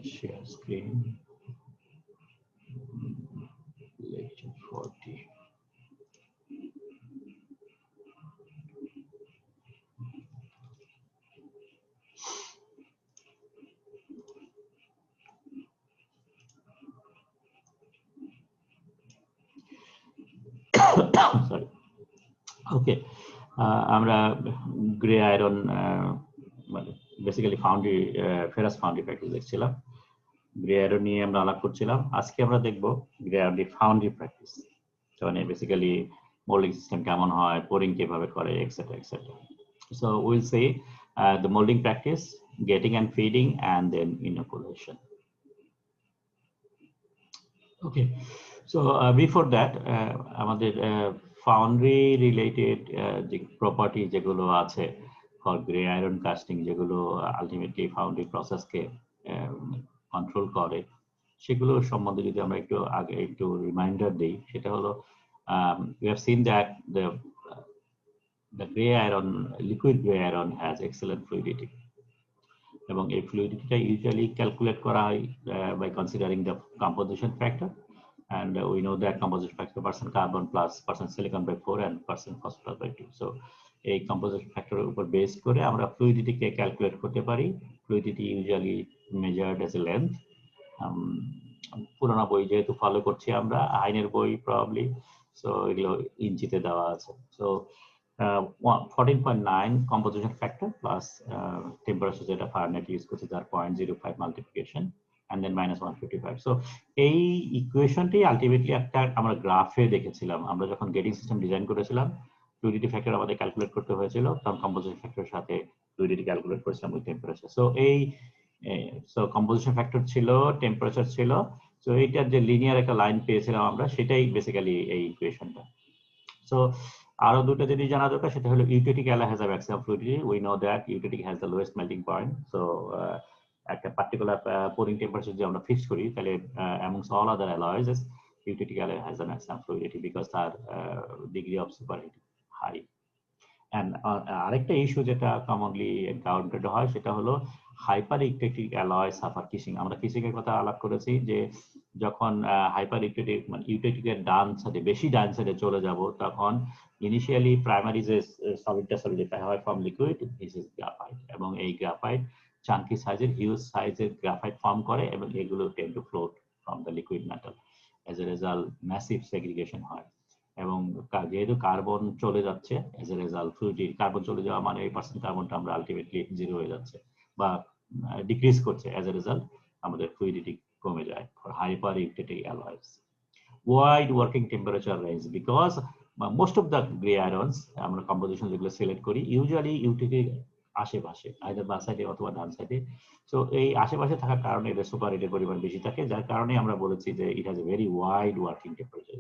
share screen. Lecture 40. Sorry. Okay. আমরা grey iron মানে basically ফাউন্ডারি ferrous ফাউন্ডারি practice দেখছিলাম। Grey iron নিয়ে আমরা আলাপ করছিলাম। আজকে আমরা দেখব গ্রে আয়রন ফাউন্ডারি প্র্যাকটিস, মানে বেসিক্যালি মোল্ডিং সিস্টেম কেমন হয়, পোরিং কিভাবে করে, etcetera etcetera. So we'll see the molding practice, getting and feeding, and then inoculation. Okay, so before that, আমাদের ফাউন্ডারি রিলেটেড যে প্রপার্টি যেগুলো আছে ফর গ্রে আয়রন কাস্টিং, যেগুলো আলটিমেটলি ফাউন্ডারি প্রসেসকে কন্ট্রোল করে, সেগুলো সম্বন্ধে যদি আমরা একটু আগে একটু রিমাইন্ডার দিই, সেটা হলো we have seen that the gray iron, liquid gray iron has excellent fluidity. এবং এই ফ্লুইডিটিটা ইউজুয়ালি ক্যালকুলেট করা হয় by considering the composition factor, and we know that composition factor percent carbon plus percent silicon by 4 and percent phosphorus by 2. So এই composition factor উপর base করে আমরা ফ্লুইডিটিকে calculate করতে পারি। Fluidity usually measured as a length. পুরোনো বই যেহেতু follow করছি আমরা, আইনের বই প্রবাবলি, সো এগুলো ইঞ্চিতে দেওয়া আছে। So 14.9 composition factor plus temperature যেটা ফারেনহাইট ইউজ করছে তার 0.05 multiplication and then minus 155. So এই ইকুয়েশনটি আলটিমেটলি একটা আমরা গ্রাফে দেখেছিলাম। আমরা যখন গেটিং সিস্টেম ডিজাইন করেছিলাম, ফ্লুইডিটি ফ্যাক্টর আমাদের ক্যালকুলেট করতে হয়েছিল, তখন কম্পোজিশন ফ্যাক্টরের সাথে ফ্লুইডিটি ক্যালকুলেট করেছিলাম উইথ টেম্পারেচার। সো এই কম্পোজিশন ফ্যাক্টর ছিল, টেম্পারেচার ছিল, সো এইটার যে লিনিয়ার একটা লাইন পেয়েছিলাম আমরা, সেটাই বেসিক্যালি এই ইকুয়েশনটা। সো আরো দুটো জিনিস জানা দরকার, সেটা হলো eutectic alloy has a maximum fluidity. We know that eutectic has the lowest melting point. So একটা পার্টিকুলার পোরিং টেম্পারেচার যদি আমরা ফিক্স করি, তাহলে amongst all other alloys eutectic alloy has a maximum fluidity because তার degree of superheat high. And আরেকটা issue যেটা commonly encountered হয়, সেটা হলো hyper eutectic alloy suffer kissing. আমরা কিসিং এর কথা আলাপ করেছি, যে যখন হাইপার ইউটিটিক মানে ইউটিটিকের ডান সাইডে, বেশি ডান সাইডে চলে যাব, তখন ইনিশিয়ালি প্রাইমারি যে সলিডটা সলিডিফাই হয় from liquid, this is graphite, এবং এই গ্রাফাইট চাঙ্কি সাইজের, হিউজ সাইজের গ্রাফাইট ফর্ম করে, এবং এগুলো ten two float from the liquid metal. Age a result massive segregation হয়, এবং যেহেতু কার্বন চলে যাচ্ছে, age a result fluidity carbon চলে যাওয়া মানে এই পার্সেন্ট কার্বনটা আমরা আলটিমেটলি জিরো হয়ে যাচ্ছে বা ডিক্রিজ করছে, এজ এ রেজাল্ট আমাদের ফ্লুইডিটি কমে যায় for hyper eutectic alloys. Wide working temperature range, because most of the gray irons আমরা কম্পোজিশন যেগুলো সিলেক্ট করি ইউজুয়ালি ইউটিটির আশেপাশে, আইদার বাম সাইডে অথবা ডান সাইডে। সো এই আশেপাশে থাকার কারণে এদের সুপারহিটের পরিমাণ বেশি থাকে, যার কারণে আমরা বলেছি যে it has a very wide working temperature,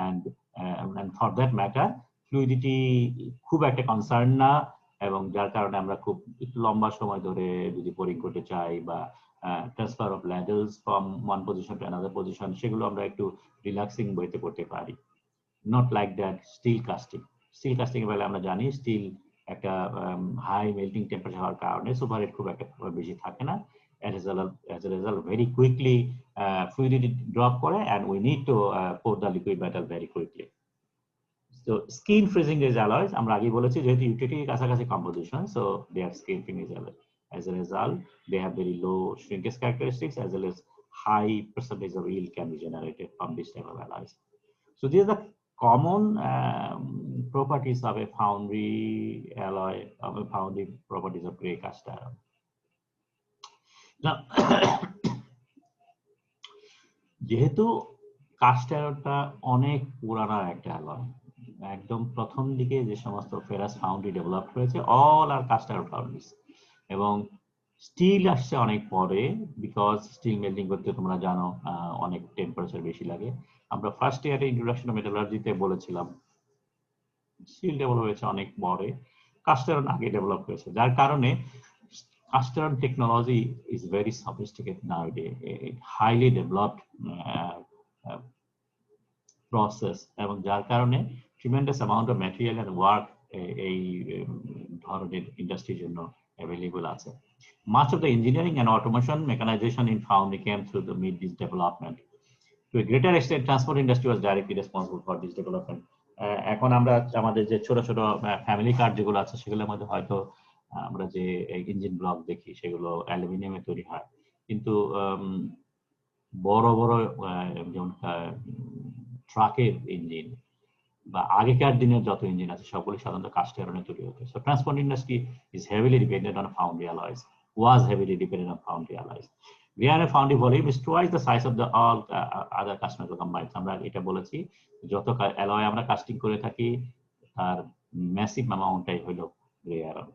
and for that matter fluidity খুব একটা কনসার্ন না, এবং যার কারণে আমরা খুব একটু লম্বা সময় ধরে যদি পোরিং করতে চাই বা transfer of ladles from one position to another position, সেগুলো আমরা একটু রিল্যাক্সিং বইতে করতে পারি। Not like that steel casting. Steel casting এর বেলা আমরা জানি স্টিল একটা হাই মেল্টিং টেম্পারেচার হওয়ার কারণে সুপারহিট খুব একটা বেশি থাকে না, as a result very quickly fluidity drop করে, and we need to pour the liquid metal very quickly. So skin freezing is alloys, আমরা আগে বলেছি যেহেতু ইউটিটির কাছাকাছি composition, so they are skin freezing is alloy. As a result, they have very low shrinkage characteristics, as well as high percentage of yield can be generated from this type of alloys. So these are the common properties of a foundry alloy, of a foundry properties of gray cast iron. Now, যেহেতু caste আয়রনটা অনেক পুরানা একটা alloy, একদম প্রথম দিকে যে সমস্ত ferrous ফাউন্ডারি develop হয়েছে অল আর কাস্ট আয়রন ফাউন্ডারিজ, এবং স্টিল আসছে অনেক পরে, বিকজ স্টিল মেল্টিং করতে তোমরা জানো অনেক টেম্পারেচার বেশি লাগে। আমরা ফার্স্ট ইয়ারে ইন্ট্রোডাকশন অফ মেটালার্জিতে বলেছিলাম স্টিল ডেভেলপ হয়েছে অনেক পরে, কাস্ট আয়রন আগে ডেভেলপ হয়েছে, যার কারণে cast iron technology is very sophisticated nowadays, a highly developed process, এবং যার কারণে tremendous amount of material and work এই ধরনের ইন্ডাস্ট্রির জন্য available আছে. Much of the engineering and automation mechanization in foundry came through to meet this development. To a greater extent, transport industry was directly responsible for this development. এখন আমরা আমাদের যে ছোট ছোট ফ্যামিলি কার যেগুলো আছে সেগুলোর মধ্যে হয়তো আমরা যে ইঞ্জিন ব্লক দেখি সেগুলো অ্যালুমিনিয়ামে তৈরি হয়, কিন্তু বড় বড় যেমন ট্রাকের ইঞ্জিন বা আগেকার দিনের যত ইঞ্জিন আছে সবগুলি সাধারণত কাস্ট আয়রনে তৈরি হতো. So transport industry is heavily dependent on foundry alloys, was heavily dependent on foundry alloys. Gray foundry volume is twice the size of the all other customers combined. আমরা এটা বলেছি যত অ্যালয় আমরা কাস্টিং করে থাকি তার ম্যাসিভ অ্যামাউন্টটাই হলো grey iron.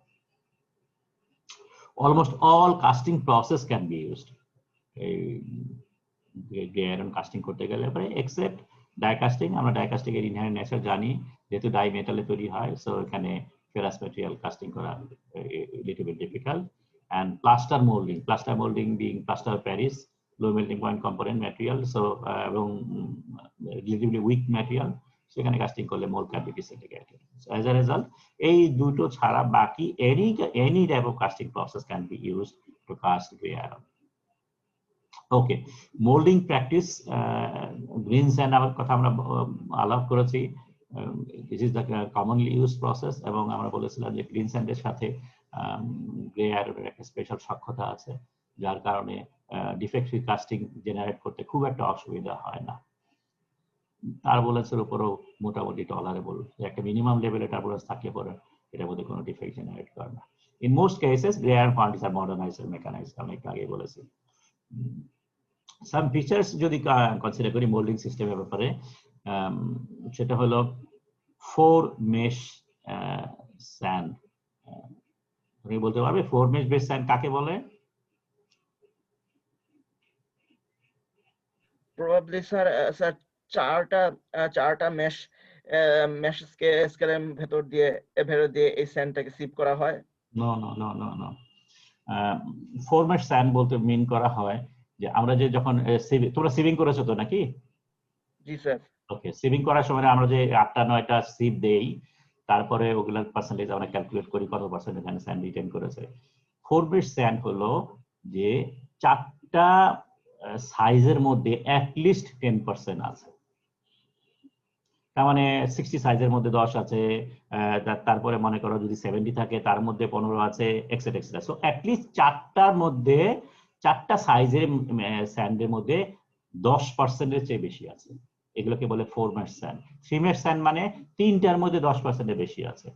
Almost all casting process can be used. Grey iron casting করতে গেলে পরে এক্সেপ্ট ডাই কাস্টিং. আমরা ডাই কাস্টিং এর ইনহেরেন্ট নেচার জানি, যেহেতু ডাই মেটালে তৈরি হয়, সো এখানে ফেরাস ম্যাটেরিয়াল কাস্টিং করা little bit difficult. And plaster molding being plaster of Paris, low melting point component material, so relatively weak material, so এখানে কাস্টিং করলে mold can be disintegrated. So as a result, এই দুটো ছাড়া বাকি any type of casting process can be used to cast gray iron. Okay, molding practice, green sand our কথা আমরা আলাপ করেছি. This is the commonly used process, এবং আমরা বলেছিলাম যে গ্রিন স্যান্ডের সাথে গ্রে আয়রনের একটা স্পেশাল সক্ষতা আছে, যার কারণে ডিফেক্টিভ কাস্টিং জেনারেট করতে খুব একটা অসুবিধা হয় না. টার্বুলেন্সের উপরও মোটামুটি টলারেবল, একটা মিনিমাম লেভেলে টার্বুলেন্স থাকলে পরে এটার মধ্যে কোনো ডিফেক্ট জেনারেট করে না. In most cases grey iron foundries are modernised আর মেকানাইজড, আমি একটু আগে বলেছি. সাম ফিচার্স যদি কনসিডার করি মোল্ডিং সিস্টেমের ব্যাপারে, সেটা হলো 4 মেশ স্যান্ড. তুমি বলতে পারবে 4 মেশ বেস স্যান্ড কাকে বলে? প্রবাবলি স্যার চারটা মেশ স্কেলের ভেতর দিয়ে এই স্যান্ডটাকে সিপ করা হয়. No no no no no 4 mesh sand বলতে মিন করা হয় যে আমরা যে যখন তোমরা সিভিং করেছো তো নাকি? জি স্যার. ওকে, সিভিং করার সময় আমরা যে 8টা 9টা সিপ দেই, তারপরে ওগুলোর পার্সেন্টেজ আমরা ক্যালকুলেট করি কত পার্সেন্ট এখানে স্যান্ড রিটেন করেছে. 4 মেশ স্যান্ড হলো যে 4টা সাইজের মধ্যে অ্যাট লিস্ট 10% আছে. তার মানে 60 সাইজের মধ্যে 10 আছে, তারপরে মনে করো যদি 70 থাকে তার মধ্যে 15 আছে, etcetera etcetera. So at least 4টার মধ্যে 4টা সাইজের স্যান্ডের মধ্যে 10%-এর চেয়ে বেশি আছে, এগুলোকে বলে 4 মেশ স্যান্ড. 3 মেশ স্যান্ড মানে 3টার মধ্যে 10%-এর বেশি আছে.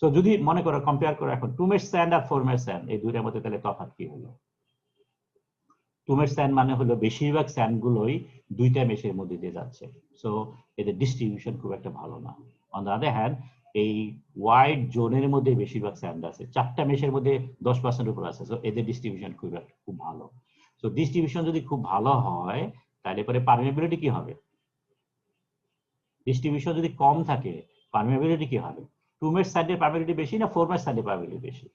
সো যদি মনে করো কম্পেয়ার করো এখন 2 মেশ স্যান্ড আর 4 মেশ স্যান্ড, এই দুইটার মধ্যে তাহলে তফাৎ কি হলো? 2 মেশ স্যান্ড মানে হলো বেশিরভাগ স্যান্ড গুলোই 2টা মেশের মধ্যে দিয়ে যাচ্ছে, সো এদের ডিস্ট্রিবিউশন খুব একটা ভালো না. অন দ্য আদার হ্যান্ড এই ওয়াইড জোনের মধ্যে বেশিরভাগ স্যান্ড আছে, 4টা মেশের মধ্যে 10% উপর আছে, সো এদের ডিস্ট্রিবিউশন খুব ভালো. সো ডিস্ট্রিবিউশন যদি খুব ভালো হয় তাহলে পরে পারমিয়াবিলিটি কি হবে? ডিস্ট্রিবিউশন যদি কম থাকে পারমিয়াবিলিটি কি হবে? 2 মেশ স্যান্ডের পারমিয়াবিলিটি বেশি না 4 মেশ স্যান্ডের পারমিয়াবিলিটি বেশি?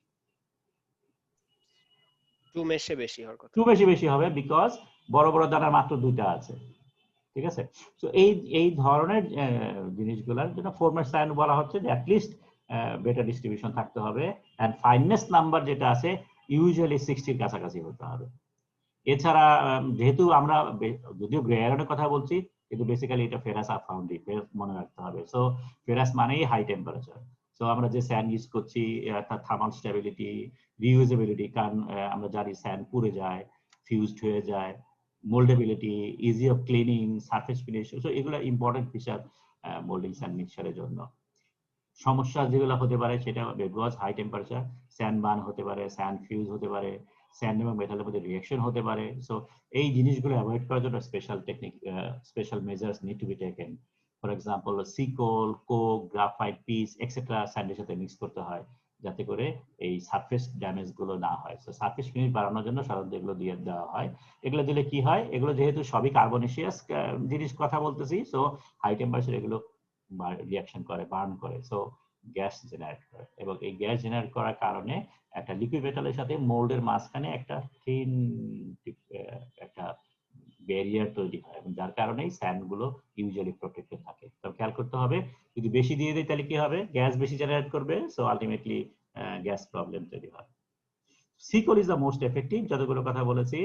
2 মেশে বেশি হওয়ার কথা. 2 বেশি হবে, বিকজ বড় বড় দানার মাত্র 2টা আছে. ঠিক আছে, সো এই ধরনের জিনিসগুলোর জন্য 4 মেশ স্যান্ড বলা হচ্ছে যে অ্যাট লিস্ট বেটার ডিস্ট্রিবিউশন থাকতে হবে, এন্ড ফাইনেস্ট নাম্বার যেটা আছে ইউজুয়ালি 60 এর কাছাকাছি হতে হবে. এছাড়া যেহেতু আমরা যদিও গ্রে আয়রনের কথা বলছি, কিন্তু বেসিক্যালি এটা ফেরাস আর ফাউন্ডারি মনে রাখতে হবে. সো ফেরাস মানেই হাই টেম্পারেচার. সো আমরা যে স্যান্ড ইউজ করছি তার থার্মাল স্টেবিলিটি, রিইউজেবিলিটি, কারণ আমরা জানি স্যান্ড পুড়ে যায়, ফিউজড হয়ে যায়, mouldability, easy of cleaning, surface finish, so এগুলো ইম্পর্টেন্ট ফিচার মোল্ডিং স্যান্ড মিক্সচারের জন্য. সমস্যা যেগুলো হতে পারে সেটা because high temperature, sand burn হতে পারে, স্যান্ড ফিউজ হতে পারে, স্যান্ড এবং মেটালের মধ্যে রিঅ্যাকশন হতে পারে. সো এই জিনিসগুলো অ্যাভয়েড করার জন্য special technique, special measures need to be taken. For example seacoal, coke, graphite piece etcetera স্যান্ডের সাথে মিক্স করতে হয় যাতে করে এই সারফেস ড্যামেজ গুলো না হয়. সো সারফেস ফিনিশ বাড়ানোর জন্য সাধারণত এগুলো দিয়ে দেওয়া হয়. এগুলো দিলে কি হয়, এগুলো যেহেতু সবই কার্বনেশিয়াস জিনিস কথা বলতেছি, সো হাই টেম্পারেচার এগুলো রিঅ্যাকশন করে, বার্ন করে, সো গ্যাস জেনারেট করে, এবং এই গ্যাস জেনারেট করার কারণে একটা লিকুইড মেটালের সাথে মোল্ডের মাঝখানে একটা থিন একটা ব্যারিয়ার তৈরি হয়, এবং যার কারণে স্যান্ড গুলো ইউজুয়ালি প্রোটেক্টেড থাকে. তবে খেয়াল করতে হবে যদি বেশি দিয়ে দেয় তাহলে কি হবে, গ্যাস বেশি জেনারেট করবে, সো আলটিমেটলি গ্যাস প্রবলেম তৈরি হয়. Sea coal is the most effective, যতগুলো কথা বলেছি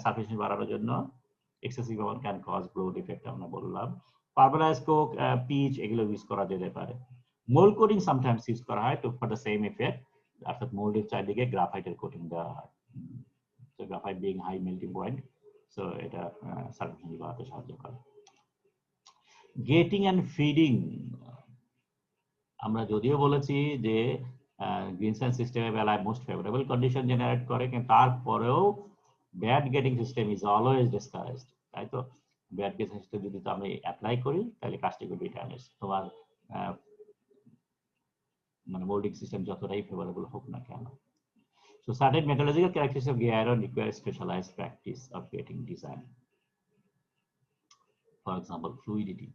সাফিসিয়েন্সি বাড়ানোর জন্য। Excessive amount can cause bloat effect আমরা বললাম। পারমালাইজ কোক, পিচ এগুলো ইউজ করা যেতে পারে। মোল্ড কোটিং সামটাইমস ইউজ করা হয় to for the same effect, অর্থাৎ মোল্ডের চারদিকে গ্রাফাইটের কোটিং দেওয়া হয়। Graphite being high melting point, so এটা সাফিসিয়েন্সি বাড়াতে সাহায্য করে। গেটিং অ্যান্ড ফিডিং, আমরা যদিও বলেছি যে গ্রিনসাইন সিস্টেমের বেলায় মোস্ট ফেভারেবল কন্ডিশন জেনারেট করে, কিন্তু তারপরেও bad getting system is always discouraged, তাই তো? ব্যাড গেটিং সিস্টেম যদি তো আমি অ্যাপ্লাই করি তাহলে কাজটি করবে ড্যামেজ। তোমার মানে মোল্ডিং সিস্টেম যতটাই ফেভারেবল হোক না কেন। So certain metallurgical characteristics of gray iron require specialized practice of getting design. For example, fluidity.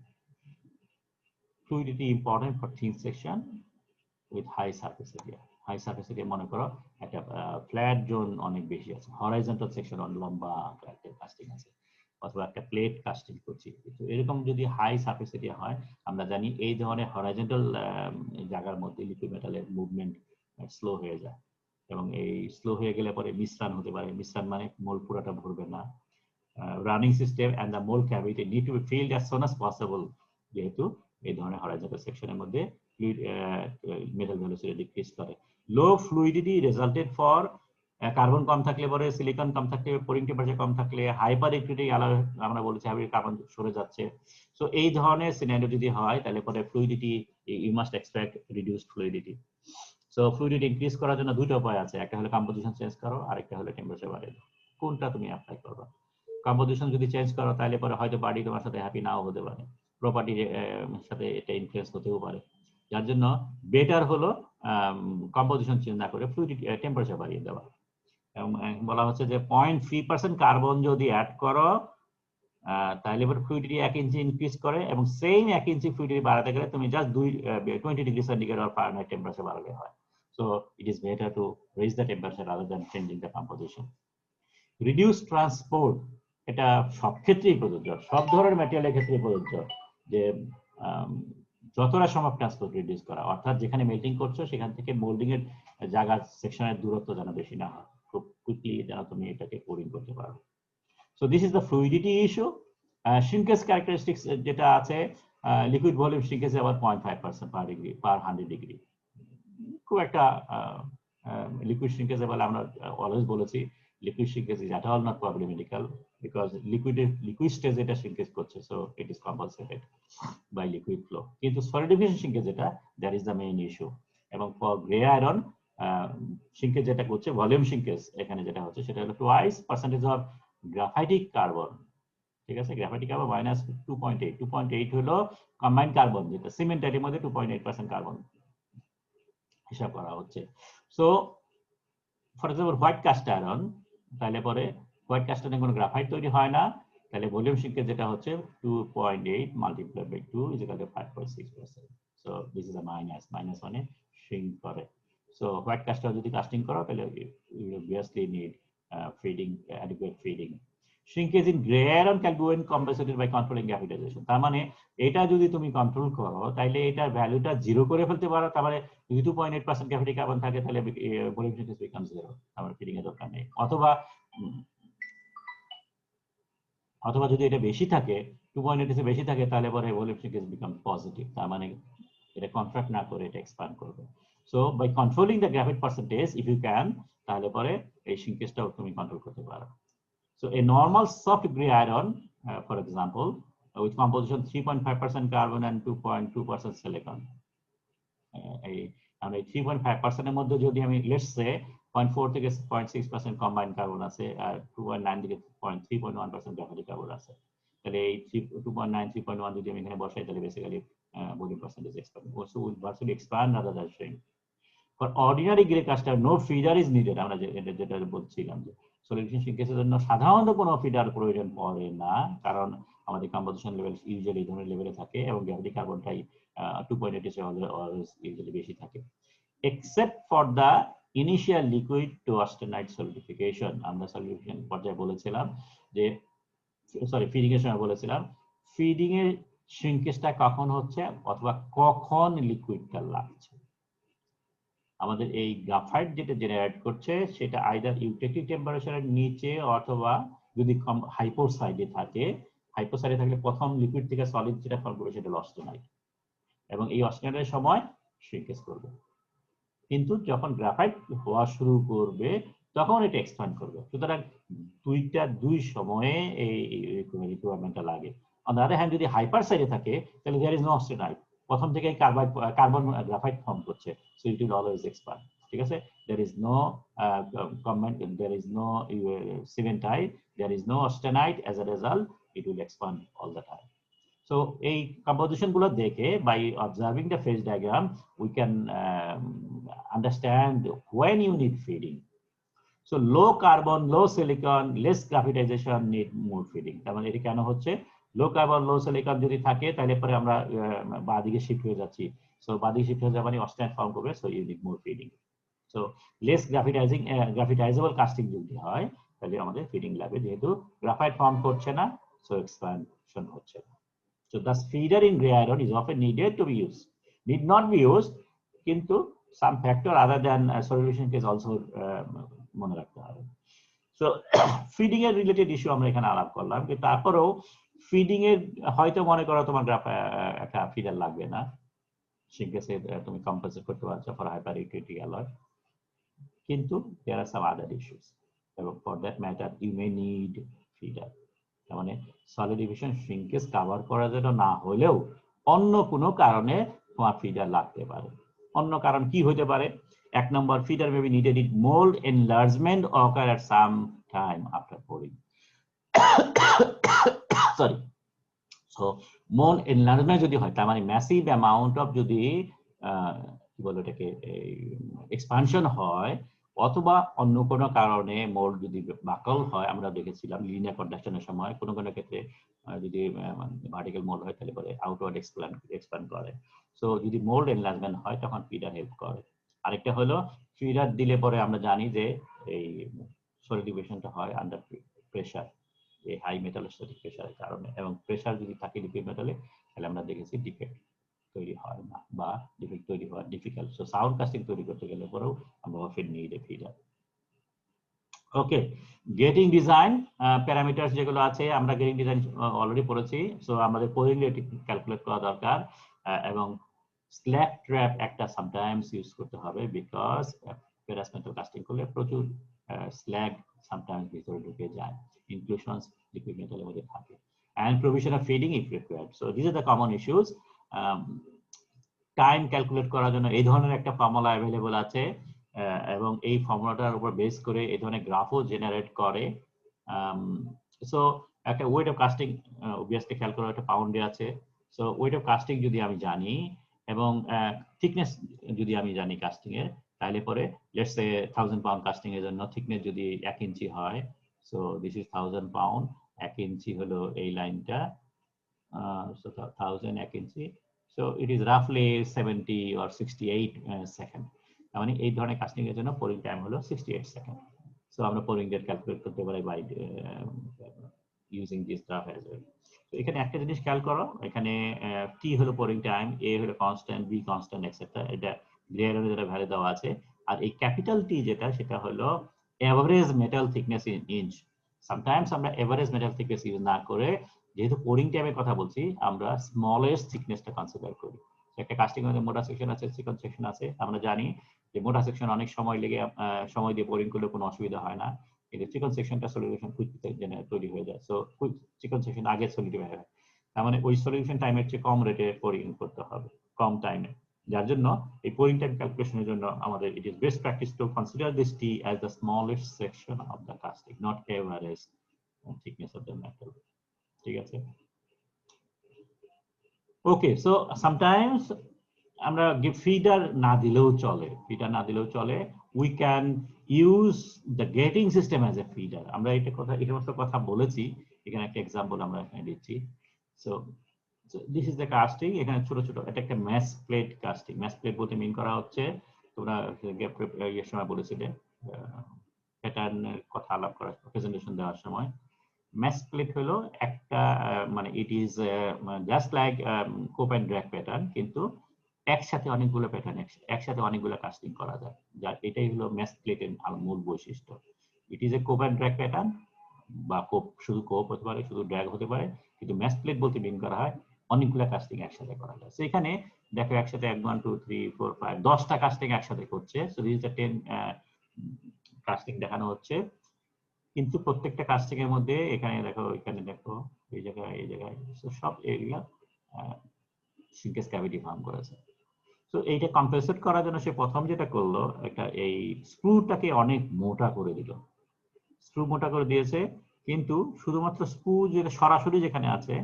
Fluidity important for thin section with high surface area. High surface area মনে করো একটা flat zone অনেক বেশি আছে, horizontal section on লম্বা একটা casting আছে, অথবা একটা প্লেট কাস্টিং করছি, তো এরকম যদি হাই সারফেস এরিয়া হয়, আমরা জানি এই ধরনের হরাইজন্টাল জায়গার মধ্যে লিকুইড মেটালের মুভমেন্ট স্লো হয়ে যায়, এবং এই স্লো হয়ে গেলে পরে মিশ্রণ হতে পারে। মিশ্রণ মানে মোল পুরোটা ভরবে না। Running system and the mould cavity need to be filled as soon as possible, যেহেতু এই ধরনের হরাইজন্টাল সেকশনের মধ্যে মেটাল ভেলোসিটি ডিক্রিজ করে। লো ফ্লুইডিটি রেজাল্টেড ফর কার্বন কম থাকলে পরে, সিলিকন কম থাকলে, পোরিং টেম্পারেচার কম থাকলে, হাইপার ইকুইটি আমরা বলেছি কার্বন সরে যাচ্ছে। সো এই ধরনের সিনারিও যদি হয় তাহলে পরে fluidity, you must expect reduced fluidity. So fluidity increase করার জন্য দুটো উপায় আছে, একটা হলো কম্পোজিশন চেঞ্জ করো, আরেকটা হলো টেম্পারেচার বাড়িয়ে দাও। কোনটা তুমি অ্যাপ্লাই করবে? কম্পোজিশন যদি চেঞ্জ করো তাহলে পরে হয়তো পার্টি তোমার সাথে হ্যাপি নাও হতে পারে, প্রপার্টির সাথে এটা ইনফ্লুয়েন্স হতেও পারে, যার জন্য বেটার হলো কম্পোজিশন চেঞ্জ না করে ফ্লুইডিটি টেম্পারেচার বাড়িয়ে দেওয়া। এবং বলা হচ্ছে যে 0.3% কার্বন যদি অ্যাড করো তাহলে এবার ফ্লুইডিটি 1 ইঞ্চি ইনক্রিজ করে, এবং সেম 1 ইঞ্চি ফ্লুইডিটি বাড়াতে গেলে তুমি just 20 degree centigrade or Fahrenheit temperature বাড়ালে হয়। So it is better to raise the temperature rather than changing the composition. Reduce transport, এটা সব ক্ষেত্রেই প্রযোজ্য, সব ধরনের ম্যাটেরিয়ালের ক্ষেত্রে প্রযোজ্য, যে যতটা সম্ভব ট্রান্সপোর্ট রিডিউস করা, অর্থাৎ যেখানে মেল্টিং করছো সেখান থেকে মোল্ডিং এর জায়গা সেকশনের দূরত্ব যেন বেশি না হয়, খুব কুইকলি যেন তুমি এটাকে পোরিং করতে পারো। So this is the fluidity issue. Shrinkage characteristics যেটা আছে, liquid volume shrinkage about 0.5% per degree per 100 degree। খুব একটা liquid shrinkage বলে আমরা অলওয়েজ বলেছি liquid shrinkage is at all not problematical because liquid stage এটা shrinkage করছে, so it is compensated by liquid flow। কিন্তু solidification shrinkage যেটা, that is the main issue। এবং for gray iron shrinkage যেটা করছে, ভলিউম shrinkage এখানে যেটা হচ্ছে সেটা হলো twice percentage of graphitic carbon, ঠিক আছে? গ্রাফাইটিক কার্বন মাইনাস 2.8 হলো কম্বাইন্ড কার্বন, যেটা সিমেন্টের মধ্যে 2.8% কার্বন হিসাব করা হচ্ছে। So for example white cast iron, তাহলে পরে হোয়াইট কাস্ট আয়রনে কোনো গ্রাফাইট তৈরি হয় না, তাহলে ভলিউম শিঙ্কেজ যেটা হচ্ছে 2.8 multiply by 2 is equal to 5.6%। So this is a minus মানে শ্রিঙ্ক করে। সো হোয়াইট কাস্ট যদি কাস্টিং করো তাহলে you obviously need feeding, adequate feeding. Shrinkage in gray iron can be compensated by controlling graphitization। তার মানে এটা যদি তুমি কন্ট্রোল করো তাহলে এটার ভ্যালুটা জিরো করে ফেলতে পারো, তার মানে যদি 2.8% গ্রাফিটিক কার্বন থাকে তাহলে ভলিউম শিঙ্কেজ বিকাম জিরো, আমার ফিডিং এর দরকার নেই। অথবা যদি এটা বেশি থাকে, 2.8 এর বেশি থাকে, তাহলে পরে ভলিউম শিঙ্কেজ বিকাম পজিটিভ, তার মানে এটা কন্ট্রাক্ট না করে এটা এক্সপ্যান্ড করবে। So by controlling the graphite percentage if you can, তাহলে পরে এই শিঙ্কেজটাও তুমি কন্ট্রোল করতে পারো। So a normal soft gray iron, for example, with composition 3.5% carbon and 2.2% silicon, এই 3.5% এর মধ্যে যদি আমি লেটস সে 0.4 থেকে 0.6% কম্বাইন্ড কার্বন আছে, আর 2.9 থেকে 3.1% গ্রাফিটিক কার্বন আছে, তাহলে এই 2.9 3.1 যদি আমি এখানে বসাই তাহলে বেসিক্যালি ভলিউম পার্সেন্টেজ এক্সপ্যান্ড করছে, will virtually expand rather than shrink. For ordinary gray cluster, no feeder is needed। আমরা যেটা বলছিলাম যে সলিউশন শিঙ্কেজের জন্য সাধারণত কোনো ফিডার প্রয়োজন পড়ে না, কারণ আমাদের কম্পোজিশন লেভেল ইউজুয়ালি এই ধরনের লেভেলে থাকে এবং গ্রাফিটিক কার্বনটাই 2.8 এর অলওয়েজ ইউজুয়ালি বেশি থাকে, except for the initial liquid to austenite solidification. আমরা সলিউশন পর্যায়ে বলেছিলাম যে, সরি ফিডিং এর সময় বলেছিলাম ফিডিং এর শ্রিঙ্কেজটা কখন হচ্ছে অথবা কখন লিকুইডটা লাগছে। আমাদের এই গ্রাফাইট যেটা জেনারেট করছে সেটা আইদার ইউটেকটিক টেম্পারেচারের নিচে অথবা যদি হাইপোসাইডে থাকে, হাইপোসাইডে থাকলে প্রথম লিকুইড থেকে সলিড যেটা ফর্ম করবে সেটা অস্টেনাইট, এবং এই অস্টেনাইটের সময় শ্রিঙ্কেজ করবে। কিন্তু যখন গ্রাফাইট হওয়া শুরু করবে তখন এটা এক্সপ্যান্ড করবে। সুতরাং দুই সময়ে এই রিকোয়ারমেন্টটা লাগে। অন দ্য আদার হ্যান্ড যদি হাইপার সাইডে থাকে তাহলে দেয়ার ইজ নো অস্টেনাইট, প্রথম থেকে কার্বন গ্রাফাইট ফর্ম করছে, so it will always expand. ঠিক আছে, there is no comment, there is no cementite, there is no austenite, as a result it will expand all the time. So এই composition গুলো দেখে, by observing the phase diagram we can understand when you need feeding. So low carbon, low silicon, less graphitization need more feeding. তার মানে এটা কেন হচ্ছে, লো carbon লো silicon যদি থাকে তাহলে পরে আমরা বাদিকে শিফট হয়ে যাচ্ছি, সো বাদিকে শিফট হয়ে যাওয়া মানে অস্টেনাইট ফর্ম করবে, so you need more feeding. So less graphitisable casting যদি হয় তাহলে আমাদের ফিডিং লাগবে, যেহেতু গ্রাফাইট ফর্ম করছে না, সো এক্সপ্যানশন হচ্ছে না। So thus feeder in gray iron is often needed to be used, need not be used, কিন্তু some factor other than solution is also মনে রাখতে হবে। So feeding এর রিলেটেড ইস্যু আমরা এখানে আলাপ করলাম, কিন্তু তারপরেও ফিডিং এর হয়তো মনে করো তোমার একটা ফিডার লাগবে না, সেক্ষেত্রে তুমি কম্পেনসেট করতে পারছো ফর হাইপার ইউটিলিটি অ্যালয়, কিন্তু there are some other issues, এবং for that matter you may need feeder। মানে সলিডিফিকেশন শ্রিঙ্কেজ কভার করার জন্য না হলেও অন্য কোনো কারণে তোমার ফিডার লাগতে পারে। অন্য কারণ কি হতে পারে? এক নম্বর, feeder may be needed in mould enlargement occur at some time after pouring. Sorry, so mould enlargement যদি হয়, তার মানে ম্যাসিভ অ্যামাউন্ট অফ যদি কি বলে এটাকে এক্সপানশন হয়, অথবা অন্য কোনো কারণে মোল্ড যদি বাকল হয়, আমরা দেখেছিলাম লিনিয়ার কন্ডাকশনের সময় কোনো কোনো ক্ষেত্রে যদি ভার্টিক্যাল মোল্ড হয় তাহলে পরে আউটওয়ার্ড এক্সপ্যান্ড করে। সো যদি মোল্ড এনলার্জমেন্ট হয় তখন ফিডার হেল্প করে। আরেকটা হলো ফিডার দিলে পরে আমরা জানি যে এই সলিডিফিকেশনটা হয় আন্ডার প্রেসার, এই হাই মেটালোস্ট্যাটিক প্রেসারের কারণে, এবং প্রেসার যদি থাকে লিকুইড মেটালে তাহলে আমরা দেখেছি ডিফেক্ট তৈরি হয় না বা ডিফেক্ট তৈরি হওয়া ডিফিকাল্ট। সো সাউন্ড কাস্টিং তৈরি করতে গেলে পরেও আমরা often need a feeder. Okay, getting design parameters যেগুলো আছে আমরা গেটিং ডিজাইন অলরেডি পড়েছি, সো আমাদের পোরিং রেট ক্যালকুলেট করা দরকার, এবং স্ল্যাগ ট্র্যাপ একটা সামটাইমস ইউজ করতে হবে, বিকজ ফেরাস মেটাল কাস্টিং করলে প্রচুর স্ল্যাগ সামটাইমস ভিতরে ঢুকে যায়, ইনক্লুশনস লিকুইড মেটালের মধ্যে থাকে, and provision of feeding if required. So these are the common issues. Time calculate করার জন্য এই ধরনের একটা ফর্মুলা অ্যাভেলেবল আছে, এবং এই ফর্মুলাটার উপর বেস করে এই ধরনের গ্রাফও জেনারেট করে। সো একটা ওয়েট অফ কাস্টিং অবভিয়াসলি খেয়াল করা, একটা পাউন্ডে আছে। সো ওয়েট অফ কাস্টিং যদি আমি জানি এবং থিকনেস যদি আমি জানি কাস্টিং এর, তাহলে পরে লেটস সে 1000 পাউন্ড কাস্টিং এর জন্য থিকনেস যদি 1 ইঞ্চি হয়, সো দিস ইজ 1000 পাউন্ড, 1 ইঞ্চি হলো এই লাইনটা, so 1000 1 inch, so it is roughly 70 or 68 second. মানে এই ধরনের কাস্টিং এর জন্য পোরিং টাইম হলো 68 সেকেন্ড। সো আমরা পোরিং রেট ক্যালকুলেট করতে পারি by using this graph as well. তো এখানে একটা জিনিস খেয়াল করো, এখানে টি হলো পোরিং টাইম, এ হলো কনস্ট্যান্ট, বি কনস্ট্যান্ট এটসেট্রা, এটা গ্রে এর যেটা ভ্যালু দেওয়া আছে, আর এই ক্যাপিটাল টি যেটা সেটা হলো average metal thickness in inch. Sometimes আমরা এভারেজ মেটাল থিকনেস ইউজ না করে, যেহেতু পোরিং টাইমের কথা বলছি, আমরা স্মলেস্ট থিকনেসটা কনসিডার করি। একটা কাস্টিং এর মোটা সেকশন আছে, চিকন সেকশন আছে, আমরা জানি যে মোটা সেকশন অনেক সময় লেগে সময় দিয়ে পোরিং করলে কোনো অসুবিধা হয় না, কিন্তু চিকন সেকশনটা সলিউশন কুইক তৈরি হয়ে যায়। সো কুইক চিকন সেকশন আগে সলিডিফাই হয়, তার মানে ওই সলিউশন টাইমের চেয়ে কম রেটে পোরিং করতে হবে, কম টাইমে। যার জন্য এই পোরিং টাইম ক্যালকুলেশনের জন্য আমাদের it is best practice to consider this T as the smallest section of the casting, not average thickness of the metal. ঠিক আছে, ওকে। সো সামটাইমস আমরা ফিডার না দিলেও চলে, ফিডার না দিলেও চলে, we can use the getting system as a feeder. আমরা এটা কথা, এই সমস্ত কথা বলেছি, এখানে একটা এক্সাম্পল আমরা এখানে দিচ্ছি। So this is the casting, এখানে ছোট ছোট, এটা একটা mash plate casting. Mash plate বলতে মিন করা হচ্ছে, তোমরা এর সময় বলেছিলে প্যাটার্নের কথা আলাপ করার প্রেজেন্টেশন দেওয়ার সময়, ম্যাশ প্লেট হলো একটা মানে ইট ইজ জাস্ট লাইক কোপ এন্ড ড্র্যাগ প্যাটার্ন, কিন্তু একসাথে অনেকগুলো প্যাটার্ন একসাথে অনেকগুলো কাস্টিং করা যায়, যার এটাই হলো ম্যাশ প্লেটের মূল বৈশিষ্ট্য। ইট ইজ এ কোপ অ্যান্ড ড্র্যাগ প্যাটার্ন, বা কোপ শুধু কোপ হতে পারে, শুধু ড্র্যাগ হতে পারে, কিন্তু ম্যাশ প্লেট বলতে মিন করা হয় অনেকগুলো কাস্টিং একসাথে করা যায়। সো এখানে দেখো একসাথে 1 2 3 4 5 10টা কাস্টিং একসাথে করছে। So this is the 10 casting দেখানো হচ্ছে, কিন্তু প্রত্যেকটা কাস্টিং এর মধ্যে এখানে দেখো, এখানে দেখো, এই জায়গায় সো সব এরিয়া সিনকেস ক্যাভিটি ফর্ম করেছে। তো এইটা কম্পেনসেট করার জন্য সে প্রথম যেটা করলো, একটা এই স্ক্রুটাকে অনেক মোটা করে দিল, স্ক্রু মোটা করে দিয়েছে, কিন্তু শুধুমাত্র স্ক্রু যেটা সরাসরি যেখানে আছে,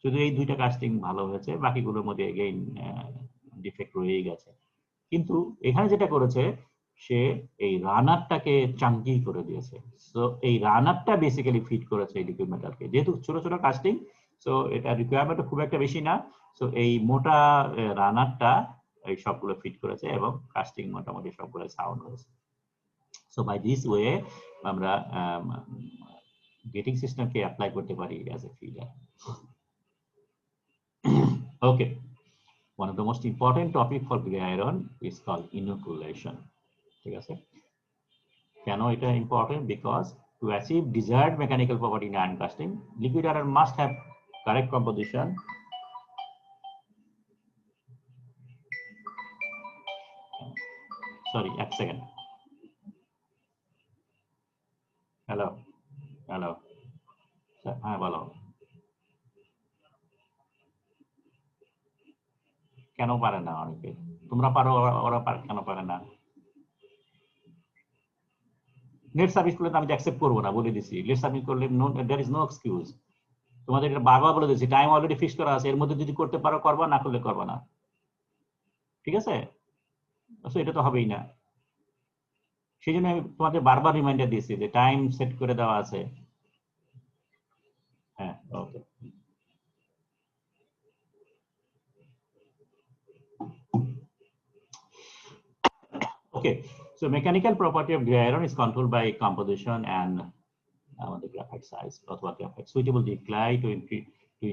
শুধু এই দুইটা কাস্টিং ভালো হয়েছে, বাকিগুলোর মধ্যে এগেইন ডিফেক্ট রয়েই গেছে। কিন্তু এখানে যেটা করেছে, সে এই রানারটাকে চাঙ্কি করে দিয়েছে। সো এই রানারটা বেসিক্যালি ফিট করেছে এই লিকুইড মেটালকে, যেহেতু ছোট ছোট কাস্টিং, সো এটা রিকোয়ারমেন্ট খুব একটা বেশি না। সো এই মোটা রানারটা এই সবগুলো ফিট করেছে এবং কাস্টিং মোটামুটি সবগুলো সাউন্ড হয়েছে। সো বাই দিস ওয়ে আমরা গেটিং সিস্টেমকে অ্যাপ্লাই করতে পারি as a feeder. Okay, one of the most important topic for gray iron is called inoculation. ঠিক আছে, কেন এটা important? Because to achieve desired mechanical property in iron casting, liquid iron must have correct composition, sorry, এক second, hello hello, হ্যাঁ বলো, কেন পারে না অনেকে? তোমরা পারো, ওরা কেন পারে না? নেট সার্ভিস করলে আমি অ্যাকসেপ্ট করবো না, বলে দিছি। নেট সাবমিট করলে দেয়ার ইজ নো এক্সকিউজ। তোমাদের এটা বারবার বলে দিচ্ছি, টাইম অলরেডি ফিক্স করা আছে, এর মধ্যে যদি করতে পারো করবা, না করলে করবা না, ঠিক আছে? এটা তো হবেই না, সেই জন্য আমি তোমাদের বারবার রিমাইন্ডার দিয়েছি যে টাইম সেট করে দেওয়া আছে। হ্যাঁ, ওকে। Okay, so mechanical property of gray iron is controlled by composition and the graphite size, or graphite suitable nuclei to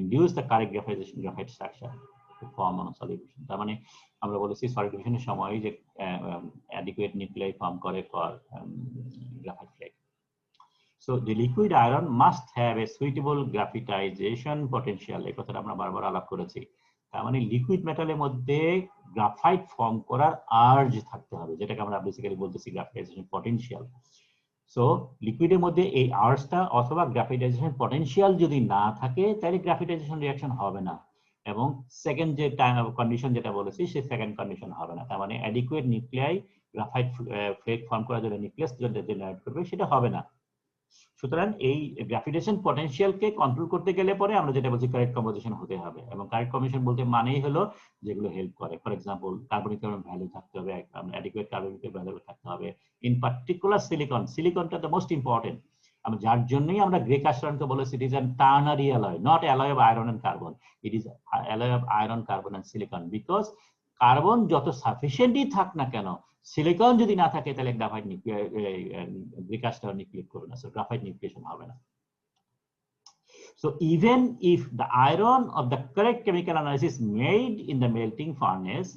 induce the correct graphite structure to form monosolution. তার মানে আমরা বলেছি সলিডিফিকেশনের সময় যে adequate nuclei form করে for graphite flake. So the liquid iron must have a suitable graphitization potential. এই কথাটা আমরা বারবার আলাপ করেছি। তার মানে লিকুইড মেটালের মধ্যে গ্রাফাইট ফর্ম করার আর্জ থাকতে হবে, যেটাকে আমরা বেসিক্যালি বলতেছি গ্রাফিটাইজেশন পটেনশিয়াল। সো লিকুইডের মধ্যে এই আর্জটা অথবা গ্রাফিটাইজেশন পটেনশিয়াল যদি না থাকে, তাহলে গ্রাফিটাইজেশন রিঅ্যাকশন হবে না, এবং সেকেন্ড যে কন্ডিশন যেটা বলেছি, সেই সেকেন্ড কন্ডিশন হবে না। তার মানে adequate nuclei graphite flake form করার জন্য নিউক্লিয়াস জেনারেট করবে, সেটা হবে না। সুতরাং এই গ্রাফিটেশন পটেনশিয়ালকে কন্ট্রোল করতে গেলে পরে আমরা যেটা বলছি কারেক্ট কম্পোজিশন হতে হবে, এবং কারেক্ট কম্পোজিশন বলতে মানেই হলো যেগুলো হেল্প করে। ফর এক্সাম্পল, কার্বনিক ভ্যালু থাকতে হবে, অ্যাডিকুয়েট কার্বনিক ভ্যালু থাকতে হবে। ইন পার্টিকুলার সিলিকনটা দ্য মোস্ট ইম্পর্টেন্ট, আমরা যার জন্যই আমরা গ্রে কাস্ট আয়রনকে বলেছি it is an ternary alloy, not alloy of iron and carbon, it is alloy of iron, carbon and silicon. Because carbon যত সাফিসিয়েন্টই থাক না কেন, সিলিকন যদি না থাকে, তাহলে graphite grey cast iron nucleate করবে না, সো গ্রাফাইট নিউক্লিয়েশন হবে না। So even if the iron of the correct chemical analysis made in the melting furnace,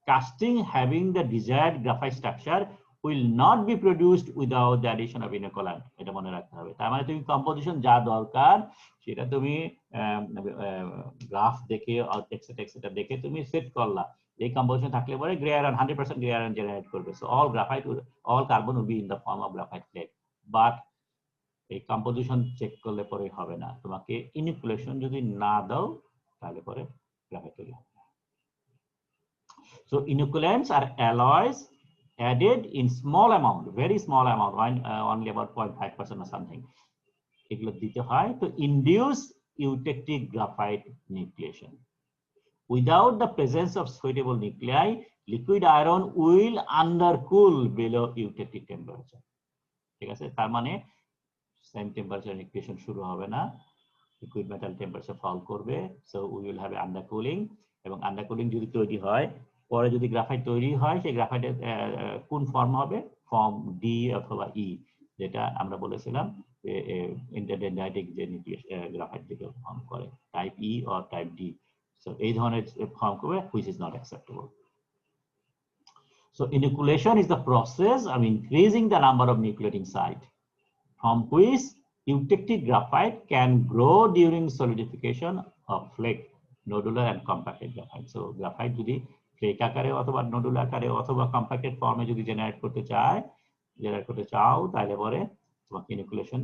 casting having the desired graphite structure will not be produced without the addition of inoculant. এটা মনে রাখতে হবে। তার মানে তুমি composition যা দরকার সেটা তুমি গ্রাফ দেখে এক্সেট্রা দেখে তুমি সেট করলা, এই কম্পোজিশন থাকলে পরে grey iron 100% grey iron generate করবে। So all carbon will be in the form of graphite flake, but এই কম্পোজিশন চেক করলে পরে হবে না, তোমাকে ইনিকুলেশন যদি না দাও তাহলে পরে গ্রাফাইট তৈরি হবে না। So inoculants are alloys added in small amount, very small amount, only about 0.5% or something, এগুলো দিতে হয় to induce eutectic graphite nucleation. Without the presence of suitable nuclei, liquid iron will undercool below eutectic temperature. ঠিক আছে, তার মানে same temperature nucleation শুরু হবে না, লিকুইড মেটাল টেম্পারেচার ফল করবে, সো উই উইল হ্যাভ আন্ডারকুলিং। এবং আন্ডারকুলিং যদি তৈরি হয়, পরে যদি গ্রাফাইট তৈরি হয়, সেই গ্রাফাইটের কোন ফর্ম হবে? ফর্ম ডি অথবা ই, যেটা আমরা বলেছিলাম ইন্টারডেন্ড্রাইটিক যে গ্রাফাইট যেটা ফর্ম করে, type E or type D. So এই ধরনের ফর্ম করবে, which is not acceptable. So inoculation is the process of increasing the number of nucleating sites from which eutectic graphite can grow during solidification of flake, nodular and compacted graphite. So graphite যদি flake আকারে অথবা nodular আকারে অথবা compacted ফর্মে যদি generate করতে চাও তাহলে পরে তোমাকে inoculation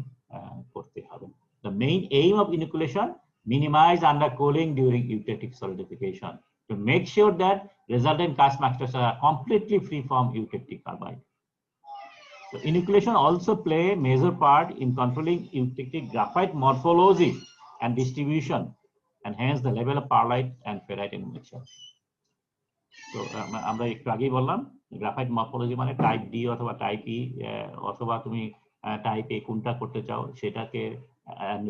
করতে হবে। The main aim of inoculation, minimize undercooling during eutectic solidification to make sure that resultant cast microstructures are completely free from eutectic carbide. So inoculation also play a major part in controlling eutectic graphite morphology and distribution, and hence the level of pearlite and ferrite in mixture. So আমরা একটু আগেই বললাম graphite morphology মানে type D অথবা type ই অথবা তুমি type এ কোনটা করতে চাও সেটাকে,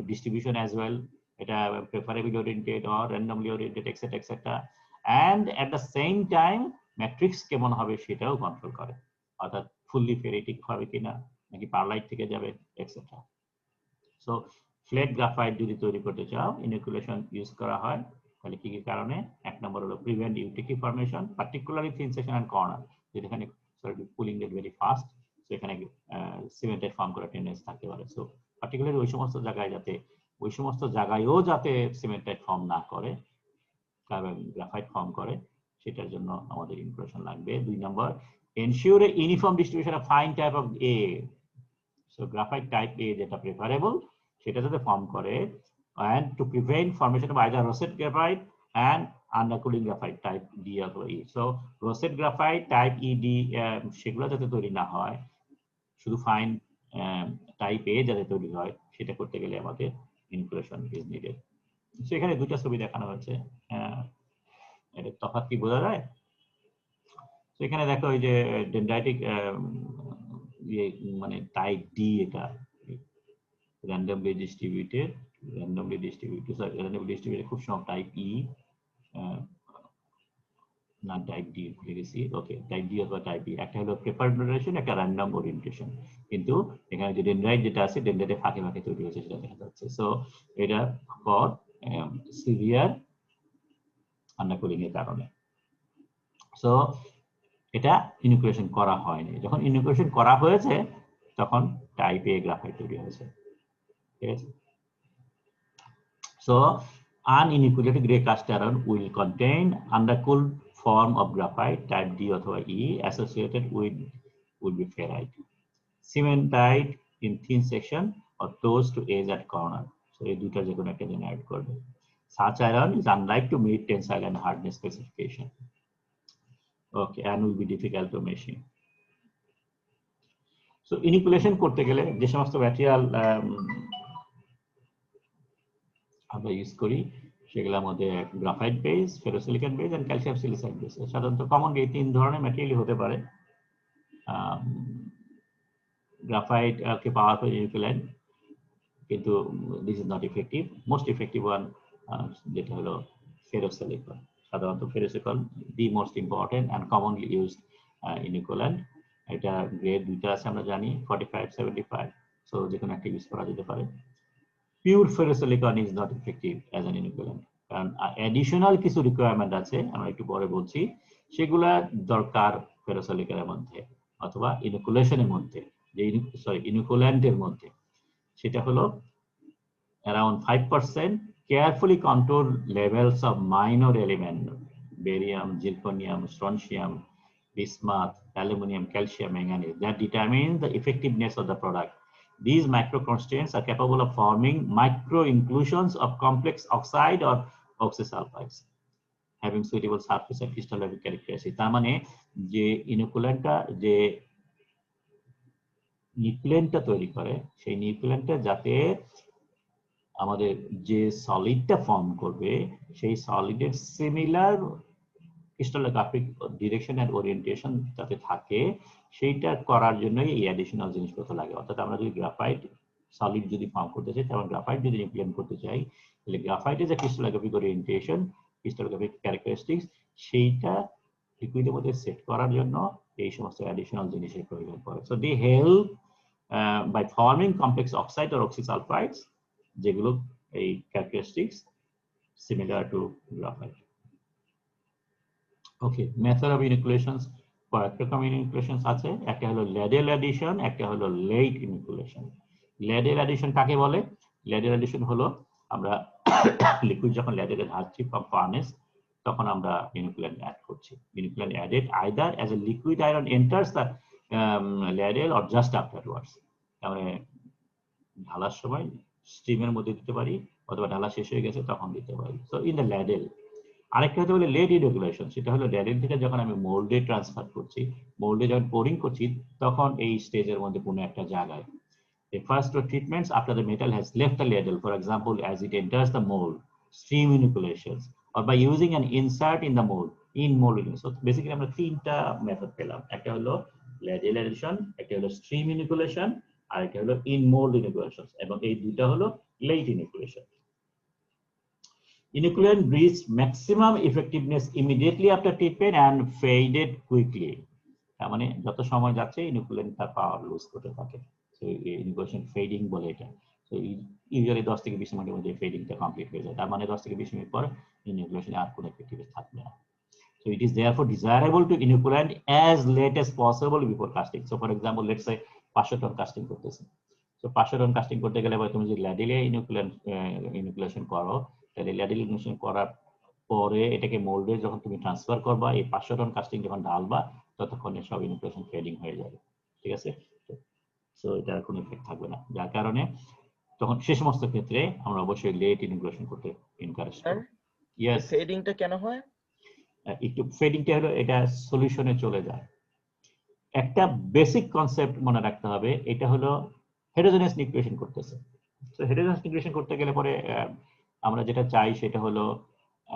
ডিস্ট্রিবিউশন অ্যাজ ওয়েল, এটা preferably oriented or randomly oriented etcetera etcetera, and at the same time matrix কেমন হবে সেটাও কন্ট্রোল করে, অর্থাৎ ফুললি ফেরিটিক হবে কিনা নাকি পারলাইট থেকে যাবে এক্সেট্রা। সো ফ্লেক গ্রাফাইট যদি তৈরি করতে চাও ইনোকুলেশন ইউজ করা হয় তাহলে কি কি কারণে? এক নম্বর হলো prevent eutectic formation, particularly thin section and corner, যেখানে পুলিং রেট ভেরি ফাস্ট, সেখানে সিমেন্টেড ফর্ম করার টেন্ডেন্সি থাকতে পারে। সো পার্টিকুলারলি ওই সমস্ত জায়গায়ও যাতে সিমেন্টেড ফর্ম না করে, গ্রাফাইট ফর্ম করে, সেটার জন্য আমাদের ইনক্লুশন লাগবে। 2 নম্বর, ensure a uniform distribution of fine type of A. So graphite type A যেটা preferable সেটা যাতে ফর্ম করে, and to prevent formation of either roset graphite and undercooling graphite type D or E. So roset graphite type E, D সেগুলো যাতে তৈরি না হয়, শুধু ফাইন টাইপ A যাতে তৈরি হয়, সেটা করতে গেলে আমাদের ইনক্লুশন ইজ নিডেড। সো এখানে দুটো ছবি দেখানো হয়েছে, এটা তফাৎ কি বোঝা যায়? এখানে দেখো এই যে ডেনড্রাইটিক মানে টাইপ ডি, এটা randomly distributed খুব সময় টাইপ ই না টাইপ ডি ভুলে গেছি। ওকে, টাইপ ডি অথবা টাইপ ই, একটা হলো প্রেফারড ওরিয়েন্টেশন, একটা র্যান্ডম ওরিয়েন্টেশন, কিন্তু এখানে যে ডেনড্রাইট যেটা আছে ডেনড্রাইটে ফাঁকে ফাঁকে তৈরি হয়েছে সেটা দেখা যাচ্ছে। সো এটা ফর সিভিয়ার আন্ডারকুলিং এর কারণে। সো এটা ইনোকুলেশন করা হয়নি, যখন ইনোকুলেশন করা হয়েছে তখন টাইপ এ গ্রাফাইট তৈরি হয়েছে, ঠিক আছে? So uninoculated gray cast iron will contain undercooled form of graphite type D অথবা E associated with be ferrite, cementite in thin section or close to edge at corner. So এই দুটো যে কোনো একটা জেনারেট করবে। Such iron is unlike to meet tensile and hardness specification. Okay, and will be difficult to machine. So inoculation করতে গেলে যে সমস্ত ম্যাটেরিয়াল আমরা ইউজ করি সেগুলোর মধ্যে graphite base, ferrosilicon base and calcium silicide base, সাধারণত কমন এই 3 ধরনের ম্যাটেরিয়াল হতে পারে। গ্রাফাইট কে পাওয়ারফুল ইনোকুলেন্ট, কিন্তু this is not effective. Most effective one যেটা হলো ফেরোসিলিকন, সাধারণত ferrosilicon the most important and commonly used inoculant. এটা গ্রেড দুইটা আছে আমরা জানি, 45, 75, সো যে কোনো একটা ইউজ করা যেতে পারে। Pure ferrosilicon is not effective as an inoculant, কারণ অ্যাডিশনাল কিছু রিকোয়ারমেন্ট আছে, আমরা একটু পরে বলছি, সেগুলা দরকার ফেরোসিলিকনের মধ্যে অথবা ইনোকুলেশনের মধ্যে, যে ইনোকুল্যান্টের মধ্যে। সেটা হলো around 5% carefully controlled levels of minor element, barium, zirconium, strontium, bismuth, aluminum, calcium, manganese, that determines the effectiveness of the product. These micro constituents are capable of forming micro inclusions of complex oxide or oxysulfides, having suitable surface and crystallographic characteristics. তার মানে যে ইনোকুলেন্টটা, যে নিউক্লিয়েন্টটা তৈরি করে, সেই নিউক্লিয়েন্টটা যাতে আমাদের যে সলিডটা ফর্ম করবে সেই সলিডের similar crystallographic direction and orientation যাতে থাকে, সেইটা করার জন্যই এই অ্যাডিশনাল জিনিসপত্র লাগে। অর্থাৎ আমরা যদি গ্রাফাইট সলিড যদি ফর্ম করতে চাই, তাহলে গ্রাফাইট যদি ইমপ্লিমেন্ট করতে চাই, তাহলে গ্রাফাইটের যে ক্রিস্টালোগ্রাফিক ওরিয়েন্টেশন, ক্রিস্টালোগ্রাফিক ক্যারেক্টারিস্টিক্স, সেইটা লিকুইডের মধ্যে সেট করার জন্য এই সমস্ত অ্যাডিশনাল জিনিসের প্রয়োজন পড়ে। So they help by forming complex oxide or oxysulphides, যেগুলো এই characteristics similar to graphite. Okay, method of inoculations. কয়েক রকম ইনিকুলেশন আছে, একটা হলো ল্যাডেল অ্যাডিশন, একটা হলো লেট ইনিকুলেশন। ল্যাডেল অ্যাডিশন কাকে বলে? ল্যাডেল অ্যাডিশন হলো আমরা লিকুইড যখন ল্যাডেলে ঢালছি ফ্রম ফার্নেস, তখন আমরা ইনিকুলেন্ট অ্যাড করছি। Inoculant added either as a liquid iron enters the ladle or just afterwards. মানে ঢালার সময় স্টিমের মধ্যে দিতে পারি, অথবা ঢালা শেষ হয়ে গেছে তখন দিতে পারি। So in the ladle. আরেকটা হতে বলে লেট ইনিকুলেশন, সেটা হলো ল্যাডেল থেকে যখন আমি মোল্ডে ট্রান্সফার করছি, মোল্ডে যখন পোরিং করছি, তখন এই স্টেজের মধ্যে কোনো একটা জায়গায় the first two treatments after the metal has left the ladle, for example, as it enters the mold, stream inoculations, or by using an insert in the mold, in mold. So basically আমরা তিনটা method পেলাম, একটা হলো ladle addition, একটা হলো stream inoculation, আর একটা হলো in mold inoculation, এবং এই দুইটা হলো late inoculation. Inoculant reached maximum effectiveness immediately after treatment and faded quickly. তার মানে যত সময় যাচ্ছে ইনোকুলেন্ট তার পাওয়ার লুজ করতে থাকে। সো ইনোকুলেশন ফেডিং বলে এটা। সো ইউজুয়ালি 10 থেকে 20 মিনিটের মধ্যে ফেডিংটা কমপ্লিট হয়ে যায়। তার মানে 10 থেকে 20 মিনিট পর ইনোকুলেশনে আর কোনো এফেক্টিভনেস থাকবে না। So it is therefore desirable to inoculant as late as possible before casting. So for example, let's say 500 ton casting করতেছে। সো 500 টন কাস্টিং করতে গেলে তুমি যদি ল্যাডিলে ইনোকুলেশন করো, তাহলে ল্যাডিল ইনোকুলেশন করার পরে এটাকে মোল্ডে যখন তুমি ট্রান্সফার করবা, এই 500 টন কাস্টিং যখন ঢালবা, ততক্ষণে সব ইনোকুলেশন ফেডিং হয়ে যাবে। ঠিক আছে? সো এটার কোনো ইফেক্ট থাকবে না, যার কারণে তখন সে সমস্ত ক্ষেত্রে আমরা অবশ্যই লেট ইনোকুলেশন করতে এনকারেজ করব। ইয়েস, ফেডিংটা কেন হয়? একটু ফেডিংটা হলো এটা সলিউশনে চলে যায়। একটা বেসিক কনসেপ্ট মনে রাখতে হবে, এটা হলো হেটেরোজেনাস নিউক্লিয়েশন করতেছে। তো হেটেরোজেনাস নিউক্লিয়েশন করতে গেলে পরে আমরা যেটা চাই সেটা হলো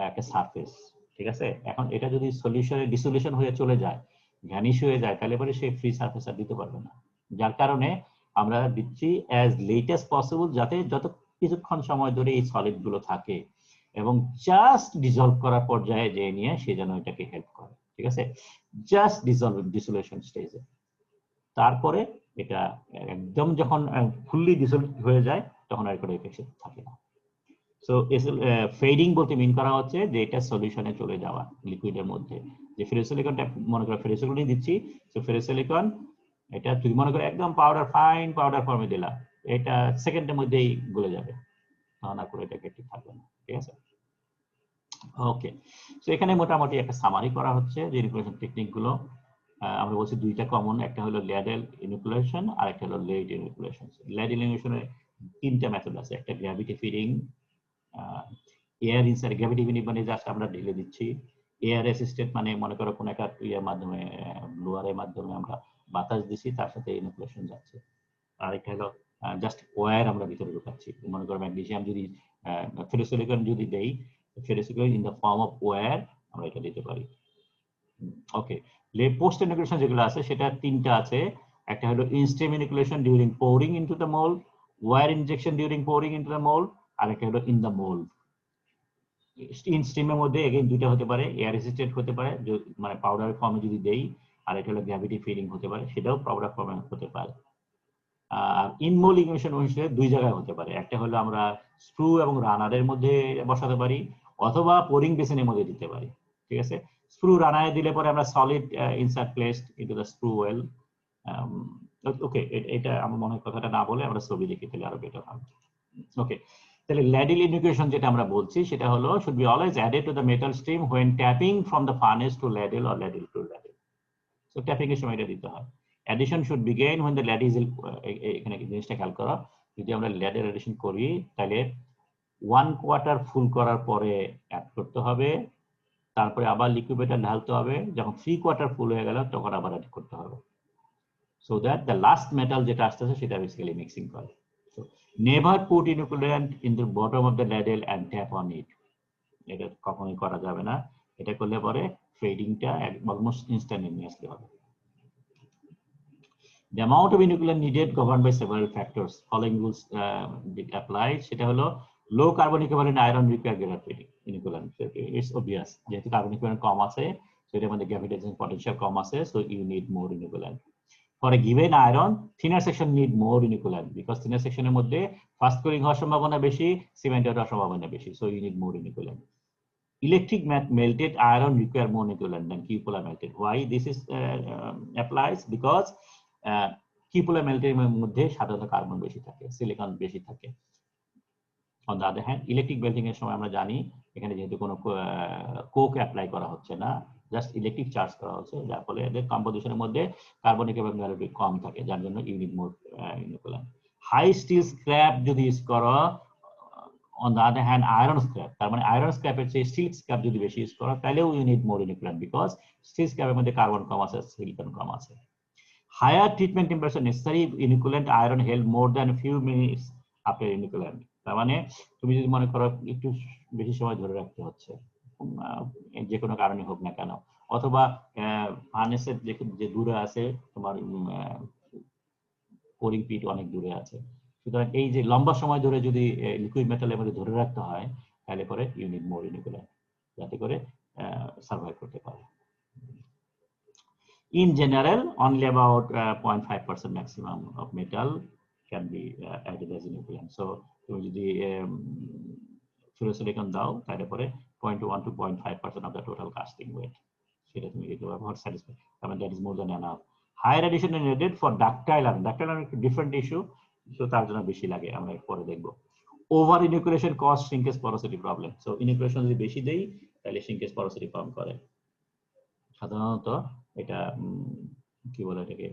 একটা সারফেস। ঠিক আছে? এখন এটা যদি সলিউশনে ডিসলিউশন হয়ে চলে যায়, ভ্যানিশ হয়ে যায়, তাহলে পরে সে ফ্রি সারফেস আর দিতে পারবে না। যার কারণে আমরা দিচ্ছি অ্যাজ লেট অ্যাজ পসিবল, যাতে যত কিছুক্ষণ সময় ধরে এই সলিড গুলো থাকে এবং জাস্ট ডিসলভ করার পর্যায়ে যে নিয়ে সে যেন এটাকে হেল্প করে। ঠিক আছে? জাস্ট ডিসলিউশন স্টেজে। তারপরে এটা একদম যখন ফুললি ডিসলভ হয়ে যায়, তখন আর কোনো এফেক্ট থাকে না। সো ফেডিং বলতে মিন করা হচ্ছে যে এটা সলিউশনে চলে যাওয়া লিকুইডের মধ্যে। যে ফেরোসিলিকনটা মনে করো ফেরোসিলিকন দিচ্ছি, তো ফেরোসিলিকন এটা তুমি মনে করো একদম পাউডার, ফাইন পাউডার ফর্মে দিলা, এটা সেকেন্ডের মধ্যেই গলে যাবে, তখন আর কোনো এটা এফেক্টিভ থাকবে না। ঠিক আছে? ওকে, সো এখানে মোটামুটি একটা সামারি করা হচ্ছে যে ইনোকুলেশন টেকনিক গুলো। আমরা বলছি দুইটা কমন, একটা হলো ল্যাডেল ইনোকুলেশন আর একটা হলো লেট ইনোকুলেশন। ল্যাডেল ইনোকুলেশনের তিনটা মেথড আছে, একটা gravity feeding, air inside gravity feeding মানে জাস্ট আমরা ঢেলে দিচ্ছি, এয়ার অ্যাসিস্টেড মানে মনে করো কোনো একটা ইয়ার মাধ্যমে ব্লোয়ারের মাধ্যমে আমরা বাতাস দিছি, তার সাথে ইনোকুলেশন যাচ্ছে। আর একটা হলো জাস্ট ওয়্যার আমরা ভিতরে ঢুকাচ্ছি, মনে করো ম্যাগনেসিয়াম যদি ফেরোসিলিকন যদি দেই, ferrosilicon in the form of wire আমরা এটা দিতে পারি। ওকে, পোস্ট ইনোকুলেশন যেগুলো আছে সেটা তিনটা আছে, একটা হলো instream inoculation during pouring into the mould, wire injection during pouring into the mould, আর একটা হলো ইন দ্য মোল্ড। ইনস্ট্রিমের মধ্যে এগেইন দুইটা হতে পারে, এয়ার অ্যাসিস্টেড হতে পারে মানে পাউডার ফর্মে যদি দেই, আর এটা হলো গ্র্যাভিটি ফিডিং হতে পারে, সেটাও পাউডার ফর্মে হতে পারে। আর ইনমোল্ড ইনোকুলেশন হিসেবে দুই জায়গায় হতে পারে, একটা হলো আমরা স্ক্রু এবং রানারের মধ্যে বসাতে পারি, অথবা পোরিং বেসিনের মধ্যে দিতে পারি। ঠিক আছে? স্ক্রু রানারে দিলে পরে আমরা solid insert placed into the sprue well. Okay, এটা আমার মনে হয় কথাটা না বলে আমরা ছবি দেখে ফেলে আরো বেটার হবে। ওকে, তাহলে ল্যাডেল ইনোকুলেশন যেটা আমরা বলছি সেটা হলো should be always added to the metal stream when tapping from the furnace to ladle or ladle to ladle. So tapping এর সময় এটা দিতে হয়। Addition should begin when the ladle is এখানে জিনিসটা খেয়াল করো, যদি আমরা ladle addition করি তাহলে 1/4 ফুল করার পরে অ্যাড করতে হবে, তারপরে আবার লিকুইডটা ঢালতে হবে, যখন 3/4 ফুল হয়ে গেল তখন আবার অ্যাড করতে হবে, so that the last metal যেটা আসতেছে সেটা বেসিক্যালি মিক্সিং করে। So never put inoculant in the bottom of the ladle and tap on it. এটা কখনোই করা যাবে না, এটা করলে পরে ফেডিংটা অলমোস্ট ইনস্ট্যান্টানিয়াসলি হবে। The amount of inoculant needed governed by several factors. Following rules apply. সেটা হলো low carbon equivalent iron require greater inoculant. It's obvious. যেহেতু কার্বন ইকুইভ্যালেন্ট কম আছে, so এর মধ্যে গ্র্যাভিটেশন পটেনশিয়াল কম আছে, so you need more inoculant. For a given iron, thinner section need more inoculant because thinner section এর মধ্যে fast cooling হওয়ার সম্ভাবনা বেশি, সিমেন্ট হওয়ার সম্ভাবনা বেশি, so you need more inoculant. electric melted iron require more equivalent than cupola melted. Why this is applies? Because cupola melted এর মধ্যে সাধারণত কার্বন বেশি থাকে, সিলিকন বেশি থাকে। On the other hand, electric melting এর সময় আমরা জানি এখানে যেহেতু কোনো কোক অ্যাপ্লাই করা হচ্ছে না, জাস্ট ইলেকট্রিক চার্জ করা হচ্ছে, যার ফলে এদের কম্পোজিশনের মধ্যে কার্বনিক এবং ন্যানোটিক কম থাকে, যার জন্য unit more equivalent. High still scrap যদি ইউজ করো, on the other hand iron scrap, তার মানে আয়রন স্ক্র্যাপের চেয়ে স্টিল স্ক্র্যাপ যদি বেশি ইউজ করো তাহলেও unit more equivalent, because steel স্ক্র্যাপের মধ্যে কার্বন কম আছে, সিলিকন কম আছে। Higher treatment temperature necessary inoculant iron held more than a few minutes after inoculant. তার মানে তুমি যদি মনে করো একটু বেশি সময় ধরে রাখতে হচ্ছে, যে কোনো কারণে হোক না কেন, অথবা ফার্নেসের যে দূরে আছে তোমার কোরিং পিট অনেক দূরে আছে, সুতরাং এই যে লম্বা সময় ধরে যদি লিকুইড মেটালের মধ্যে ধরে রাখতে হয় তাহলে পরে ইউনিট মোর ইনোকুলেন্ট, যাতে করে সার্ভাইভ করতে পারে। In general, only about 0.5% maximum of metal can be added as inoculant. So, তুমি যদি ferrosilicon দাও তাহলে পরে 0.1 to 0.5% of the total casting weight, সেটা তুমি দিতে পারবে for satisfaction. I mean, that is more than enough. Higher addition is needed for ductile iron. Ductile iron is a different issue, so তার জন্য বেশি লাগে, আমরা পরে দেখব। Over inoculation cause shrinkage porosity problem. So, inoculation যদি বেশি দেই তাহলে shrinkage porosity কম করে। সাধারণত এটা কি বলে এটাকে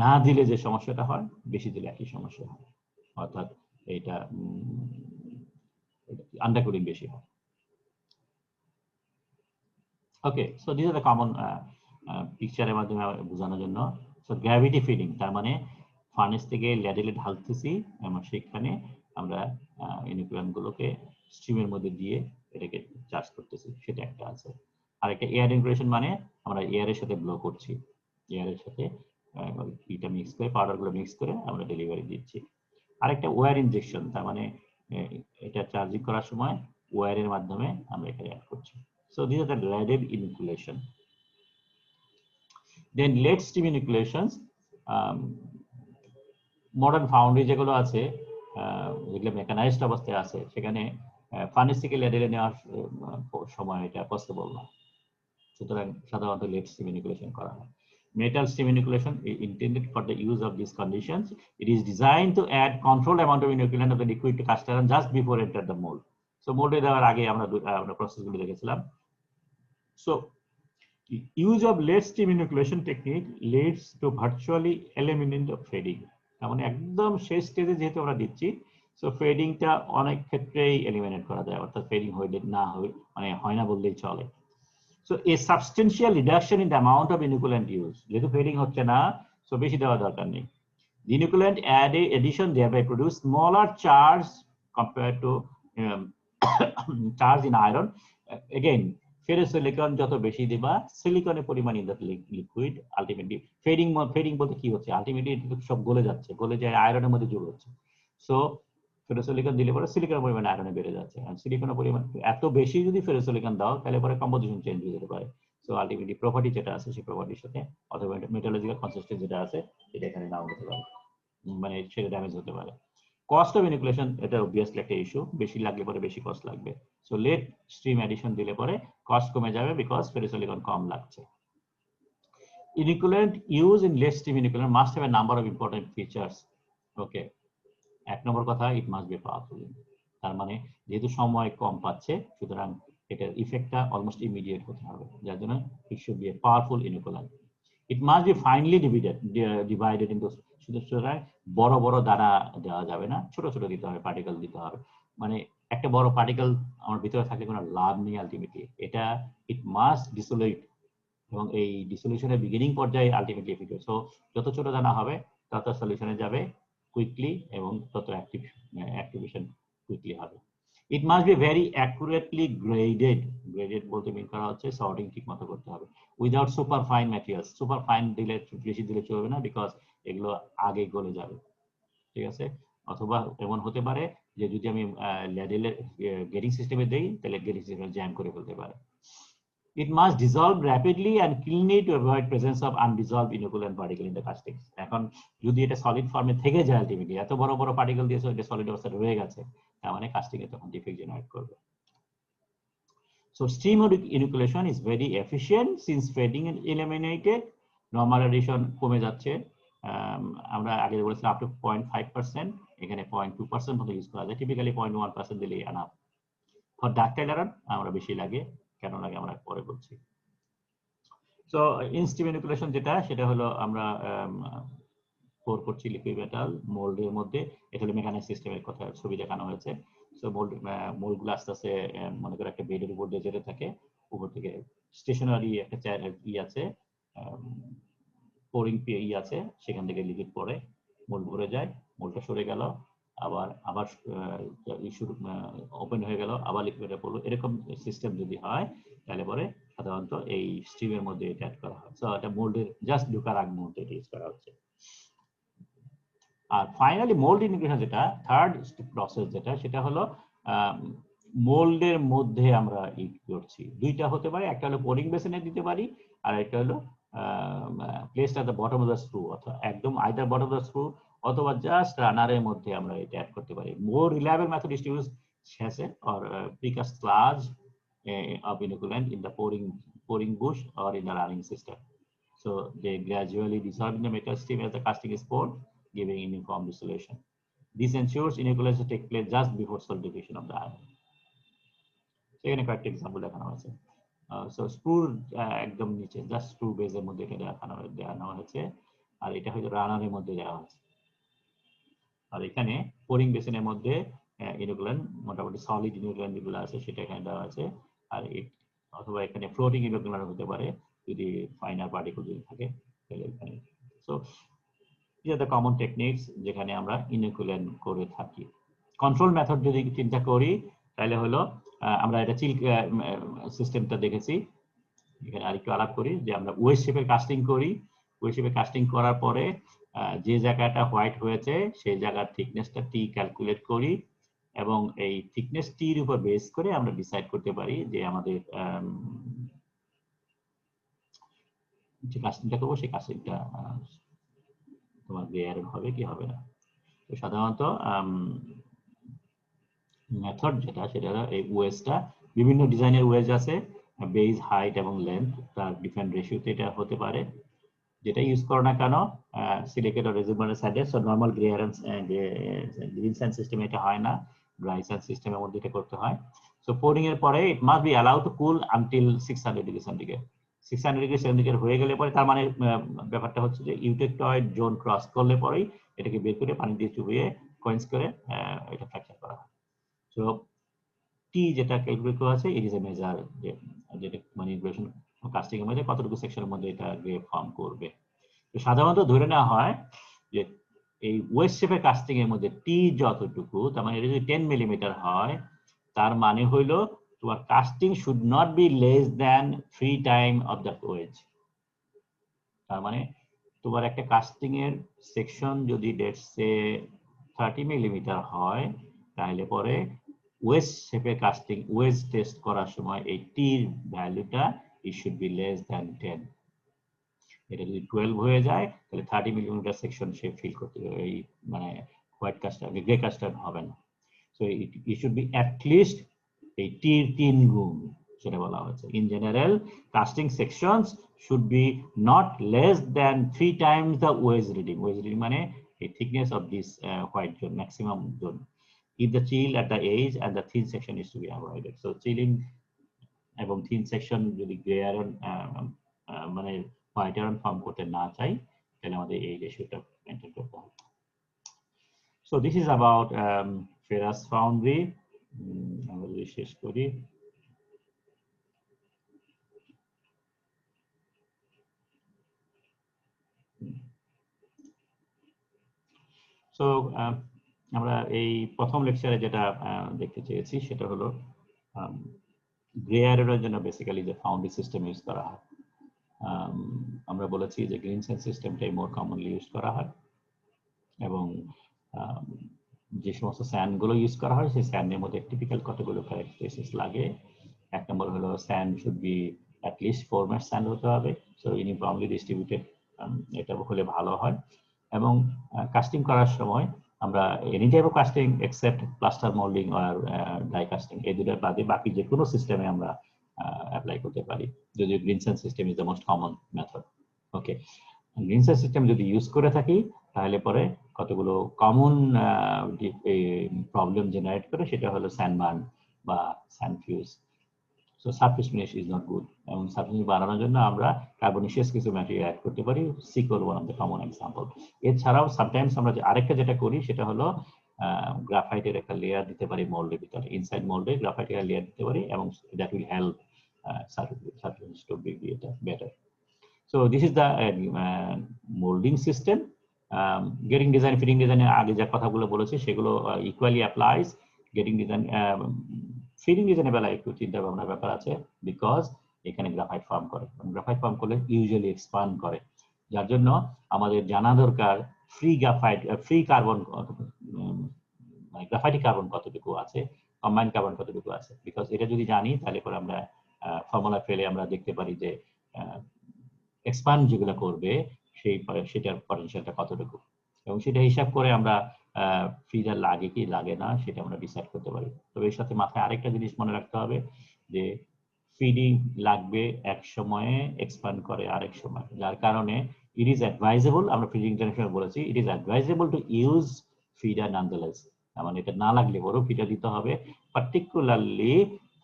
না দিলে যে সমস্যাটা হয়, বেশি দিলে একই সমস্যা হয়, অর্থাৎ এটা আন্ডারকুলিং বেশি হয়। Okay, so this are the common পিকচারের মাধ্যমে বোঝানোর জন্য। সো গ্র্যাভিটি ফিডিং, তার মানে ফার্নেস থেকে ল্যাডেলে ঢালতেছি এবং সেখানে আমরা ইনোকুলেন্ট গুলোকে স্ট্রিমের মধ্যে দিয়ে এটাকে চার্জ করতেছি, সেটা একটা আছে। আর একটা এয়ার ইনকুলেশন, মানে আমরা এয়ারের সাথে ব্লো করছি, এয়ারের সাথে পিটা মিক্স করে, পাউডার গুলো মিক্স করে আমরা ডেলিভারি দিচ্ছি। আরেকটা ওয়্যার ইনজেকশন, তার মানে এটা চার্জিং করার সময় ওয়্যারের মাধ্যমে আমরা এখানে অ্যাড করছি। So these are the leaded inoculation. Then lead stream inoculations, modern foundry যেগুলো আছে, যেগুলো মেকানাইজড অবস্থায় আছে, সেখানে ফার্নেস থেকে লেডেলে নেওয়ার সময় এটা পসিবল না, সুতরাং সাধারণত lead stream inoculation করা হয়। Metal stream inoculation is intended for the use of these conditions. It is designed to add controlled amount of inoculant of the liquid to cast iron just before enter the mold. So mold দেওয়ার আগে আমরা প্রসেসগুলো দেখেছিলাম। So, use of lead stream inoculation technique leads to virtually elimination of fading. মানে একদম শেষ স্টেজে যেহেতু আমরা দিচ্ছি, সো ফেডিংটা অনেক ক্ষেত্রেই এলিমিনেট করা যায়, অর্থাৎ ফেডিং হইলে না মানে হয় না বললেই চলে। So a substantial reduction in the amount of inoculant use, যেহেতু ফেডিং হচ্ছে না, সো বেশি দেওয়া দরকার নেই। The inoculant addition thereby produce smaller charge compared to charge in iron. Again, ferrosilicon যত বেশি দিবা, সিলিকনের পরিমাণ in the liquid ultimately fading বলতে কি হচ্ছে, আলটিমেটলি সব গলে যাচ্ছে, গলে যায় আয়রনের মধ্যে যোগ হচ্ছে। সো ফেরোসিলিকন দিলে পরে সিলিকনের পরিমাণ আয়রনে বেড়ে যাচ্ছে, আর সিলিকনের পরিমাণ এত বেশি যদি ফেরোসিলিকন দাও তাহলে পরে কম্পোজিশন চেঞ্জ হয়ে যেতে পারে। সো আলটিমেটলি প্রপার্টি যেটা আছে সেই প্রপার্টির সাথে অথবা মেটালজিক্যাল কনসিস্টেন্সি যেটা আছে সেটা এখানে নাও হতে পারে, মানে সেটা ড্যামেজ হতে পারে। কস্ট অফ ইনোকুলেশন, এটা অবভিয়াসলি একটা ইস্যু, বেশি লাগলে পরে বেশি কস্ট লাগবে। সো লেড স্ট্রিম এডিশন দিলে পরে কস্ট কমে যাবে, বিকজ ফেরোসিলিকন কম লাগছে। Inoculant used in lead stream inoculant must have a number of important features. ওকে, এক নম্বর কথা, ইট মাস্ট বি পাওয়ারফুল। তার মানে যেহেতু সময় কম পাচ্ছে, সুতরাং এটার ইফেক্টটা অলমোস্ট ইমিডিয়েট হতে হবে, যার জন্য it should be a powerful inoculant. It must be finely divided into, সুতরাং বড় বড় দানা দেওয়া যাবে না, ছোট ছোট দিতে হবে, পার্টিকেল দিতে হবে। মানে একটা বড় পার্টিকেল আমার ভিতরে থাকলে কোনো লাভ নেই আলটিমেটলি, এটা ইট মাস্ট ডিসোলেট, এবং এই ডিসোলিউশনের বিগিনিং পর্যায়ে আলটিমেটলি এফেক্ট। সো যত ছোট দানা হবে তত সলিউশনে যাবে কুইকলি এবং তত অ্যাক্টিভেশন কুইকলি হবে। It must be very accurately graded. Graded বলতে মিন করা হচ্ছে সর্টিং ঠিক মতো করতে হবে, without super fine materials. Super fine দিলে বেশি দিলে চলবে না, বিকজ এগুলো আগে গলে যাবে, ঠিক আছে। অথবা এমন হতে পারে যে যদি আমি ল্যাডেলের গেটিং সিস্টেমে দেই তাহলে গেটিং সিস্টেম জ্যাম করে ফেলতে পারে। It must dissolve rapidly and cleanly to avoid presence of undissolved inoculant particle in the castings. এখন যদি এটা সলিড ফর্মে থেকে যায় আলটিমেটলি এত বড় বড় পার্টিকেল দিয়েছে এটা সলিড অবস্থায় রয়ে গেছে তার মানে কাস্টিং এ তখন ডিফেক্ট জেনারেট করবে। So stream inoculation is very efficient since fading is eliminated, normal addition কমে যাচ্ছে, আমরা আগে বলেছিলাম আপ টু 0.5%, এখানে 0.2% মতো ইউজ করা যায়, টিপিক্যালি 0.1% দিলে এনাফ। ফর ডাক্টাইল আয়রন আমরা বেশি লাগে, কেন লাগে আমরা পরে বলছি। সো ইন স্টিম ইনোকুলেশন যেটা সেটা হলো আমরা পোর করছি লিকুইড মেটাল মোল্ডের মধ্যে, এটা হলো মেকানিক সিস্টেমের কথা ছবি দেখানো হয়েছে। সো মোল্ডগুলো আস্তে আস্তে মনে করে একটা বেডের উপর দিয়ে যেতে থাকে, উপর থেকে স্টেশনারি একটা ই আছে পোরিং ই আছে, সেখান থেকে লিকুইড পড়ে মোল্ড ভরে যায়, মোল্ডটা সরে গেল, আবার ইস্যু ওপেন হয়ে গেল, আবার লিকুইডে পড়লো, এরকম সিস্টেম যদি হয় তাহলে পরে সাধারণত এই স্টিমের মধ্যে এটা অ্যাড করা হয়। সো এটা মোল্ডের জাস্ট ঢোকার আগ মুহূর্তে এটা ইউজ করা হচ্ছে। আর ফাইনালি মোল্ড ইনগ্রেশন যেটা থার্ড প্রসেস যেটা সেটা হলো মোল্ডের মধ্যে আমরা ইট করছি, দুইটা হতে পারে, একটা হলো পোরিং বেসিনে দিতে পারি আর একটা হলো placed at the bottom of the screw, অথবা একদম either bottom of the screw অথবা জাস্ট রানারের মধ্যে আমরা এটা অ্যাড করতে পারি। More reliable method is to use sachet or precast sludge of inoculant in the pouring bush or in the running system. So they gradually dissolve in the metal stream as the casting is poured, giving uniform dissolution. This ensures inoculation take place just before solidification of the iron. So এখানে কয়েকটা example দেখানো হয়েছে। So স্ক্রুর একদম নিচে just screw বেজের মধ্যে এটা দেখানো হয়েছে, আর এটা হয়তো রানারের মধ্যে দেওয়া হয়েছে। আর এখানে পোরিং বেসিনের মধ্যে ইনোকুলেন্ট মোটামুটি সলিড ইনোকুলেন্ট যেগুলো আছে সেটা এখানে দেওয়া আছে, আর অথবা এখানে ফ্লোটিং ইনোকুলেন্ট হতে পারে যদি ফাইনার পার্টিকেল যদি থাকে তাহলে এখানে। So these are the common techniques যেখানে আমরা ইনোকুলেন্ট করে থাকি। কন্ট্রোল মেথড যদি চিন্তা করি তাহলে হলো আমরা এটা চিল সিস্টেমটা দেখেছি, এখানে আরেকটু আলাপ করি যে আমরা ওয়েস্ট শেপের কাস্টিং করি, ওয়েস্ট শেপে কাস্টিং করার পরে যে জায়গাটা হোয়াইট হয়েছে সেই জায়গার থিকনেসটা টি ক্যালকুলেট করি, এবং এই থিকনেস টির উপর বেস করে আমরা ডিসাইড করতে পারি যে আমাদের যে কাস্টিংটা করবো সেই কাস্টিংটা তোমার গ্রে আয়রন হবে কি হবে না। তো সাধারণত মেথড যেটা সেটা এই ওয়েজটা বিভিন্ন ডিজাইনের ওয়েজ আছে, বেজ হাইট এবং লেন্থ তার ডিফারেন্ট রেশিওতে এটা হতে পারে, যেটা ইউজ করো না কেন সিলিকেট আর রেজিমেন্টের সাইডে। So normal grey iron green sand সিস্টেমে এটা হয় না, ড্রাই স্যান্ড সিস্টেমের মধ্যে এটা করতে হয়। সো পোরিং এর পরে it must be allowed to cool until 600 degree centigrade. 600 degree centigrade হয়ে গেলে পরে তার মানে ব্যাপারটা হচ্ছে যে ইউটেকটয়েড জোন ক্রস করলে পরেই এটাকে বের করে পানি দিয়ে চুবিয়ে কোয়েন্স করে এটা ফ্র্যাকচার করা হয়। সো টি যেটা ক্যালকুলেট করা আছে ইট ইজ এ মেজার যেটা মানে ইনগ্রেশন কাস্টিং এর মধ্যে কতটুকু সেকশনের মধ্যে এটা গ্রে ফর্ম করবে। তো সাধারণত ধরে নেওয়া হয় যে এই ওয়েস্ট শেপের কাস্টিং এর মধ্যে টি যতটুকু, তার মানে এটা যদি 10 মিলিমিটার হয় তার মানে হইলো তোমার casting should not be less than 3 time of the wedge. তার মানে তোমার একটা কাস্টিং এর সেকশন যদি লেটস সে 30 মিলিমিটার হয় তাহলে পরে ওয়েস্ট শেপের কাস্টিং ওয়েজ টেস্ট করার সময় এই টির ভ্যালুটা it should be less than 10। এটা যদি 12 হয়ে যায় তাহলে 30 মিলিমিটার সেকশন সে ফিল করতে এই মানে হোয়াইট কাস্টার্ড গ্রে কাস্টার্ড হবে না। So it should be at least এই টির 3 গুণ সেটা বলা হচ্ছে। In general casting sections should be not less than 3 times the wedge reading। wedge reading মানে the thickness of this white zone, maximum zone. If the chill at the edge and the thin section is to be avoided. So chilling এবং thin section যদি grey iron মানে white iron form করতে না চাই তাহলে আমাদের এই রেশিওটা মেইনটেইন করতে হবে। So this is about ferrous foundry. আমরা যদি শেষ করি, সো আমরা এই প্রথম লেকচারে যেটা দেখতে চেয়েছি সেটা হলো গ্রে আয়রনের জন্য বেসিক্যালি যে ফাউন্ড্রি সিস্টেম ইউজ করা হয়। আমরা বলেছি যে গ্রিন স্যান্ড সিস্টেমটাই মোর কমনলি ইউজ করা হয়, এবং যে সমস্ত স্যান্ড গুলো ইউজ করা হয় সেই স্যান্ডের মধ্যে টিপিক্যাল কতগুলো ক্যারেক্টারিস্টিক্স লাগে। এক নম্বর হলো sand should be at least 4 mesh sand হতে হবে। সো ইউনিফর্মলি ডিস্ট্রিবিউটেড এটা হলে ভালো হয়। এবং কাস্টিং করার সময় আমরা any type of casting except plaster moulding আর ডাই কাস্টিং, এই দুটোর বাদে বাকি যে কোনো সিস্টেমে আমরা অ্যাপ্লাই করতে পারি, যদিও green sand system is the most common method. Okay, green sand system যদি ইউজ করে থাকি তাহলে পরে কতগুলো কমন প্রবলেম জেনারেট করে, সেটা হলো স্যান্ডবার্ন বা sand fuse. So surface finish is not good, এবং সারফেস ফিনিশ বাড়ানোর জন্য আমরা কার্বনিশিয়াস কিছু ম্যাটেরিয়াল অ্যাড করতে পারি, sea coal one of the common example. এছাড়াও সামটাইমস আমরা আরেকটা যেটা করি সেটা হলো গ্রাফাইটের একটা লেয়ার দিতে পারি মোল্ডের ভিতরে, ইনসাইড মোল্ডে গ্রাফাইটের লেয়ার দিতে পারি, এবং that will help surface finish to be better. So this is the molding system. Getting design, fitting design আগে যে কথাগুলো বলেছি সেগুলো equally applies. Getting design, fitting design এর বেলায় একটু চিন্তা ভাবনার ব্যাপার আছে, বিকজ এখানে গ্রাফাইট ফর্ম করে, গ্রাফাইট ফর্ম করলে ইউজুয়ালি এক্সপান্ড করে, যার জন্য আমাদের জানা দরকার ফ্রি গ্রাফাইট, ফ্রি কার্বন, মানে গ্রাফাইটিক কার্বন কতটুকু আছে, কম্বাইন্ড কার্বন কতটুকু আছে, বিকজ এটা যদি জানি তাহলে পরে আমরা ফর্মুলা ফেলে আমরা দেখতে পারি যে এক্সপান্ড যেগুলো করবে সেটার পটেনশিয়ালটা কতটুকু, এবং সেটা হিসাব করে আমরা ফিডার লাগে কি লাগে না সেটা আমরা ডিসাইড করতে পারি। তবে এর সাথে মাথায় আরেকটা জিনিস মনে রাখতে হবে যে ফিডিং লাগবে এক সময়ে, এক্সপান্ড করে আরেক সময়, যার কারণে ইট ইজ অ্যাডভাইজেবল, আমরা ফিডিং জেনারেশনে বলেছি it is advisable to use feeder নানদালেস, মানে এটা না লাগলে বড় ফিডার দিতে হবে, পার্টিকুলারলি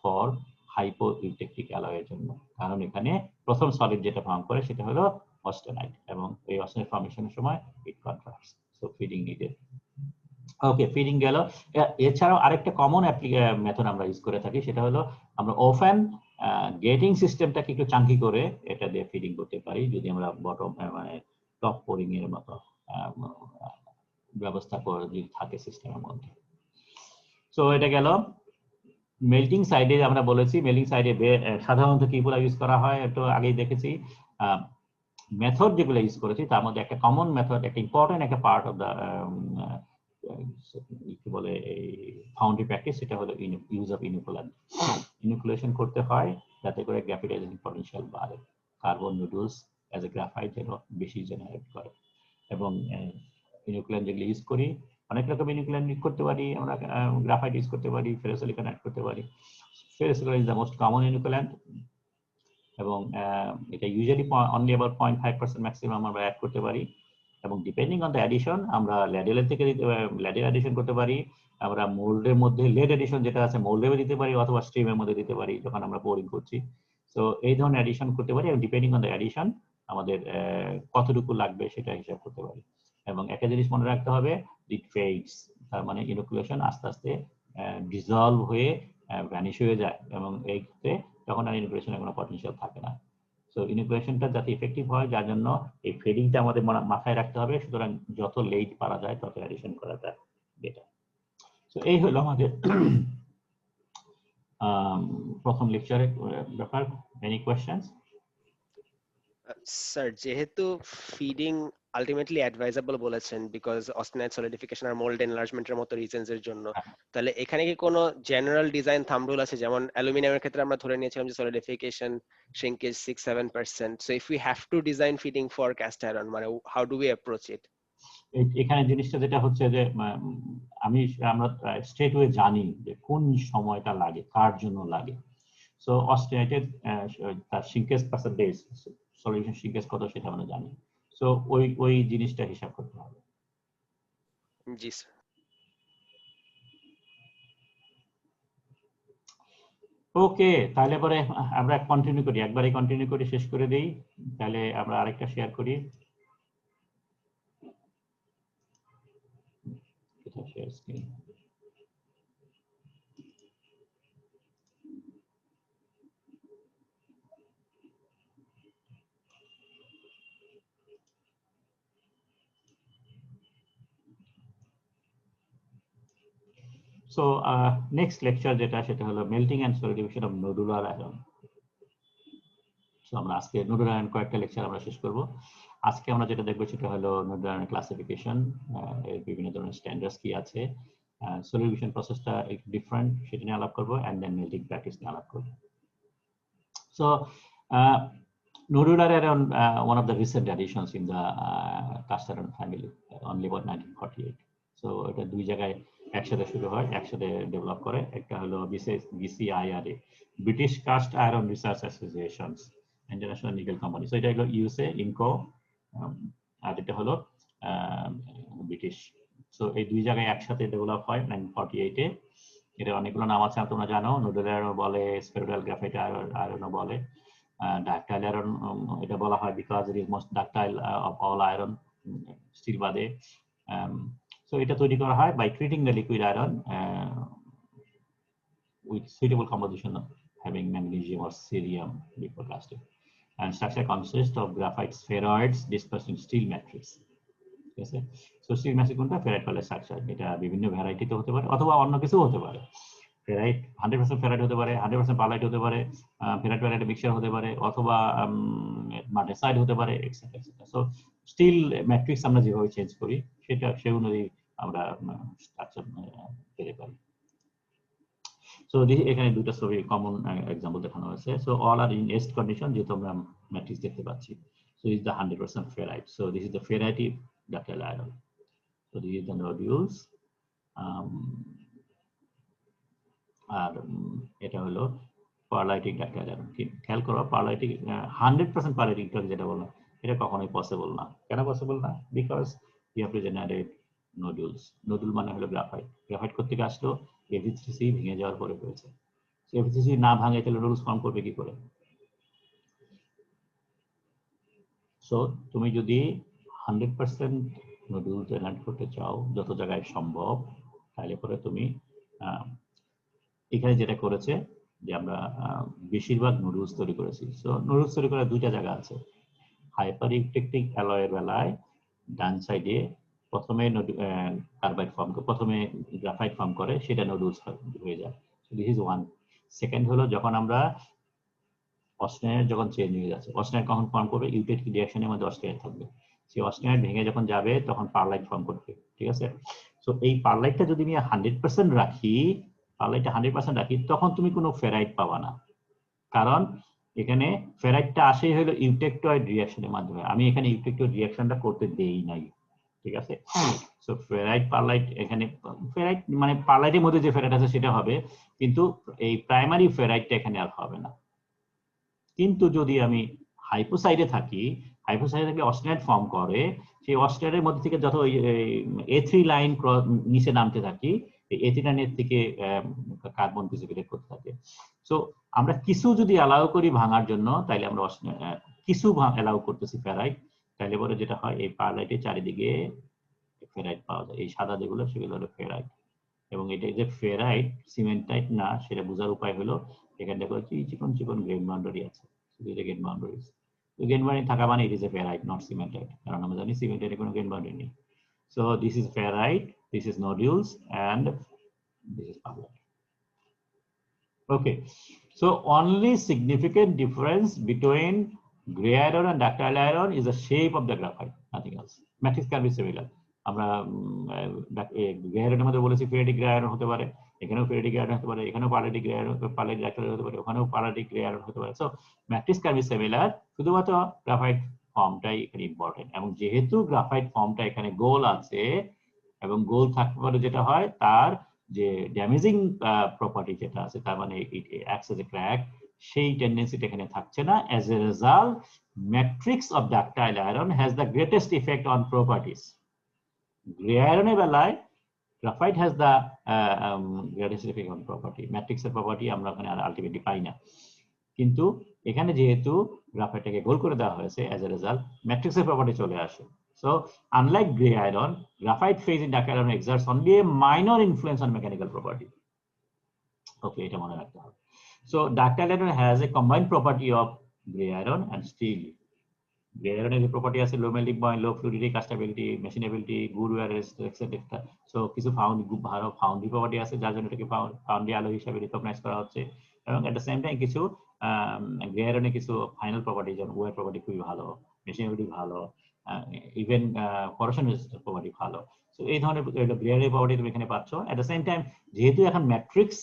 ফর হাইপো ইউটেকটিক অ্যালয়ের জন্য, কারণ এখানে প্রথম সলিড যেটা ফর্ম করে সেটা হলো অস্টেনাইট, এবং এই অস্টেনাইট ফর্মেশনের সময় ইট কন্ট্রাক্টস, সো ফিডিং নিডেড। ওকে, ফিডিং গেল। এছাড়াও আরেকটা কমন মেথড আমরা ইউজ করে থাকি, সেটা হলো আমরা অফেন গেটিং সিস্টেমটাকে একটু চাঙ্কি করে এটা দিয়ে ফিডিং করতে পারি, যদি আমরা বটম মানে টপ পোরিং এর মতো ব্যবস্থা করে যদি থাকে সিস্টেমের মধ্যে। সো এটা গেল। মেল্টিং সাইডে আমরা বলেছি, মেল্টিং সাইডে সাধারণত কিগুলো ইউজ করা হয় একটু আগেই দেখেছি। মেথড যেগুলো ইউজ করেছি তার মধ্যে একটা কমন মেথড, একটা ইম্পর্টেন্ট একটা পার্ট অফ দ্য কি বলে এই ফাউন্ডারি প্র্যাকটিস, সেটা হলো ইউজ অফ ইনুকুলেন্ট। ইনুকুলেশন করতে হয় যাতে করে গ্রাফাইটাইজেশন পটেনশিয়াল বাড়ে, carbon noodles as a graphite যেন বেশি জেনারেট করে, এবং ইনুকুলেন্ট যেগুলো ইউজ করি অনেক রকম ইনুকুলেন্ট ইউজ করতে পারি আমরা, গ্রাফাইট ইউজ করতে পারি, ফেরোসিলিকন অ্যাড করতে পারি। Ferrosilicon is the most common inoculant, এবং এটা ইউজুয়ালি অনলি अबाउट 0.5% ম্যাক্সিমাম আমরা অ্যাড করতে পারি, এবং ডিপেন্ডিং অন দ্য অ্যাডিশন আমরা ল্যাডেলের থেকে ল্যাডেল অ্যাডিশন করতে পারি, আমরা মোল্ডের মধ্যে লেড এডিশন যেটা আছে মোল্ডেও দিতে পারি, অথবা স্ট্রিমের মধ্যে দিতে পারি যখন আমরা বোরিং করছি। সো এই ধরনের অ্যাডিশন করতে পারি, এবং ডিপেন্ডিং অন দ্য অ্যাডিশন আমাদের কতটুকু লাগবে সেটা হিসাব করতে পারি। এবং একটা জিনিস মনে রাখতে হবে, ইট ফেডস, তার মানে ইনোকুলেশন আস্তে আস্তে ডিসলভ হয়ে ভ্যানিশ হয়ে যায়, এবং এই ক্ষেত্রে তখন আর ইনোকুলেশনের কোনো পটেনশিয়াল থাকে না। সো ইনোকুলেশনটা যাতে ইফেক্টিভ হয় যার জন্য এই ফেডিংটা আমাদের মাথায় রাখতে হবে, সুতরাং যত লেট পারা যায় তত অ্যাডিশন করাটা বেটার। সো এই হলো আমাদের প্রথম লেকচারের ব্যাপার। Any questions? স্যার, যেহেতু ফিডিং আলটিমেটলি অ্যাডভাইজেবল বলেছেন বিকজ অস্টেনাইট সলিডিফিকেশন আর মোল্ড এনলার্জমেন্টের মতো রিজনস এর জন্য, তাহলে এখানে কি কোনো জেনারেল ডিজাইন থাম্ব রুল আছে? যেমন অ্যালুমিনিয়ামের ক্ষেত্রে আমরা ধরে নিয়েছিলাম যে solidification shrinkage 6-7%, so if we have to design feeding for cast iron, মানে হাউ ডু উই অ্যাপ্রোচ ইট? এখানে জিনিসটা যেটা হচ্ছে যে আমরা স্ট্রেট ওয়ে জানি যে কোন সময়টা লাগে, কার জন্য লাগে। সো অস্টেনাইটেড তার শ্রিঙ্কেজ পার্সেন্টেজ, সলিউশন শ্রিঙ্কেজ কত সেটা আমরা জানি। সো ওই জিনিসটা হিসাব করতে হবে। জি স্যার। ওকে, তাহলে পরে আমরা কন্টিনিউ করি, একবারই কন্টিনিউ করি, শেষ করে দেই, তাহলে আমরা আরেকটা শেয়ার করি। Share screen. So next lecture যেটা সেটা হলো melting and solidification of nodular iron. So আমরা আজকে nodular iron কয়েকটা লেকচার আমরা শেষ করব। আজকে আমরা যেটা দেখব সেটা হলো nodular iron ক্লাসিফিকেশন, এর বিভিন্ন ধরনের স্ট্যান্ডার্ডস কি আছে, সলিউশন প্রসেসটা একটু ডিফারেন্ট সেটা নিয়ে আলাপ করব, এন্ড দেন মেল্টিং প্র্যাকটিস নিয়ে আলাপ করব। So Nodular iron, one of the recent additions in the cast iron family, only about 1948. So এটা দুই জায়গায় একসাথে শুরু হয়, একসাথে ডেভেলপ করে। একটা হলো BCIRA, British cast iron research associations, international nickel company. So এটা হলো ইউএসএ, ইনকো, আর এটা হলো ব্রিটিশ। সো এই দুই জায়গায় একসাথে ডেভেলপ হয় 1948-এ। এটা অনেকগুলো নাম আছে তোমরা জানো, নোডুলার আয়রন বলে, স্পেরুলার গ্রাফাইট আয়রনও বলে, ডাকটাইল আয়রন এটা বলা হয় because it is most ductile of all iron, steel বাদে। সো এটা তৈরি করা হয় by treating the liquid iron with suitable composition of having magnesium or cerium before casting, and structure consists of graphite spheroids dispersed in steel matrix. ঠিক আছে, so steel matrix কোনটা, ferrite পালের structure. এটা বিভিন্ন ভ্যারাইটিতে হতে পারে অথবা অন্য কিছু হতে পারে। ফেরাইট 100% ফেরাইট হতে পারে, 100% পারলাইট হতে পারে, ফেরাইট পারলাইট মিক্সচার হতে পারে, অথবা মার্টেসাইড হতে পারে, etcetera etcetera. So steel matrix আমরা যেভাবে চেঞ্জ করি সেটা সেই অনুযায়ী আমরা স্ট্রাকচার পেতে পারি। সো এখানে দুটো ছবি কমন এক্সাম্পল দেখানো হয়েছে। So all are in as cast condition, যেহেতু আমরা ম্যাট্রিক্স দেখতে পাচ্ছি। So is the 100% ferrite. So this is the ferritic ductile iron. So this is the nodules. আর এটা হলো পারলাইটিক ডাকটাইল আয়রন। খেয়াল করো, পারলাইটিক 100% পারলাইটিক যেটা বললাম এটা কখনোই পসিবল না। কেন পসিবল না? Because you have to generate nodules. Nodule মানে হলো গ্রাফাইট। গ্রাফাইট করতে আসলো, Fe3C ভেঙে যাওয়ার পরে হয়েছে। Fe3C না ভাঙে তাহলে নোডুলস ফর্ম করবে কি করে? সো তুমি যদি 100% নোডুল জেনারেট করতে চাও যত জায়গায় সম্ভব, তাহলে পরে তুমি এখানে যেটা করেছে যে আমরা বেশিরভাগ নুডলস তৈরি করেছি। সো নুডলস তৈরি করার দুইটা জায়গা আছে। হাইপার ইউটেকটিক অ্যালয়ের বেলায় ডান সাইডে প্রথমে কার্বাইড ফর্ম, প্রথমে গ্রাফাইট ফর্ম করে, সেটা নুডলস হয়ে যায়। This is one. সেকেন্ড হলো যখন আমরা অস্টেনাইট যখন চেঞ্জ হয়ে যাচ্ছে, অস্টেনাইট কখন ফর্ম করবে? ইউটেটিক রিঅ্যাকশনের মধ্যে অস্টেনাইট থাকবে। সেই অস্টেনাইট ভেঙে যখন যাবে তখন পারলাইট ফর্ম করবে। ঠিক আছে, সো এই পারলাইটটা যদি আমি 100% রাখি, পারলাইটটা 100% রাখি, তখন তুমি কোনো ফেরাইট পাবা না। কারণ এখানে ফেরাইটটা আসেই হলো ইউটেকটয়েড রিঅ্যাকশনের মাধ্যমে। আমি এখানে ইউটেকটয়েড রিঅ্যাকশনটা করতে দেই নাই। ঠিক আছে, সো ফেরাইট পারলাইট, এখানে ফেরাইট মানে পারলাইটের মধ্যে যে ফেরাইট আছে সেটা হবে, কিন্তু এই প্রাইমারি ফেরাইটটা এখানে আর হবে না। কিন্তু যদি আমি হাইপোসাইডে থাকি, হাইপোসাইডে থাকলে অস্টেনাইট ফর্ম করে, সেই অস্টেনাইটের মধ্যে থেকে যত A3 লাইন নিচে নামতে থাকি, এই A3 লাইনের থেকে কার্বন প্রিসিপিটেট করতে থাকে। সো আমরা কিছু যদি অ্যালাউ করি ভাঙার জন্য, তাইলে আমরা কিছু অ্যালাউ করতেছি ফেরাইট, তাইলে পরে যেটা হয় এই পারলাইটের চারিদিকে ফেরাইট পাওয়া যায়। এই সাদা যেগুলো সেগুলো হলো ফেরাইট। এবং এটা যে ফেরাইট সিমেন্টাইট না সেটা বোঝার উপায় হলো এখানে দেখো চিকন চিকন গ্রেন বাউন্ডারি আছে। গ্রেন বাউন্ডারিজ, গ্রেন বাউন্ডারি থাকা মানে it is a ferrite, not cementite. কারণ আমরা জানি সিমেন্টাইটে কোনো গ্রেন বাউন্ডারি নেই। So this is ferrite, this is nodules, and this is pearlite. Okay, so only significant difference between gray iron and ductile iron is the shape of the graphite, nothing else. Matrix can be similar. আমরা grey আয়রনের মধ্যে বলেছি ফেরাইটিক grey iron হতে পারে, এখানেও ফেরাইটিক grey iron হতে পারে, এখানেও পারলাইটিক গ্রে আয়রন, পারলাইটিক ডাকটাইল হতে পারে, ওখানেও পারলাইটিক গ্রে আয়রন হতে পারে। So matrix can be similar, শুধুমাত্র গ্রাফাইট ফর্মটাই এখানে ইম্পর্টেন্ট। এবং যেহেতু গ্রাফাইট ফর্মটা এখানে গোল আছে, এবং গোল থাকতে পারে যেটা হয় তার যে ড্যামেজিং প্রপার্টি যেটা আছে, তার মানে ইট অ্যাক্টস এজ এ ক্র্যাক, সেই টেন্ডেন্সিটা এখানে থাকছে না। As a result, matrix of ductile iron has the greatest effect on properties. Grey আয়রনের বেলায় graphite has the greatest effect on property. ম্যাট্রিক্সের প্রপার্টি আমরা ওখানে আলটিমেটলি পাই না, কিন্তু এখানে যেহেতু গ্রাফাইটটাকে গোল করে দেওয়া হয়েছে, অ্যাজ এ রেজাল্ট ম্যাট্রিক্সের প্রপার্টি চলে আসে। So, unlike gray iron, graphite phase in ductile iron exerts only a minor influence on mechanical property. Okay, এটা মনে রাখতে হবে। So, ductile iron has a combined property of gray iron and steel. Gray iron এর property আছে low melting point, low fluidity, castability, machinability, good wear resistance, etc. So, কিছু foundry property আছে যার জন্য এটাকে foundry alloy হিসেবে recognise করা হচ্ছে। এবং at the same time কিছু gray iron এর কিছু ফাইনাল প্রপার্টি, যেমন wear property খুবই ভালো, machinability ভালো, ইভেন করোশন রেজিস্ট্যান্স প্রপার্টি ভালো। সো এই ধরনের গ্রে আয়রন প্রপার্টি তুমি এখানে পাচ্ছ। এট দ্য সেম টাইম যেহেতু এখন ম্যাট্রিক্স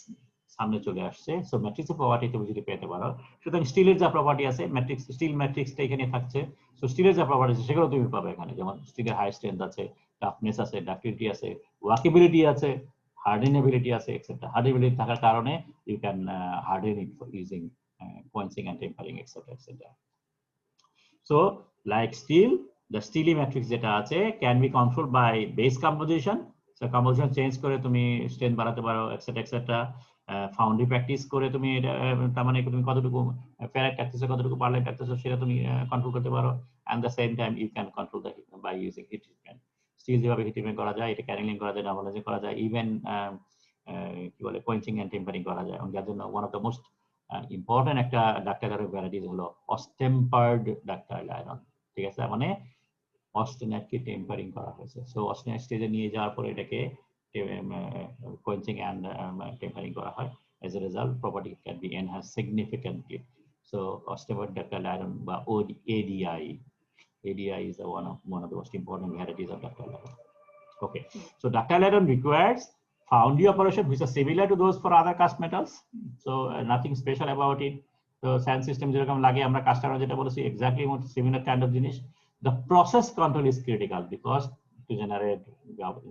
সামনে চলে আসছে। সো ম্যাট্রিক্সের প্রপার্টি তুমি যদি পেতে পারো, সুতরাং স্টিলের যা প্রপার্টি আছে ম্যাট্রিক্স, স্টিল ম্যাট্রিক্সটা এখানে থাকছে। সো স্টিলের যা প্রপার্টি আছে সেগুলো তুমি পাবে এখানে, যেমন স্টিলের হাই স্ট্রেংথ আছে, টাফনেস আছে, ডাক্টিলিটি আছে, ওয়ার্কেবিলিটি আছে, hardenability আছে এক্সেট্রা। hardenability থাকার কারণে you can harden it for using quenching and tempering etc etc. So like steel, the steely matrix যেটা আছে can be controlled by base composition. So composition change করে তুমি strength বাড়াতে পারো etc etc. Foundry practice করে তুমি তার মানে তুমি কতটুকু ferrite রাখতেছো, কতটুকু pearlite রাখতেছো সেটা তুমি কন্ট্রোল করতে পারো। and the same time you can control the heat by using heat treatment. Steel যেভাবে হিট ট্রিটমেন্ট করা যায়, এটা ক্যারেলিং করা যায়, ডাবলাইজিং করা যায়, ইভেন কি বলে কোয়েঞ্চিং এন্ড টেম্পারিং করা যায়। এবং যার জন্য one of the most important একটা ডাক্তার আয়রন ভ্যারাইটিস হলো অস্টেম্পার্ড ডাক্তার আয়রন। ঠিক আছে, মানে অস্টেনাইটকে টেম্পারিং করা হয়েছে। সো অস্টেনাইট স্টেজে নিয়ে যাওয়ার পরে এটাকে কোয়েঞ্চিং এন্ড টেম্পারিং করা হয়। As a result, property can be enhanced significantly. So osteoid ductile iron বা ADI. ADI is one of the most important varieties of ductile iron. Okay, so ductile iron requires foundry operation which are similar to those for other cast metals. So nothing special about it. So sand system যেরকম লাগে আমরা cast iron যেটা বলেছি exactly similar kind of জিনিস. The process control is critical because to generate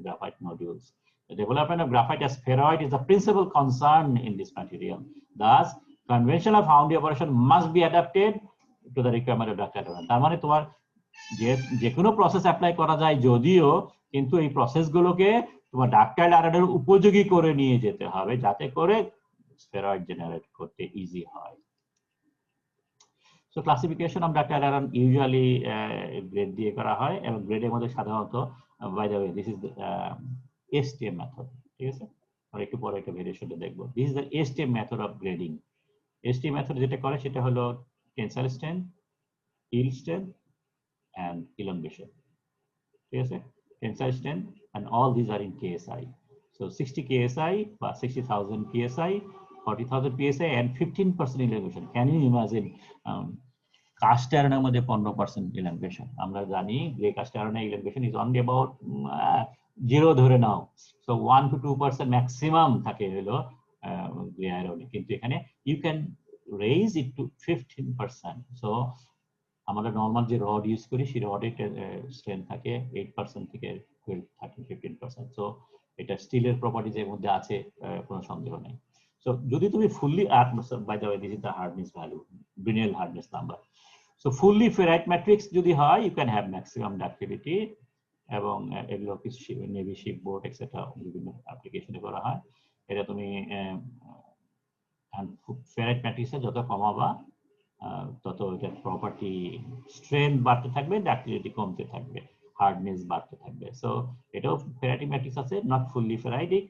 graphite nodules. The development of graphite as spheroid is the principal concern in this material. Thus, conventional foundry operation must be adapted to the requirement of ductile iron. তার মানে তোমার যে কোনো process apply করা যায় যদিও, কিন্তু এই প্রসেসগুলোকে তোমার ডাক্টাইল আয়রনের উপযোগী করে নিয়ে যেতে হবে যাতে করে স্ফেরয়েড জেনারেট করতে ইজি হয়। So classification of ductile iron usually grade দিয়ে করা হয়, এবং গ্রেডের মধ্যে সাধারণত by the way this is STM method. ঠিক আছে, আমরা একটু পরে একটা ভেরিয়েশনটা দেখব। This is the STM method of grading. STM method যেটা করে সেটা হলো tensile strength, yield strength and elongation. Yes, tensile strength, and all these are in KSI. So 60 KSI, 60,000 PSI, 40,000 PSI, and 15% elongation. Can you imagine? Cast iron মধ্যে 15% elongation. আমরা জানি grey cast iron elongation is only about 0 ধরে নাও। So 1 to 2% maximum থাকে হলো grey আয়রনে, কিন্তু এখানে you can raise it to 15%. So আমরা normal যে রড ইউজ করি সেই রডের স্ট্রেংথ থাকে 8% থেকে 15%। সো এটা স্টিলের প্রপার্টিজ এর মধ্যে আছে, কোনো সন্দেহ নেই। সো যদি তুমি fully by the way this is the hardness value, Brinell hardness number. So fully ferrite matrix যদি হয় you can have maximum ductility, এবং এগুলো কিছু নেভি শিপ বোর্ড এক্সেট্রা বিভিন্ন অ্যাপ্লিকেশনে করা হয়। এটা তুমি ফেরাইট ম্যাট্রিক্সে যত কমাবা তত এটার প্রপার্টি স্ট্রেংথ বাড়তে থাকবে, ডাক্টিলিটি কমতে থাকবে, হার্ডনেস বাড়তে থাকবে। সো এটাও ফেরাইটিক ম্যাট্রিক্স আছে, not fully ferritic.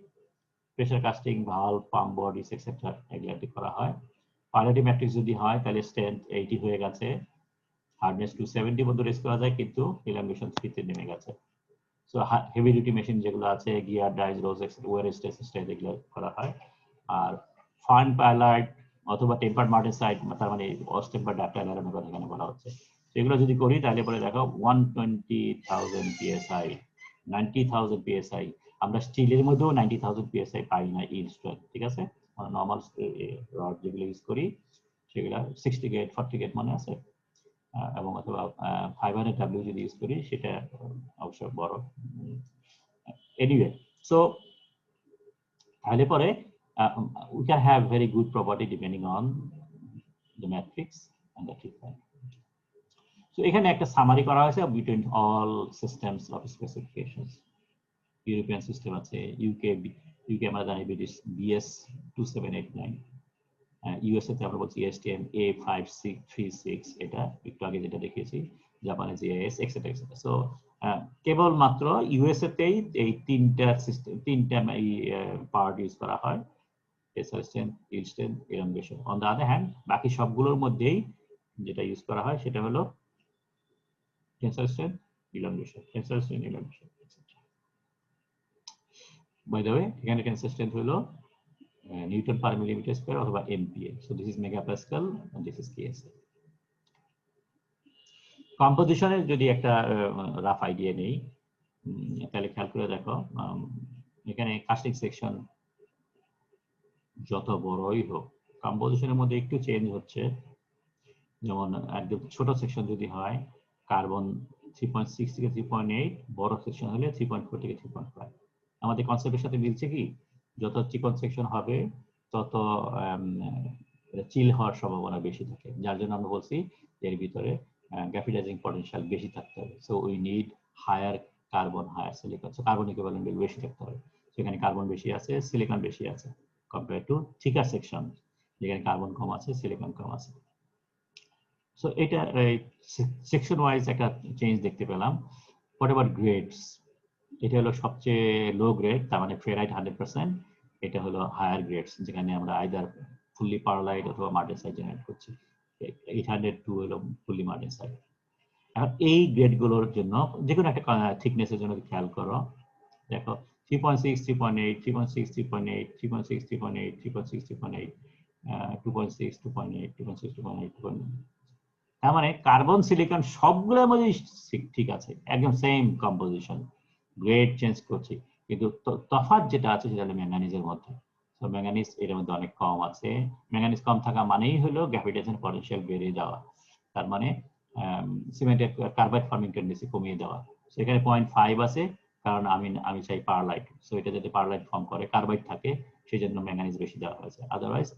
Pressure casting, valve, pump bodies etcetera এগুলো করা হয়। পাইলেটিক ম্যাট্রিক্স যদি হয় তাহলে স্ট্রেংথ 80 হয়ে গেছে, হার্ডনেস 270 পর্যন্ত রেজ করা যায়, কিন্তু ইলামিনেশন 3 তে নেমে গেছে। সো হেভি ডিউটি মেশিন যেগুলো আছে, গিয়ার, ডাইজ, রোজ এক্সেট্রা, ওয়ার স্টেজ স্টেজ এগুলো করা হয়। আর ফাইন পাইলাইট অথবা টেম্পার্ড মার্টেনসাইট, তার মানে অস্টেম্পার্ড ডাক্টাইল আয়রনের কথা এখানে বলা হচ্ছে। এগুলো যদি করি তাহলে পরে দেখো 120,000 PSI, 90,000 PSI। আমরা স্টিলের মধ্যেও 90,000 PSI পাই না yield strength। ঠিক আছে, আমরা নরমাল রড যেগুলো ইউজ করি সেগুলো 60 গেট 40 গেট মনে আছে, এবং অথবা 500W যদি ইউজ করি সেটা অবশ্য বড়। এনিওয়ে, সো তাহলে পরে we can have very good property depending on the matrix and the treatment. So এখানে একটা সামারি করা হয়েছে between all systems of specifications. European system আছে, UK আমরা জানি ব্রিটিশ BS 2789, USA তে আমরা বলছি STM A5636, এটা একটু আগে যেটা দেখিয়েছি, জাপানে JIS এক্সেট্রা এক্সেট্রা। সো কেবল মাত্র USA তেই এই তিনটা সিস্টেম, তিনটা পার্ট ইউজ করা হয়, tensile strength, yield strength, elongation. On the other hand, বাকি সবগুলোর মধ্যেই যেটা ইউজ করা হয় সেটা হলো tensile strength, elongation, tensile strength, elongation, etc. By the way, এখানে tensile strength হলো Newton per millimeter square অথবা MPa. So this is megapascal and this is KSI. কম্পোজিশনের যদি একটা রাফ আইডিয়া নেই তাহলে খেয়াল করে দেখো, এখানে কাস্টিং সেকশন যত বড়ই হোক, কম্পোজিশনের মধ্যে একটু চেঞ্জ হচ্ছে। যেমন একদম ছোট সেকশন যদি হয় কার্বন 3.6 থেকে 3.8, বড় সেকশন হলে 3.4 থেকে 3.5। আমাদের কনসেপ্টের সাথে মিলছে কি? যত চিকন সেকশন হবে তত চিল হওয়ার সম্ভাবনা বেশি থাকে, যার জন্য আমরা বলছি এর ভিতরে গ্রাফিটাইজিং পটেনশিয়াল বেশি থাকতে হবে। So we need higher carbon, higher silicon. So carbon equivalent বেশি থাকতে হবে। সেখানে কার্বন বেশি আছে, সিলিকন বেশি আছে কম্পেয়ার টু থিকার সেকশন যেখানে কার্বন কম আছে, সিলিকন কম আছে। সো এটা সেকশন ওয়াইজ একটা চেঞ্জ দেখতে পেলাম। হোয়াট এভার গ্রেডস, এটা হলো সবচেয়ে লো গ্রেড, তার মানে ফেরাইট 100%। এটা হলো হায়ার গ্রেডস যেখানে আমরা আইদার ফুললি পারলাইট অথবা মার্টেনসাইট জেনারেট করছি। 802 হলো ফুললি মার্টেনসাইট। এখন এই গ্রেডগুলোর জন্য যে কোনো একটা থিকনেসের জন্য খেয়াল করো, দেখো 3.6, 3.8, 3.6, 3.8, 3.6, 3.8, 3.6, 3.8, 2.6, 2.8, 2.6, 2.8, 2.8। তার মানে কার্বন সিলিকন সবগুলোর মধ্যে ঠিক আছে, একদম সেম কম্পোজিশন, গ্রেড চেঞ্জ করছি, কিন্তু তফাৎ যেটা আছে সেটা হলো ম্যাঙ্গানিজের মধ্যে। তো ম্যাঙ্গানিজ এর মধ্যে অনেক কম আছে। ম্যাঙ্গানিজ কম থাকা মানেই হলো গ্রাফিটেশন পটেনশিয়াল বেড়ে যাওয়া, তার মানে সিমেন্টের কার্বাইড ফর্মিং টেন্ডেন্সি কমিয়ে দেওয়া। সেখানে 0.5 আছে, কারণ আমি চাই পারলাইট, সো এটা যাতে পারলাইট ফর্ম করে কার্বাইড থাকে সেই জন্য ম্যাঙ্গানিজ বেশি দেওয়া হয়েছে, আদারওয়াইজ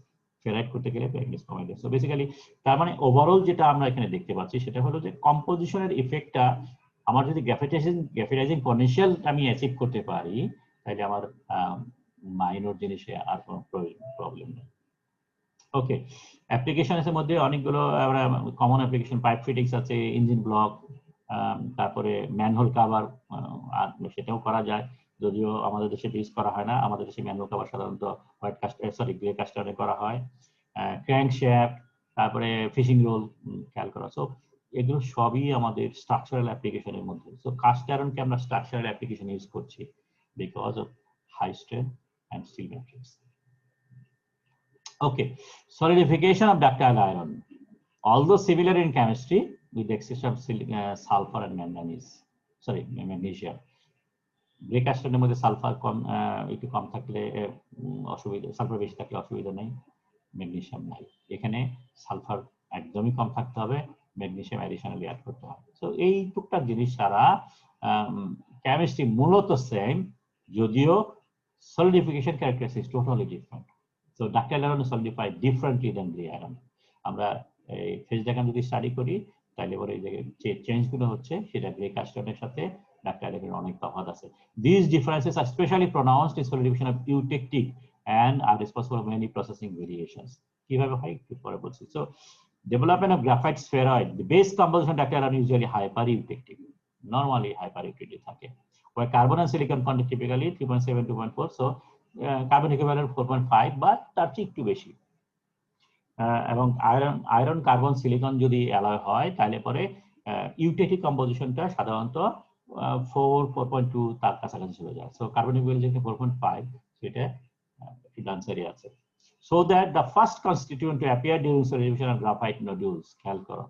ফেরাইট করতে গেলে ম্যাঙ্গানিজ কমিয়ে দেয়। সো বেসিক্যালি তার মানে ওভারঅল যেটা আমরা এখানে দেখতে পাচ্ছি সেটা হলো যে কম্পোজিশনের ইফেক্টটা আমার যদি গ্রাফিটাইজিং পটেনশিয়াল আমি অ্যাচিভ করতে পারি তাহলে আমার মাইনর জিনিসে আর কোনো প্রবলেম নেই। ওকে, অ্যাপ্লিকেশনের মধ্যে অনেকগুলো আমরা কমন অ্যাপ্লিকেশন, পাইপ ফিটিংস আছে, ইঞ্জিন ব্লক, তারপরে ম্যানহোল কাভার, সেটাও করা যায়, যদিও আমাদের দেশে ইউজ করা হয় না। আমাদের দেশে ম্যানহোল কাভার সাধারণত হোয়াইট কাস্ট গ্রে কাস্টারে করা হয়। ক্র্যাঙ্ক শ্যাফট, তারপরে ফিশিং রোল খেয়াল করা। সো এগুলো সবই আমাদের স্ট্রাকচারাল অ্যাপ্লিকেশনের মধ্যে। সো কাস্ট আয়রনকে আমরা স্ট্রাকচারাল অ্যাপ্লিকেশন ইউজ করছি because of high strength and steel matrix. Okay, solidification of ductile iron, although similar in chemistry with the exception of sulfur and manganese, sorry, magnesium. Grey কাস্টারের মধ্যে sulphur কম, একটু কম থাকলে অসুবিধা, sulphur বেশি থাকলে অসুবিধা নেই, ম্যাগনেসিয়াম নাই। এখানে সালফার একদমই কম থাকতে হবে, ম্যাগনেসিয়াম অ্যাডিশনালি অ্যাড করতে হবে। সো এই টুকটাক জিনিস ছাড়া কেমিস্ট্রি মূলত সেম, যদিও solidification characteristics totally different. So ductile iron is solidified differently than gray iron. আমরা এই ফেজ ডায়াগ্রাম যদি স্টাডি করি তাহলে পরে এই যে চেঞ্জ গুলো হচ্ছে সেটা গ্রে কাস্টারের সাথে ডাক্তাইল আয়রনের অনেক তফাৎ আছে। These differences are especially pronounced in solidification of eutectic and are responsible for many processing variations. কিভাবে হয় একটু পরে বলছি। So development of graphite spheroid, the base composition of ductile iron is usually hyper-eutectic, normally hyper-eutectic থাকে, where carbon and silicon content typically 3.7, 2.4, so carbon equivalent 4.5 বা তার চেয়ে একটু বেশি। এবং আয়রন কার্বন সিলিকন যদি অ্যালয় হয় তাহলে পরে ইউটেটিক কম্পোজিশনটা সাধারণত 4.2 তার কাছাকাছি চলে যায়। সো কার্বন ইকুইভ্যালেন্ট 4.5, সেটা একটু আনসারই আছে। So that the first constituent to appear during solidification of graphite nodules, খেয়াল করো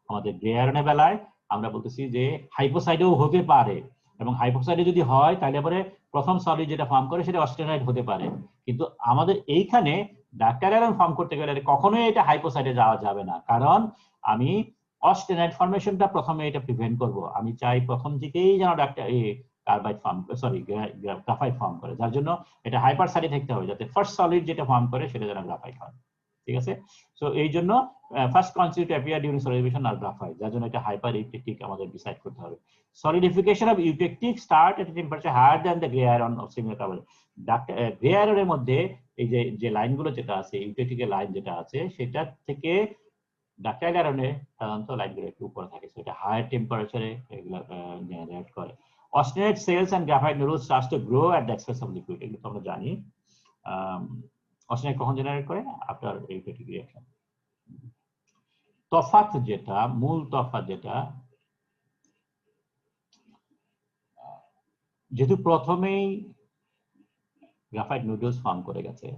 আমাদের গ্রে আয়রনের বেলায় আমরা বলতেছি যে হাইপোসাইডেও হতে পারে, এবং হাইপোসাইডে যদি হয় তাহলে পরে প্রথম সলিড যেটা ফর্ম করে সেটা অস্টেনাইট হতে পারে, কিন্তু আমাদের এইখানে ডাক্তাইল আয়রন ফর্ম করতে গেলে কখনোই এটা হাইপোসাইডে যাওয়া যাবে না, কারণ আমি অস্টেনাইট ফর্মেশনটা প্রথমে এটা প্রিভেন্ট করব। আমি চাই প্রথম থেকেই যেন carbide form, sorry graphite form করে, যার জন্য এটা হাইপার সাইডে থাকতে হবে যাতে ফার্স্ট সলিড যেটা ফর্ম করে সেটা যেন গ্রাফাইট হয়। ঠিক আছে, সো এই জন্য first constitute appear during solidification আর গ্রাফাইট, যার জন্য এটা হাইপার ইউটেকটিক আমাদের ডিসাইড করতে হবে। Solidification of eutectic start at temperature higher than the grey iron of similar carbon. Grey আয়রনের মধ্যে এই যে লাইনগুলো যেটা আছে, ইউটেকটিকের লাইন যেটা আছে, সেটা থেকে ডাক্টাইল আয়রনে সাধারণত লাইনগুলো একটু উপরে থাকে, সেটা হায়ার টেম্পারেচারে এগুলো জেনারেট করে। Austenite cells and graphite nodules starts to grow at the expense of liquid, এগুলো তো আমরা জানি। austenite কখন জেনারেট করে? After eutectic reaction. তফাৎ যেটা, মূল তফাৎ যেটা, যেহেতু প্রথমেই গ্রাফাইট নুডলস ফর্ম করে গেছে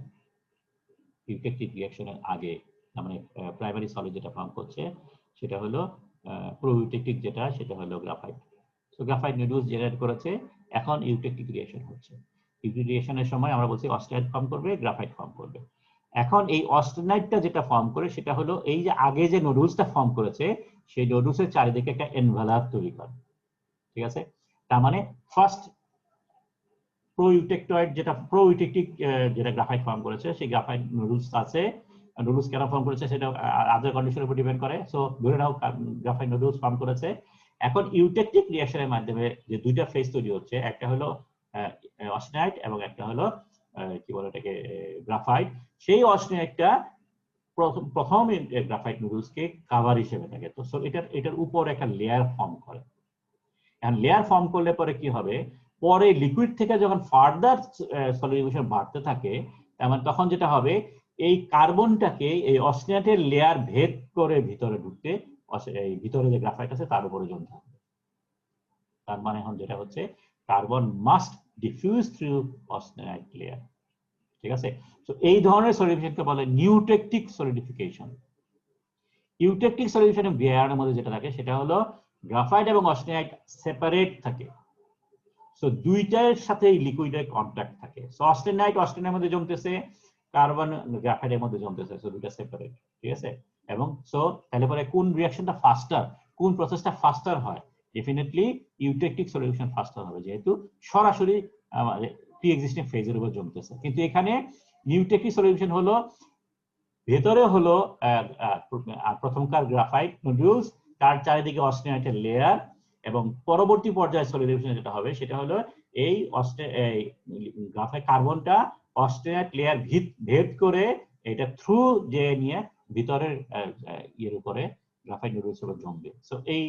ইউটেকটিক রিঅ্যাকশনের আগে, মানে প্রাইমারি সলিড যেটা ফর্ম করছে সেটা হলো প্রো ইউটেকটিক যেটা, সেটা হলো graphite. So graphite noodles generate করেছে, এখন ইউটেকটিক রিঅ্যাকশন হচ্ছে। ইউটিলিটিকেশনের সময় আমরা বলছি অস্টেনাইট ফর্ম করবে, গ্রাফাইট ফর্ম করবে। এখন এই অস্টেনাইটটা যেটা ফর্ম করে সেটা হলো এই যে আগে যে নুডলসটা ফর্ম করেছে সেই নুডলসের চারিদিকে একটা এনভেলাপ তৈরি করে, ঠিক আছে? তার মানে ফার্স্ট প্রোইউটেক্টয়েড যেটা গ্রাফাইট ফর্ম করেছে সেই গ্রাফাইট নুডলস আছে। নুডলস কেন ফর্ম করেছে সেটা আদার কন্ডিশনের উপর ডিপেন্ড করে। সো ধরে নাও গ্রাফাইট নুডলস ফর্ম করেছে। এখন ইউটেকটিক রিঅ্যাকশনের মাধ্যমে যে দুইটা ফেজ তৈরি হচ্ছে, একটা হলো অস্টেনাইট এবং একটা হলো কি বলে এটাকে গ্রাফাইট। সেই অস্টেনাইটটা প্রথম গ্রাফাইট নুডলসকে কাভার হিসেবে থাকে। তো এটার উপর একটা লেয়ার ফর্ম করে। এখন লেয়ার ফর্ম করলে পরে কি হবে, পরে লিকুইড থেকে যখন ফার্দার সলিউশন বাড়তে থাকে তখন যেটা হবে এই কার্বনটাকে এই অস্টেনাইটের লেয়ার ভেদ করে ভিতরে ঢুকতে এই ভিতরে যে গ্রাফাইট আছে তার উপরে জমতে হবে। তার মানে এখন যেটা হচ্ছে carbon must diffuse through austenite layer, ঠিক আছে? তো এই ধরনের সলিউশনকে বলে নিউটেকটিক সলিডিফিকেশন। ইউটেকটিক সলিউশনে গ্রেয়ারের মধ্যে যেটা থাকে সেটা হলো গ্রাফাইট এবং অস্টেনাইট সেপারেট থাকে। সো দুইটার সাথে লিকুইডের কন্টাক্ট থাকে। সো অস্টেনাইটের মধ্যে জমতেছে, কার্বন গ্রাফাইটের মধ্যে জমতেছে। সো দুইটা সেপারেট, ঠিক আছে? এবং সো তাহলে পরে কোন রিঅ্যাকশনটা ফাস্টার, কোন প্রসেসটা ফাস্টার হয়? ডেফিনেটলি ইউটেকটিক সলিউশন ফাস্টার হবে, যেহেতু সরাসরি প্রি এক্সিস্টিং ফেজের উপর জমতেছে। কিন্তু এখানে নিউটেকটিক সলিউশন হলো ভেতরে হলো প্রথমকার গ্রাফাইট নুডলস, তার চারিদিকে অস্টেনাইটের লেয়ার, এবং পরবর্তী পর্যায়ে সলিউশন যেটা হবে সেটা হলো এই গ্রাফাইট কার্বনটা অস্টেনাইট লেয়ার ভেদ করে এটা থ্রু যে নিয়ে ভিতরের ইয়ের উপরে গ্রাফাইট নুডলস উপর জমবে। সো এই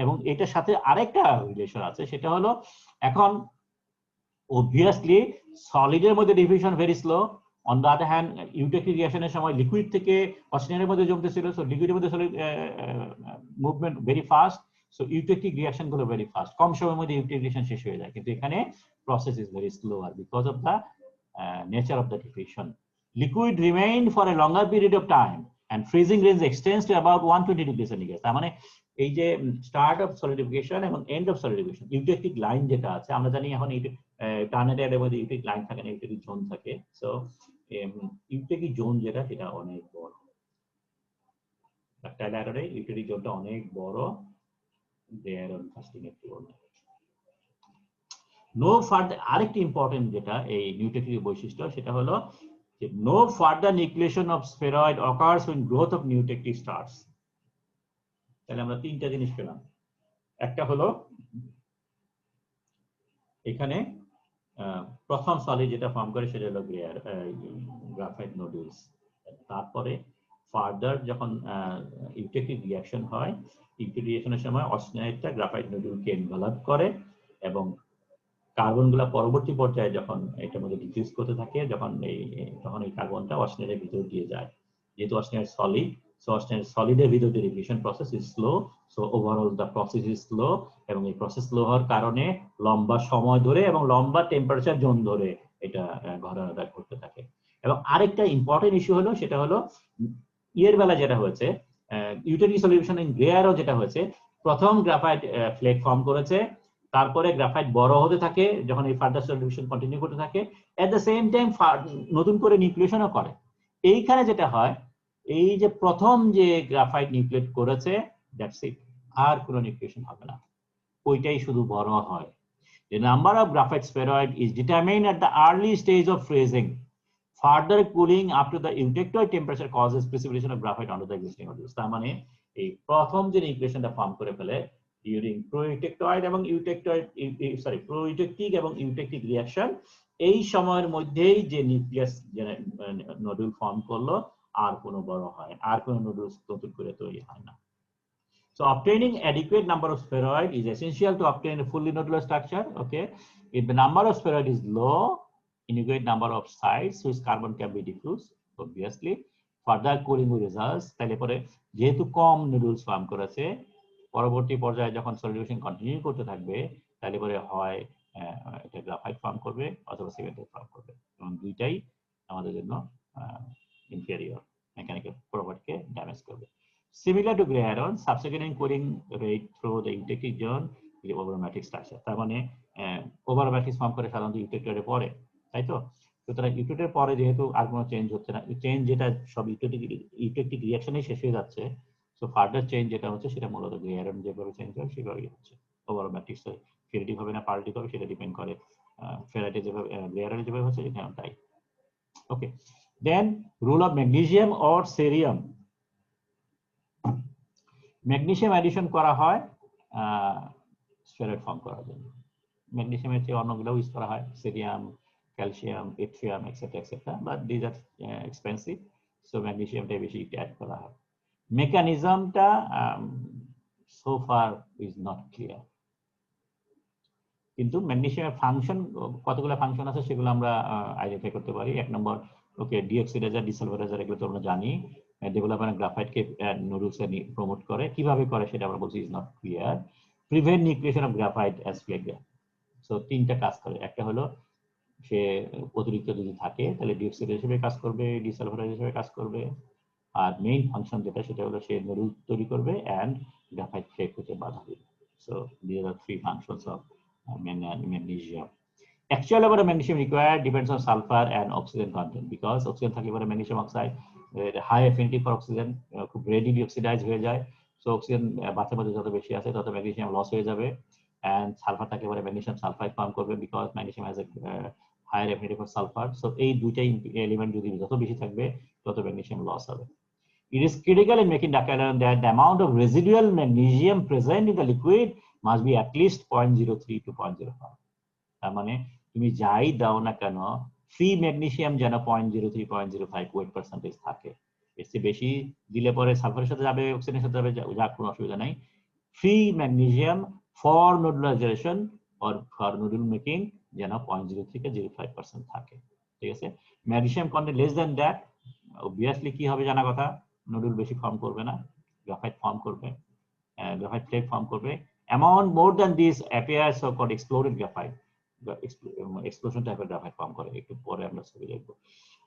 এবং এটার সাথে আরেকটা রিলেশন আছে, সেটা হলো এখন obviously সলিডের মধ্যে diffusion very slow. On the other hand eutectic রিঅ্যাকশনের সময় লিকুইড থেকে অস্টেনাইটের মধ্যে জমতেছিল, সো লিকুইডের মধ্যে solid movement very fast. So eutectic reaction গুলো ভেরি ফাস্ট, কম সময়ের মধ্যে ইউটেকটিক রিঅ্যাকশন শেষ হয়ে যায়। কিন্তু এখানে process is very slower because of the nature of the diffusion. Liquid remained for a longer period of time and freezing range extends to about 120 degrees centigrade. তার মানে এই যে স্টার্ট অফ সলিডিফিকেশন এবং end of solidification, eutectic line যেটা আছে আমরা জানি এখন টার্নারি মধ্যে ইউটেকটিক লাইন থাকে না, ইউটেকটিক জোন থাকে। সো ইউটেকটিক জোন যেটা সেটা অনেক বড়, টাইলারে ইউটেকটিক জোনটা অনেক বড়। দেয়ার অন ফাস্টিং একটু বলতে নো ফার্দার, আরেকটি ইম্পর্টেন্ট যেটা এই নিউটেকটিক বৈশিষ্ট্য সেটা হলো যে no further nucleation of spheroid occurs when growth of neutectic starts. তাহলে আমরা তিনটা জিনিস পেলাম। একটা হলো এখানে প্রথম সলিড যেটা ফর্ম করে সেটা হলো গ্রাফাইট নুডলস। তারপরে ফার্দার যখন ইউটেকটিক রিঅ্যাকশন হয়, ইউটেকটিক রিঅ্যাকশনের সময় অস্টেনাইটটা গ্রাফাইট নুডলকে এনভেলপ করে এবং কার্বনগুলা পরবর্তী পর্যায়ে যখন এটার মধ্যে ডিফিউজ করতে থাকে, তখন এই কার্বনটা অস্টেনাইটের ভিতর দিয়ে যায়। যেহেতু অস্টেনাইট সলিড, সো অস্টেনাইট সলিডের ভিতর দিয়ে diffusion process is slow. So overall the process is slow, এবং এই প্রসেস স্লো হওয়ার কারণে লম্বা সময় ধরে এবং লম্বা টেম্পারেচার জোন ধরে এটা ঘটনাটা ঘটতে থাকে। এবং আরেকটা ইম্পর্টেন্ট ইস্যু হলো সেটা হলো ইয়ের বেলা যেটা হয়েছে, ইউটেকটিক সলিউশন ইন গ্রেয়ারও যেটা হয়েছে, প্রথম গ্রাফাইট ফ্লেক ফর্ম করেছে, তারপরে গ্রাফাইট বড় হতে থাকে যখন এই ফার্দার সলিউশন কন্টিনিউ করতে থাকে, এট দ্য সেম টাইম নতুন করে নিউক্লিয়েশনও করে। এইখানে যেটা হয়, এই যে প্রথম যে গ্রাফাইট নিউক্লিয়েট করেছে দ্যাটস ইট, আর কোনো নিউক্লিয়েশন হবে না, ওইটাই শুধু বড় হয়। The number of graphite spheroid is determined at the early stage of freezing. Further cooling up to the eutectoid temperature causes precipitation of graphite onto the existing modules. তার মানে এই প্রথম যে নিউক্লিয়েশনটা ফর্ম করে ফেলে ডিউরিং প্রোইউটেক্টয়েড এবং প্রোইউটেকটিক এবং ইউটেকটিক রিঅ্যাকশন, এই সময়ের মধ্যেই যে নিউক্লিয়াস নডুল ফর্ম করলো আর কোনো বড় হয়, আর কোনো নডুল নতুন করে তৈরি হয় না। So obtaining adequate number of spheroid is essential to obtain a fully nodular structure. Okay, if the number of spheroid is low, inadequate number of sites which carbon can be diffused, obviously further cooling will result. তাহলে পরে যেহেতু কম noodles form করেছে, পরবর্তী পর্যায়ে যখন solution continue করতে থাকবে তাহলে পরে হয় এটা গ্রাফাইট ফর্ম করবে অথবা সেকেন্ডারি ফর্ম করবে, এবং দুইটাই আমাদের জন্য ইনফেরিয়র মেকানিক্যাল প্রপার্টিকে ড্যামেজ করবে। Similar to gray iron, subsequent cooling rate through the eutectic zone ওভারোম্যাটিক স্ট্রাকচার। তার মানে ওভারোম্যাটিক ফর্ম করে সাধারণত ইউটেক্টরে পরে, তাই তো? সুতরাং ইউটেক্টরের পরে যেহেতু আর কোনো চেঞ্জ হচ্ছে না, চেঞ্জ যেটা সব ইউটেক্টিক রিঅ্যাকশনেই শেষ হয়ে যাচ্ছে, সো ফার্দার চেঞ্জ যেটা হচ্ছে সেটা মূলত গ্রে আয়রন যেভাবে চেঞ্জ হয় সেভাবেই হচ্ছে। ওভারোম্যাটিক ফেরিটিক হবে না পার্টিক হবে সেটা ডিপেন্ড করে ফেরাইটে যেভাবে গ্রে আয়রন যেভাবে হচ্ছে এখানে তাই। Okay, then role of magnesium or cerium. Magnesium addition করা হয় স্টেরয়েড ফর্ম করার জন্য। ম্যাগনেসিয়ামের চেয়ে অন্যগুলো ইউজ করা হয়, cerium, calcium, yttrium etcetera etcetera, but these are expensive, so ম্যাগনেসিয়ামটা বেশি অ্যাড করা হয়। মেকানিজমটা so far is not clear, কিন্তু ম্যাগনেসিয়ামের ফাংশন, কতগুলো ফাংশন আছে সেগুলো আমরা আইডেন্টিফাই করতে পারি। এক নম্বর, ওকে, ডিঅক্সিডাইজার, ডিসালভারাইজার এগুলো তো আমরা জানি। ডেভেলপমেন্ট গ্রাফাইটকে নুডলসে প্রমোট করে, কিভাবে করে সেটা আমরা বলছি is not clear. Prevent nucleation of graphite as flaked. So তিনটা কাজ করে, একটা হলো সে অতিরিক্ত যদি থাকে তাহলে ডিঅক্সিডাইজার হিসেবে কাজ করবে, ডিসালভারাইজার হিসেবে কাজ করবে, আর মেইন ফাংশন যেটা সেটা হলো সে নুডল তৈরি করবে এন্ড গ্রাফাইট ফ্লেক হতে বাধা দিবে। So this are three functions of magnesium. Actual level of magnesium required depends on sulfur and oxygen content, because oxygen থাকলে পরে magnesium oxide high affinity for oxygen, খুব readily oxidize হয়ে যায়। সো অক্সিজেন বাতাসের মধ্যে যত বেশি আছে তত ম্যাগনেসিয়াম লস হয়ে যাবে, and সালফার থাকলে পরে ম্যাগনেসিয়াম সালফাইড ফর্ম করবে, because magnesium has a higher affinity for sulfur. So এই দুইটাই এলিমেন্ট যদি যত বেশি থাকবে তত ম্যাগনেসিয়াম লস হবে। It is critical in making ductile iron that the amount of residual magnesium present in the liquid must be at least 0.03 to 0.05. তার মানে তুমি যাই দাও না কেন, ফ্রি ম্যাগনেসিয়াম যেন 0.03 0.05 ওয়েট পার্সেন্টেজ থাকে। এর চেয়ে বেশি দিলে পরে সালফারের সাথে যাবে, অক্সিজেনের সাথে যাবে, যার কোনো অসুবিধা নাই। Free magnesium for nodulization or for nodule making যেন 0.03 থেকে 0.05% থাকে, ঠিক আছে? Magnesium content less than that, obviously কি হবে জানা কথা, নোডুল বেশি ফর্ম করবে না, গ্রাফাইট ফর্ম করবে, গ্রাফাইট ফ্লেক ফর্ম করবে। Amount more than this appears so called exploded graphite, explosion type of graphite form করে, একটু পরে আমরা ছবি দেখব।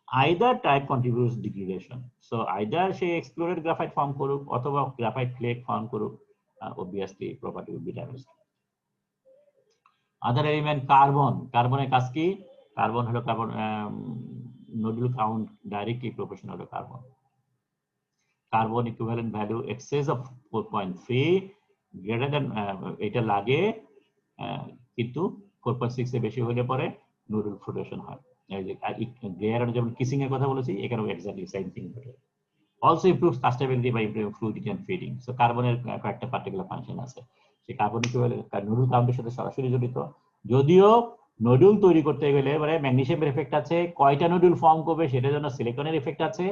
Either type contributes degradation, so either সে exploded graphite ফর্ম করুক অথবা গ্রাফাইট ফ্লেক ফর্ম করুক, obviously property will be damaged. Other element carbon, কার্বনের কাজ কি? কার্বন হলো carbon নodule count directly proportional to carbon. Carbon equivalent value excess of 4.3 greater than এটা লাগে, কিন্তু 4.6 এর বেশি হলে পরে নোডুল ফ্লোটেশন হয়। এই যে গ্রে আয়রন যেমন কিসিং এর কথা বলেছি, এখানেও এক্স্যাক্টলি সেম থিং ঘটে। Also improves castability by improving fluidity and feeding. So কার্বনের কয়েকটা পার্টিকুলার ফাংশন আছে, সেই কার্বন ইকুইভ্যালেন্ট নোডুল কাউন্টের সাথে সরাসরি জড়িত। যদিও নোডুল তৈরি করতে গেলে মানে ম্যাগনেসিয়ামের এফেক্ট আছে, কয়টা নোডুল ফর্ম করবে সেটার জন্য সিলিকনের এফেক্ট আছে,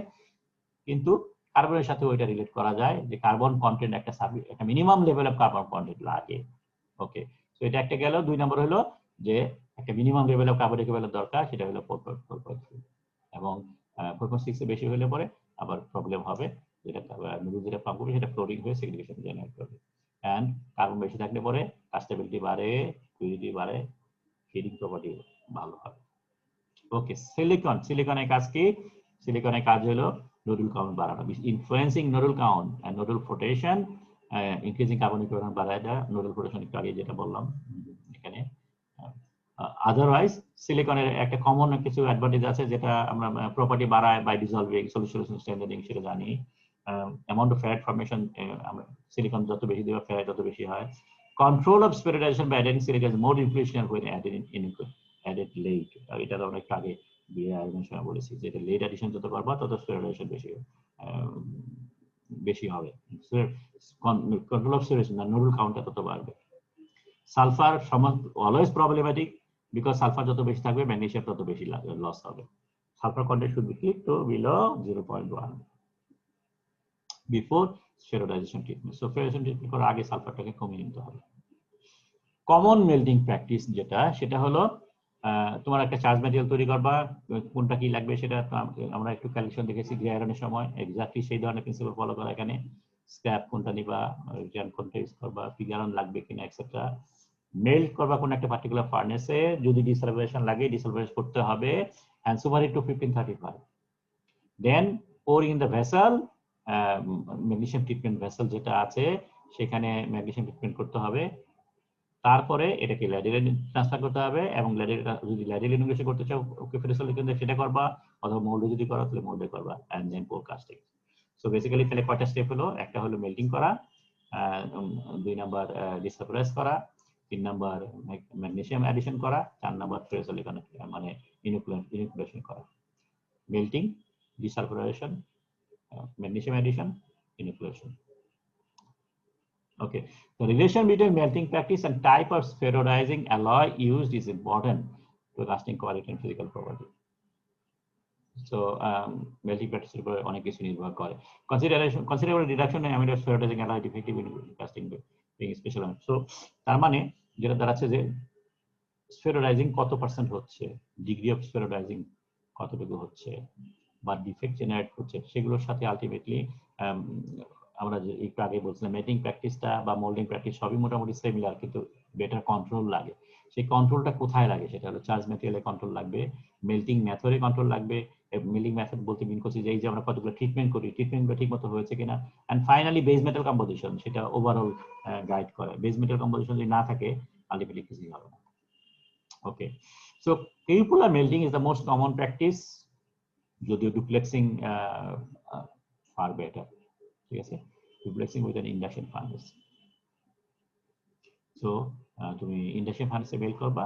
কিন্তু কার্বনের সাথে ওইটা রিলেট করা যায় যে কার্বন কন্টেন্ট একটা minimum level of carbon content লাগে। ওকে, তো এটা একটা গেল। দুই নম্বর হলো যে একটা minimum level of carbon equivalent দরকার, সেটা হলো 4.3, এবং 4.6 এর বেশি হলে পরে আবার প্রবলেম হবে, যেটা নোডুল যেটা ফর্ম করবে সেটা ফ্লোরিং হয়ে সেগ্রিগেশন জেনারেট করবে। এন্ড কার্বন বেশি থাকলে পরে কাস্টেবিলিটি বাড়ে, ফ্লুইডিটি বাড়ে, ফিডিং প্রপার্টি ভালো হবে। ওকে, সিলিকনের কাজ কি? সিলিকনের কাজ হলো নোডুল কাউন্ট বাড়ানো, influencing nodule count and nodule flotation, increasing carbon equivalent বাড়ায় দেয়, নোডুল ফ্লোটেশন একটু আগে যেটা বললাম এখানে। আদারওয়াইজ সিলিকনের একটা কমন কিছু অ্যাডভান্টেজ আছে, যেটা আমরা প্রপার্টি বাড়ায় বাই ডিসলভিং, সলিউশন স্ট্যান্ডার্ডিং, সেটা জানি। অ্যামাউন্ট অফ ফেরাইট ফর্মেশন, আমরা সিলিকন যত বেশি দেবে ফেরাইট তত বেশি হয়। Control of spheroidization by adding silicon is more influential when added late. এটা আমরা একটু আগে বিয়ের সময় বলেছি যে এটা লেট অ্যাডিশন যত করবা তত স্পেরিলাইজেশন বেশি হবে, কন্ট্রোল অফ স্পেরিলাইজেশন না নোডুল কাউন্টটা তত বাড়বে। Sulphur always problematic, because sulphur যত বেশি থাকবে ম্যাগনেসিয়াম তত বেশি লস হবে। Sulphur content should be kept to below 0.1 before sterilization treatment. So sterilization treatment করার আগে সালফারটাকে কমিয়ে নিতে হবে। কমন মেল্টিং প্র্যাকটিস যেটা, সেটা হলো তোমার একটা চার্জ ম্যাটেরিয়াল তৈরি করবা, কোনটা কি লাগবে সেটা আমরা একটু ক্যালকুলেশন দেখেছি গ্রে আয়রনের সময়, এক্স্যাক্টলি সেই ধরনের প্রিন্সিপাল ফলো করা। এখানে স্ক্র্যাপ কোনটা নিবা, রিটার্ন কোনটা ইউজ করবা, পিগ আয়রন লাগবে কিনা এক্সেট্রা, মেল্ট করবা কোন একটা পার্টিকুলার ফার্নেসে, যদি ডিসলভারেশন লাগে ডিসলভারেশন করতে হবে, and superheat to 1535. Then pouring in the vessel, magnesium treatment vessel যেটা আছে সেখানে ম্যাগনেসিয়াম ট্রিটমেন্ট করতে হবে। তারপরে এটাকে ল্যাডিলে ট্রান্সফার করতে হবে, এবং যদি ল্যাডিল ইন্টিগ্রেশন করতে চাও ওকে ফেরোসিলিকন দিয়ে সেটা করবা, অথবা মোল্ডে যদি করো তাহলে মোল্ডে করবা, এন্ড দেন পোরকাস্টিং। সো বেসিক্যালি তাহলে কয়টা স্টেপ হলো, একটা হলো মেল্টিং করা, 2 নাম্বার ডিসালফারাইজ করা, 3 নাম্বার ম্যাগনেসিয়াম অ্যাডিশন করা, 4 নাম্বার ফেরোসিলিকন মানে ইনোকুলেশন করা। Melting, desulphurisation, magnesium addition, inoculation. Okay, the relation between melting practice and type of spheroidizing alloy used is important to casting quality and physical property. So melting practice এর উপর অনেক কিছু নির্ভর করে। Considerable reduction in amount of spheroidizing alloy defective in casting being special. So তার মানে যেটা দাঁড়াচ্ছে যে spheroidizing কত পার্সেন্ট হচ্ছে, ডিগ্রি অফ spheroidizing কতটুকু হচ্ছে, বা ডিফেক্ট জেনারেট হচ্ছে, সেগুলোর সাথে আলটিমেটলি আমরা যে একটু আগে বলছিলাম মেল্টিং প্র্যাকটিসটা বা মোল্ডিং প্র্যাকটিস সবই মোটামুটি সিমিলার, কিন্তু বেটার কন্ট্রোল লাগে। সেই কন্ট্রোলটা কোথায় লাগে, সেটা হলো চার্জ ম্যাটেরিয়ালে কন্ট্রোল লাগবে, মেল্টিং মেথডে কন্ট্রোল লাগবে। মেল্টিং মেথড বলতে মিন করছি যে এই যে আমরা কতগুলো ট্রিটমেন্ট করি, ট্রিটমেন্টগুলো ঠিক মতো হয়েছে কিনা, and finally base metal composition, সেটা ওভারঅল গাইড করে। বেস মেটাল কম্পোজিশন যদি না থাকে আলটিমেটলি কিছুই হবে না। Okay, so cupola melting is the most common practice, যদিও ডুপ্লেক্সিং ফার বেটার, ঠিক আছে, duplexing with an induction furnace. So তুমি ইন্ডাকশন ফার্নেসে মেল্ট করবা,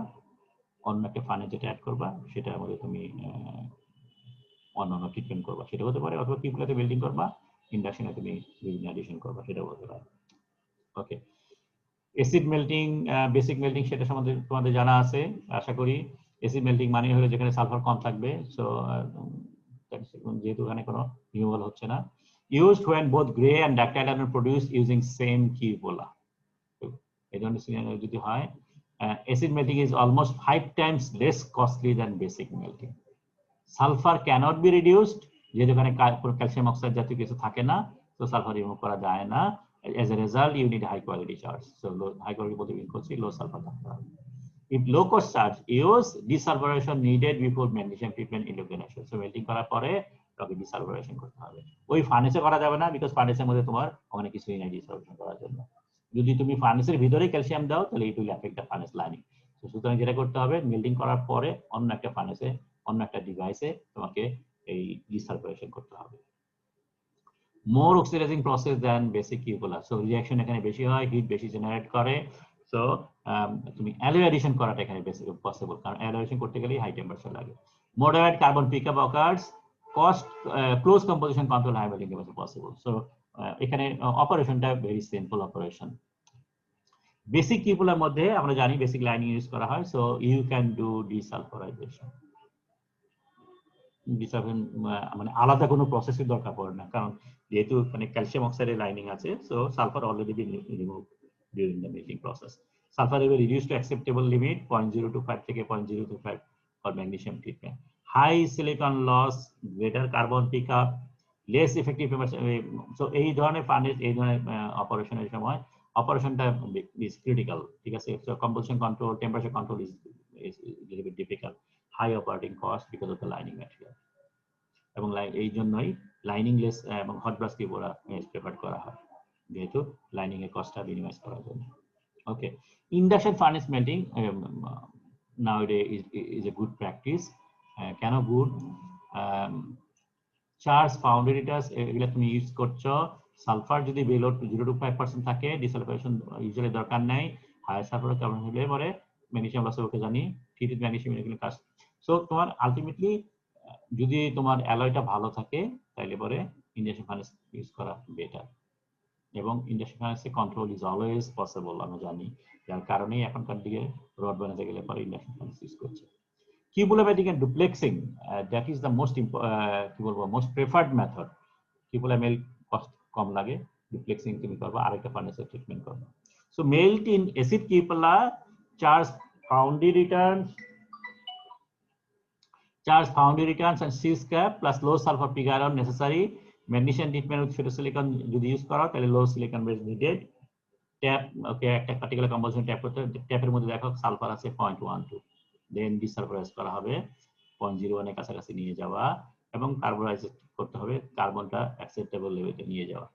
অন্য একটা ফার্নেস যেটা অ্যাড করবা সেটার মধ্যে তুমি অন্যান্য ট্রিটমেন্ট করবা, সেটা হতে পারে, অথবা কিউপুলাতে মেল্টিং করবা, ইন্ডাকশনে তুমি বিভিন্ন অ্যাডিশন করবা, সেটাও হতে পারে। ওকে, অ্যাসিড মেল্টিং, বেসিক মেল্টিং, সেটা সম্বন্ধে তোমাদের জানা আছে আশা করি। অ্যাসিড মেল্টিং মানে হলো যেখানে সালফার কম থাকবে, সো যেহেতু এখানে কোনো রিমুভাল হচ্ছে না। Used when both gray and ductile iron are produced using same cupola. এই ধরনের সিনারিও যদি হয়, acid melting is almost 5 times less costly than basic melting. Sulfur cannot be reduced, যেহেতু এখানে ক্যালসিয়াম অক্সাইড জাতীয় কিছু থাকে না, তো সালফার রিমুভ করা যায় না। As a result, you need high quality charge. So high quality বলতে মিন করছি low sulfur থাকতে হবে। If low cost charge, use desulfurization needed before magnesium treatment illumination. So melting করার পরে তাকে ডিসালফারেশন করতে হবে। ওই ফার্নেসে করা যাবে না, বিকজ ফার্নেসের মধ্যে তোমার ওখানে কিছুই নাই ডিসালফারেশন করার জন্য। যদি তুমি ফার্নেসের ভিতরে ক্যালসিয়াম দাও তাহলে it will effect the furnace lining. তো সুতরাং যেটা করতে হবে, মেল্টিং করার পরে অন্য একটা ফার্নেসে, অন্য একটা ডিভাইসে তোমাকে এই ডিসালফারেশন করতে হবে। More oxidizing process than basic cupola, so reaction এখানে বেশি হয়, হিট বেশি জেনারেট করে। সো তুমি অ্যালয় অ্যাডিশন করাটা এখানে বেসিক পসিবল, কারণ অ্যালয় অ্যাডিশন করতে গেলে হাই টেম্পারেচার লাগে। Moderate carbon pickup occurs, cost close composition control high melting is possible. So এখানে অপারেশনটা ভেরি সিম্পল অপারেশন। বেসিক কিউপুলার মধ্যে আমরা জানি বেসিক লাইনিং ইউজ করা হয়, so you can do desulphurization. মানে আলাদা কোনো প্রসেসের দরকার পড়ে না, কারণ যেহেতু মানে ক্যালসিয়াম অক্সাইডের লাইনিং আছে, so sulphur already been remove during the melting process. Sulphur will be reduced to acceptable limit 0.025 থেকে 0.025 for magnesium treatment. High silicon loss, greater carbon pickup, less effective. So এই ধরনের ফার্নেস, এই ধরনের অপারেশনের সময় অপারেশনটা is critical, ঠিক আছে। So composition control, temperature control is a little bit difficult. High operating cost because of the lining material. এবং এই জন্যই লাইনিং লেস এবং হট ব্রাশ কিউপুলা প্রেফার করা হয়, যেহেতু লাইনিং এর কস্টটা মিনিমাইজ করার জন্য। Okay, induction furnace melting nowadays is a good practice. কেন গুড? চার্জ ফাউন্ডেরিটাস এগুলো তুমি ইউজ করছো, সালফার যদি বিলো 0 to 5% থাকে ডিসালফারেশন ইউজুয়ালি দরকার নাই। হাই সালফার কার্বন হলে পরে ম্যাগনেসিয়াম লস ওকে জানি, ট্রিটেড ম্যাগনেসিয়াম এগুলো কাজ। সো তোমার আলটিমেটলি যদি তোমার অ্যালয়টা ভালো থাকে তাহলে পরে ইন্ডাকশন ফার্নেস ইউজ করা বেটার, এবং ইন্ডাকশন ফার্নেসে কন্ট্রোল ইজ অলওয়েজ পসিবল আমরা জানি, যার কারণেই এখনকার দিকে রড বানাতে গেলে পরে ইন্ডাকশন ফার্নেস ইউজ করছে। Cupola melting and duplexing, that is the most কি বলবো most preferred method. Cupola melt cost কম লাগে, ডুপ্লেক্সিং তুমি করবা আরেকটা ফার্নেসে ট্রিটমেন্ট করবা। So melt in acid cupola, charge foundry returns and C scrap plus low sulfur pig iron necessary. Magnesium treatment with ferrosilicon যদি ইউজ করো তাহলে low silicon base needed. Tap, okay, একটা পার্টিকুলার কম্পোজিশন ট্যাপ করতে, ট্যাপের মধ্যে দেখো sulphur আছে 0.12, দেন ডিসালফারাইজ করা হবে 0.01 এর কাছাকাছি নিয়ে যাওয়া, এবং কার্বনাইজ করতে হবে, কার্বনটা অ্যাকসেপ্টেবল লেভেলে নিয়ে যাওয়া।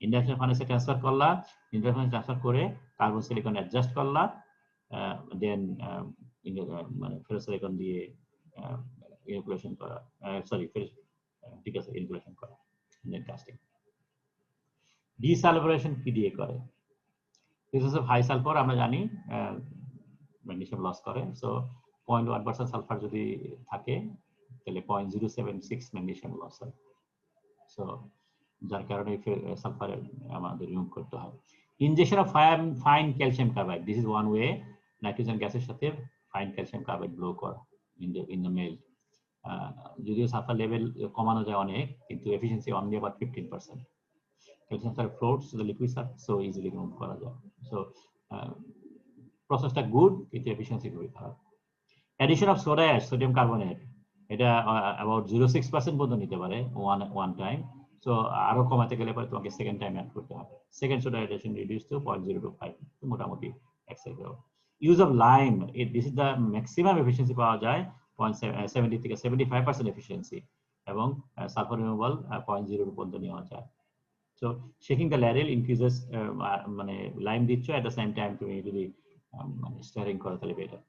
ইন্ডাকশন ফার্নেসে ট্রান্সফার করলা, ইন্ডাকশন ট্রান্সফার করে কার্বন সিলিকন অ্যাডজাস্ট করলা, দেন মানে ফেরোসিলিকন দিয়ে ইনোকুলেশন করা, সরি ঠিক আছে, ইনোকুলেশন করা, দেন কাস্টিং। ডিসালফারেশন কি দিয়ে করে? প্রেজেন্স অফ হাই সালফার আমরা জানি ম্যাগনেসিয়াম লস করে। সো 0.1% সালফার যদি থাকে তাহলে 0.076 ম্যাগনেসিয়াম লস হয়। সো যার কারণে সালফার আমাদের রিমুভ করতে হয়। Injection of fine calcium carbide, this is one way nitrogen গ্যাসের সাথে ফাইন ক্যালসিয়াম কার্বাইড ব্লো করা ইন দ্য মেল। যদিও সালফার লেভেল কমানো যায় অনেক, কিন্তু efficiency only about 15%। Calcium sulphur floats to the liquid surface, so easily remove করা যায়। সো প্রসেসটা গুড, কিন্তু এফিসিয়েন্সি খুবই খারাপ। Addition of soda ash, sodium carbonate, এটা অ্যাবাউট 0.6% পর্যন্ত নিতে পারে ওয়ান টাইম। সো আরো কমাতে গেলে পরে তোমাকে সেকেন্ড টাইম অ্যাড করতে হবে। Second soda addition reduce to 0.025, মোটামুটি acceptable. Use of lime, this is the maximum efficiency পাওয়া যায় 0.70 থেকে 75% এফিসিয়েন্সি, এবং সালফার রিমুভাল 0.0 পর্যন্ত নেওয়া যায়। সো শেকিং দ্য ল্যারেল ইনক্রিজেস, মানে লাইম দিচ্ছ এট দ্য সেম টাইম তুমি যদি মানে স্টারিং করো তাহলে বেটার।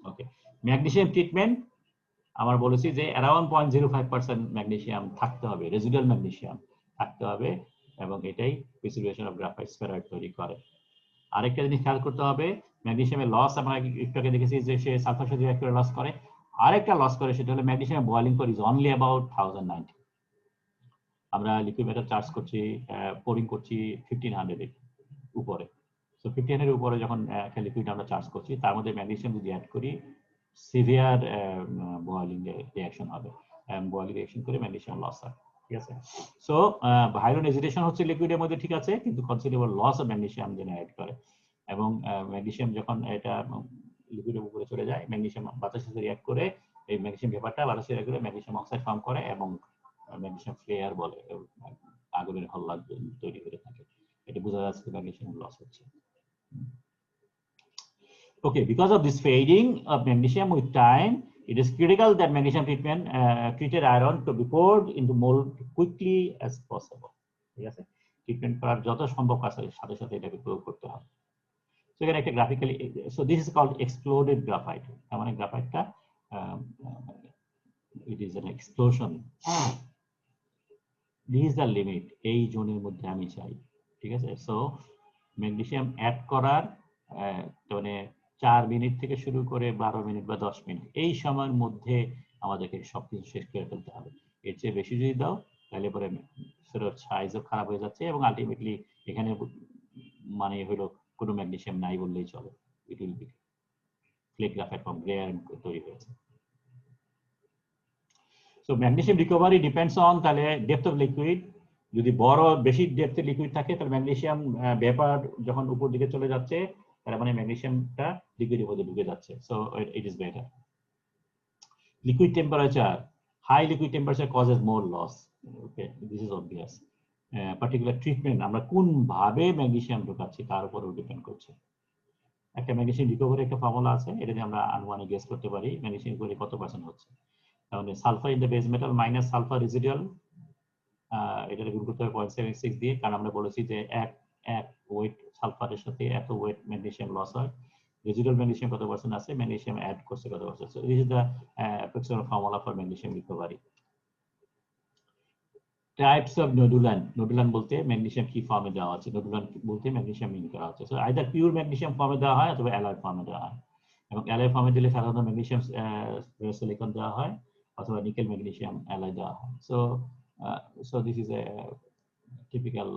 ওকে, ম্যাগনেসিয়াম ট্রিটমেন্ট আমরা বলেছি যে অ্যারাউন্ড 0.05% ম্যাগনেসিয়াম থাকতে হবে, রেজিডুয়াল ম্যাগনেসিয়াম থাকতে হবে, এবং এটাই প্রিসার্ভেশন অফ গ্রাফাইট স্ফেরয়েড তৈরি করে। আরেকটা জিনিস খেয়াল করতে হবে, ম্যাগনেসিয়ামের লস আমরা একটু আগে দেখেছি যে সে সালফার সাথে রিঅ্যাক্ট করে লস করে। আরেকটা লস করে সেটা হলো magnesium boiling point is only about 1090। আমরা লিকুইড মেটাল চার্জ করছি, পোরিং করছি 1500 এর উপরে। সো 1500 এর উপরে যখন একটা লিকুইড আমরা চার্জ করছি, তার মধ্যে ম্যাগনেসিয়াম যদি অ্যাড করি, সিভিয়ার বয়লিং রিঅ্যাকশন হবে, বয়লিং রিঅ্যাকশন করে ম্যাগনেসিয়াম লস হয়। ঠিক আছে, সো ভাইরাল এজিটেশন হচ্ছে লিকুইডের মধ্যে, ঠিক আছে, কিন্তু considerable loss of magnesium generate করে। এবং ম্যাগনেসিয়াম যখন এটা লিকুইডের উপরে চলে যায়, ম্যাগনেসিয়াম বাতাসের সাথে রিঅ্যাক্ট করে, এই ম্যাগনেসিয়াম ভেপারটা বাতাসে রিঅ্যাক্ট করে ম্যাগনেসিয়াম অক্সাইড ফর্ম করে, এবং ম্যাগনেসিয়াম ফ্লেয়ার বলে, আগুনের হল্লা তৈরি করে থাকে। এটা বোঝা যাচ্ছে ম্যাগনেসিয়াম লস হচ্ছে। Okay, because of this fading of magnesium with time, it is critical that magnesium treatment treated iron to be poured into mold quickly as possible. ঠিক আছে, ট্রিটমেন্ট করার যত সম্ভব কাছে সাথে সাথে এটাকে প্রয়োগ করতে হবে। সো এখানে একটা graphically, so this is called exploded graphite. তার মানে গ্রাফাইটটা it is an explosion. This is the limit, এই জোনের মধ্যে আমি চাই। ঠিক আছে, সো ম্যাগনেসিয়াম অ্যাড করার মানে 4 মিনিট থেকে শুরু করে 12 মিনিট বা 10 মিনিট, এই সময়ের মধ্যে আমাদেরকে সবকিছু শেষ করে ফেলতে হবে। এর চেয়ে বেশি যদি দাও তাহলে পরে সেটার সাইজও খারাপ হয়ে যাচ্ছে, এবং আলটিমেটলি এখানে মানে হলো কোনো ম্যাগনেসিয়াম নাই বললেই চলে। It will be flake graphite from grey iron তৈরি হয়েছে। So magnesium recovery depends on তাহলে ডেপথ অফ লিকুইড। যদি বড় বেশি ডেপথে লিকুইড থাকে তাহলে ম্যাগনেসিয়াম ভেপার যখন উপর দিকে চলে যাচ্ছে, তার মানে ম্যাগনেসিয়ামটা লিকুইডের মধ্যে ঢুকে যাচ্ছে। So it is better. Liquid temperature, high liquid temperature causes more loss. Okay, this is obvious. Particular treatment আমরা কোন ভাবে ম্যাগনেসিয়াম ঢোকাচ্ছি তার উপরও ডিপেন্ড করছে। একটা ম্যাগনেসিয়াম রিকভারি একটা ফর্মুলা আছে, এটা দিয়ে আমরা আনুমানিক গেস করতে পারি ম্যাগনেসিয়াম রিকভারি কত পার্সেন্ট হচ্ছে। তাহলে sulphur in the base metal minus sulphur residual, এটা গুণ করতে হবে 0.76 দিয়ে, কারণ আমরা বলেছি যে এক ওয়েট সালফারের সাথে এত ওয়েট ম্যাগনেসিয়াম লস হয়। রেসিডুয়াল ম্যাগনেসিয়াম কত পার্সেন্ট আছে, ম্যাগনেসিয়াম অ্যাড করছে কত percent. So this is the approximate formula for magnesium recovery. Types of nodulant, nodulant বলতে ম্যাগনেসিয়াম কি ফর্মে দেওয়া আছে, নোডুলান বলতে ম্যাগনেসিয়াম মিন করা হচ্ছে। সো আইদার পিওর ম্যাগনেসিয়াম ফর্মে দেওয়া হয় অথবা অ্যালয় ফর্মে দেওয়া হয়, এবং অ্যালয় ফর্মে দিলে সাধারণত ম্যাগনেসিয়াম সিলিকন দেওয়া হয় অথবা নিকেল ম্যাগনেসিয়াম অ্যালয় দেওয়া হয়। So this is a typical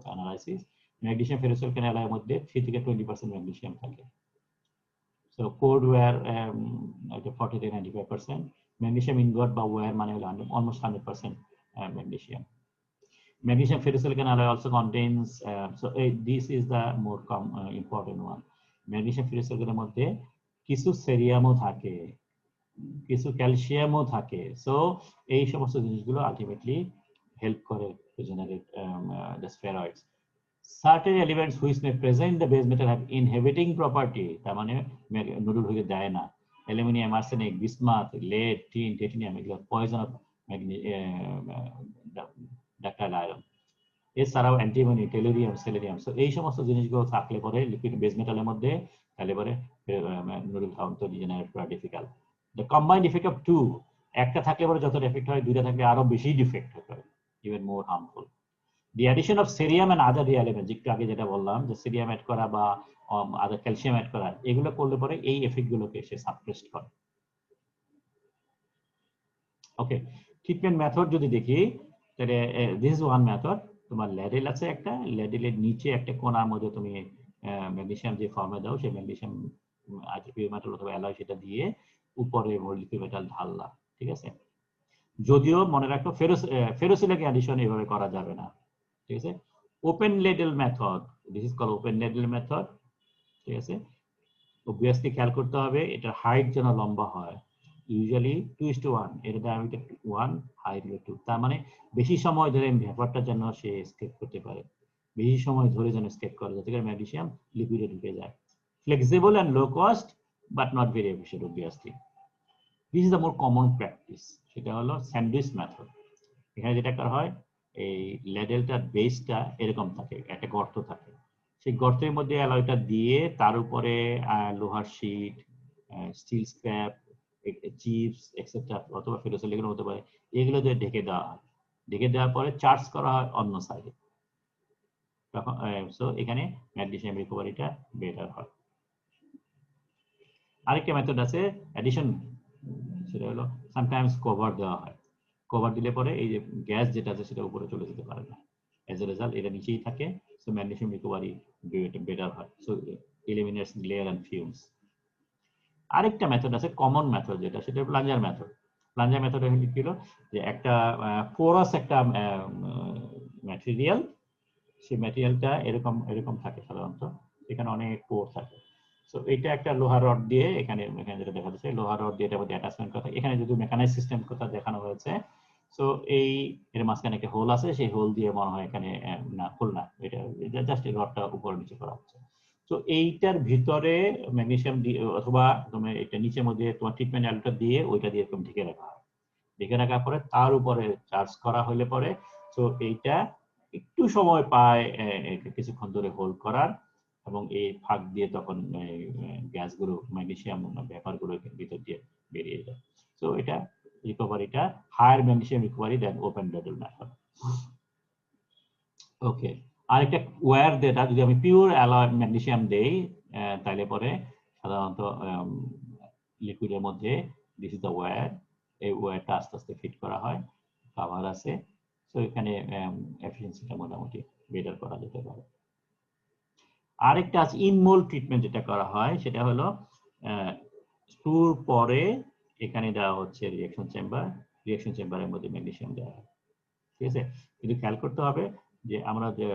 analysis. Magnesium ferrosilicon অ্যালয়ের মধ্যে 3 থেকে 20% ম্যাগনেসিয়াম থাকে। সো কোড ওয়্যার 40 থেকে 95%, ম্যাগনেসিয়াম ইনগট বা ওয়্যার মানে হলো almost 100% magnesium. Magnesium ferrosilicon alloy also contains, so this is the more important one. Magnesium ferrosilicon এর মধ্যে কিছু সেরিয়ামও থাকে, কিছু ক্যালসিয়ামও থাকে। সো এই সমস্ত জিনিসগুলো আলটিমেটলি হেল্প করে to generate the spheroids. Certain elements which may present the base metal have inhibiting property, তার মানে নুডল হয়ে দেয় না। Aluminium, arsenic, bismuth, lead, tin, titanium এগুলো পয়জন অফ ডাক্টাইল আয়রন। এছাড়াও অ্যান্টিমনি, টেলুরিয়াম, সেলেনিয়াম, সো এই সমস্ত জিনিসগুলো থাকলে পরে লিকুইড বেস মেটালের মধ্যে তাহলে পরে নুডল কাউন্ট তো জেনারেট করা difficult. The combined effect of two, একটা থাকলে পরে যত এফেক্ট হয়, দুইটা থাকলে আরো বেশি ডিফেক্ট হয়, even more harmful. The addition of cerium and other elements, একটু আগে যেটা বললাম যে সেরিয়াম অ্যাড করা বা আদার ক্যালসিয়াম অ্যাড করা, এগুলো করলে পরে এই এফেক্ট গুলোকে সে সাপ্রেস করে। ওকে, ট্রিটমেন্ট মেথড যদি দেখি তাহলে দিস ইজ ওয়ান মেথড। তোমার ল্যাডেল আছে একটা, ল্যাডেলের নিচে একটা কোণার মধ্যে তুমি ম্যাগনেসিয়াম যে ফর্মে দাও, সেই ম্যাগনেসিয়াম আইপিও মেটাল অথবা অ্যালয় সেটা দিয়ে উপরে লিকুইড মেটাল ঢাললা, ঠিক আছে। যদিও মনে রাখো ফেরোসিলিক অ্যাডিশন এভাবে করা যাবে না, ঠিক আছে। Open ladle method, this is call open ladle method, ঠিক আছে। অবভিয়াসলি খেয়াল করতে হবে এটার হাইট যেন লম্বা হয়, ইউজুয়ালি 2:1, এর ডায়ামিটার 1, হাইট 2, তার মানে বেশি সময় ধরে ভেপারটা যেন সে স্কেপ করতে পারে, বেশি সময় ধরে যেন স্কেপ করে, যাতে করে ম্যাগনেসিয়াম লিকুইডে ঢুকে যায়। Flexible and low cost but not very efficient obviously. This is the more common practice, সেটা হলো স্যান্ডউইচ মেথড। এখানে যেটা করা হয়, এই লেডেলটার বেসটা এরকম থাকে, একটা গর্ত থাকে, সেই গর্তের মধ্যে অ্যালয়টা দিয়ে তার উপরে লোহার sheet, steel scrap, chips etcetera অথবা ফেরোসিলিক হতে পারে, এগুলো দিয়ে ঢেকে দেওয়া হয়। ঢেকে দেওয়ার পরে চার্জ করা হয় অন্য সাইডে, তখন সো এখানে ম্যাগনেসিয়াম রিকভারিটা বেটার হয়। আরেকটা মেথড আছে অ্যাডিশন, সেটা হলো সামটাইমস কভার দেওয়া হয়। কভার দিলে পরে এই যে গ্যাস যেটা আছে সেটা উপরে চলে যেতে পারে না, এজ এ রেজাল্ট এটা নিচেই থাকে, সো ম্যাগনেসিয়াম রিকভারি বেটার হয়, so eliminates glare and fumes. আরেকটা মেথড আছে কমন মেথড, যেটা সেটা প্লাঞ্জার মেথড। প্লাঞ্জার মেথডে কি হলো যে একটা পোরাস একটা ম্যাটেরিয়াল, সেই ম্যাটেরিয়ালটা এরকম এরকম থাকে সাধারণত, এখানে অনেক পোর থাকে। সো এইটা একটা লোহার রড দিয়ে, এখানে যেটা দেখা যাচ্ছে লোহার রড দিয়ে এটা মধ্যে অ্যাটাচমেন্ট করা, এখানে যদি মেকানাইজ সিস্টেম কথা দেখানো হয়েছে। সো এই এর মাঝখানে একটা হোল আছে, সেই হোল দিয়ে মনে হয় এখানে না হোল না, এটা জাস্ট এই রডটা উপর নিচে করা হচ্ছে। তো এইটার ভিতরে ম্যাগনেসিয়াম দিয়ে অথবা তুমি এটা নিচের মধ্যে তোমার ট্রিটমেন্ট অ্যালটা দিয়ে ওইটা দিয়ে এরকম ঢেকে রাখা হয়। ঢেকে রাখার পরে তার উপরে চার্জ করা হলে পরে তো এইটা একটু সময় পায় কিছুক্ষণ ধরে হোল্ড করার, এবং এই ফাঁক দিয়ে তখন গ্যাসগুলো ম্যাগনেসিয়াম ভেপারগুলো ভিতর দিয়ে বেরিয়ে যায়। তো এটা রিকভারিটা higher magnesium recovery then open ladle method. Okay, আরেকটা ওয়্যার যেটা যদি আমি পিওর অ্যালয় ম্যাগনেসিয়াম দেই তাহলে পরে সাধারণত লিকুইডের মধ্যে দিস ইজ দ্য ওয়্যার, এই ওয়্যারটা আস্তে আস্তে ফিট করা হয়, কাভার আছে, তো এখানে এফিসিয়েন্সিটা মোটামুটি বেটার করা যেতে পারে। আরেকটা আছে ইনমোল ট্রিটমেন্ট যেটা করা হয়, সেটা হলো স্ক্রুর পরে এখানে দেওয়া হচ্ছে রিঅ্যাকশন চেম্বারের মধ্যে ম্যাগনেসিয়াম দেওয়া হয়, ঠিক আছে। কিন্তু খেয়াল করতে হবে যে আমরা যে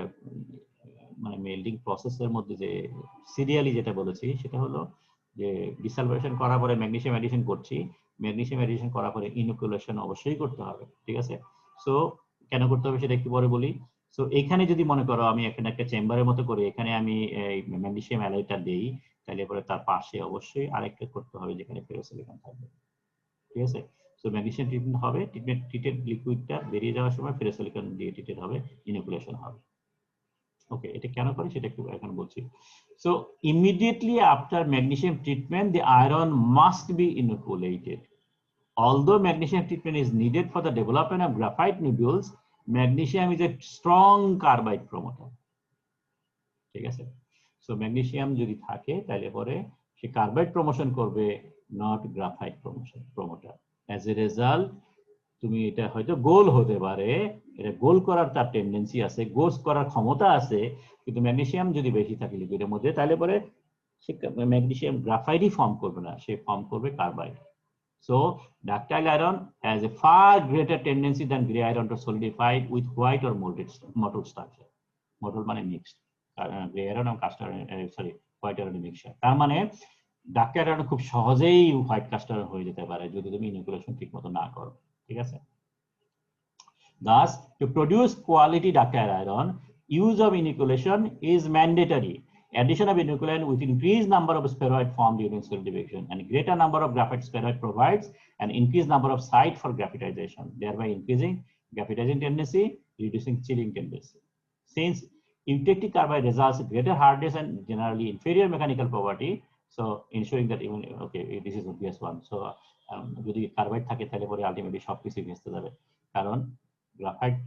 মানে মেল্টিং প্রসেসের মধ্যে যে সিরিয়ালি যেটা বলেছি, সেটা হলো যে ডিসালভেশন করার পরে ম্যাগনেসিয়াম অ্যাডিশন করছি, ম্যাগনেসিয়াম অ্যাডিশন করার পরে ইনোকুলেশন অবশ্যই করতে হবে, ঠিক আছে। সো কেন করতে হবে সেটা একটু পরে বলি। সো এখানে যদি মনে করো আমি এখানে একটা চেম্বারের মতো করে এখানে আমি ম্যাগনেসিয়াম অ্যালয়টা দেই, তাহলে পরে তার পাশে অবশ্যই আরেকটা করতে হবে যেখানে ফেরোসিলিকন থাকবে, ঠিক আছে। সো ম্যাগনেসিয়াম ট্রিটমেন্ট হবে, ট্রিটেড লিকুইডটা বেরিয়ে যাওয়ার সময় ফেরোসিলিকন দিয়ে ট্রিটেড হবে, ইনোকুলেশন হবে। ওকে, এটা কেন করে সেটা একটু এখন বলছি। So immediately after magnesium treatment the iron must be inoculated. Although magnesium treatment is needed for the development of graphite nodules, magnesium is a strong carbide promoter, ঠিক আছে। সো ম্যাগনেসিয়াম যদি থাকে তাহলে পরে সে কার্বাইড প্রমোশন করবে, not graphite promoter. As a result তুমি এটা হয়তো গোল হতে পারে, এটা গোল করার তার টেন্ডেন্সি আছে, গোল করার ক্ষমতা আছে, কিন্তু ম্যাগনেসিয়াম যদি বেশি থাকে লিকুইডের মধ্যে তাহলে পরে সে ম্যাগনেসিয়াম গ্রাফাইটই ফর্ম করবে না, সে ফর্ম করবে carbide. So ductile iron has a far greater tendency than gray iron to solidify with white or mottled structure. Mottled মানে mixed, gray iron এবং cast iron, sorry, white iron mixture। তার মানে ductile iron খুব সহজেই white cast iron হয়ে যেতে পারে যদি তুমি ইনোকুলেশন ঠিকমতো না করো, ঠিক আছে। Thus, to produce quality ductile iron, use of inoculation is mandatory. Addition of inoculant with increased number of spheroid formed during solidification and greater number of graphite spheroid provides an increased number of site for graphitization, thereby increasing graphitizing tendency, reducing chilling tendency. Since eutectic carbide results in greater hardness and generally inferior mechanical property, So ensuring that even okay this is obvious one. So যদি carbide থাকে তাহলে পরে ultimately সবকিছু ভেস্তে যাবে, কারণ graphite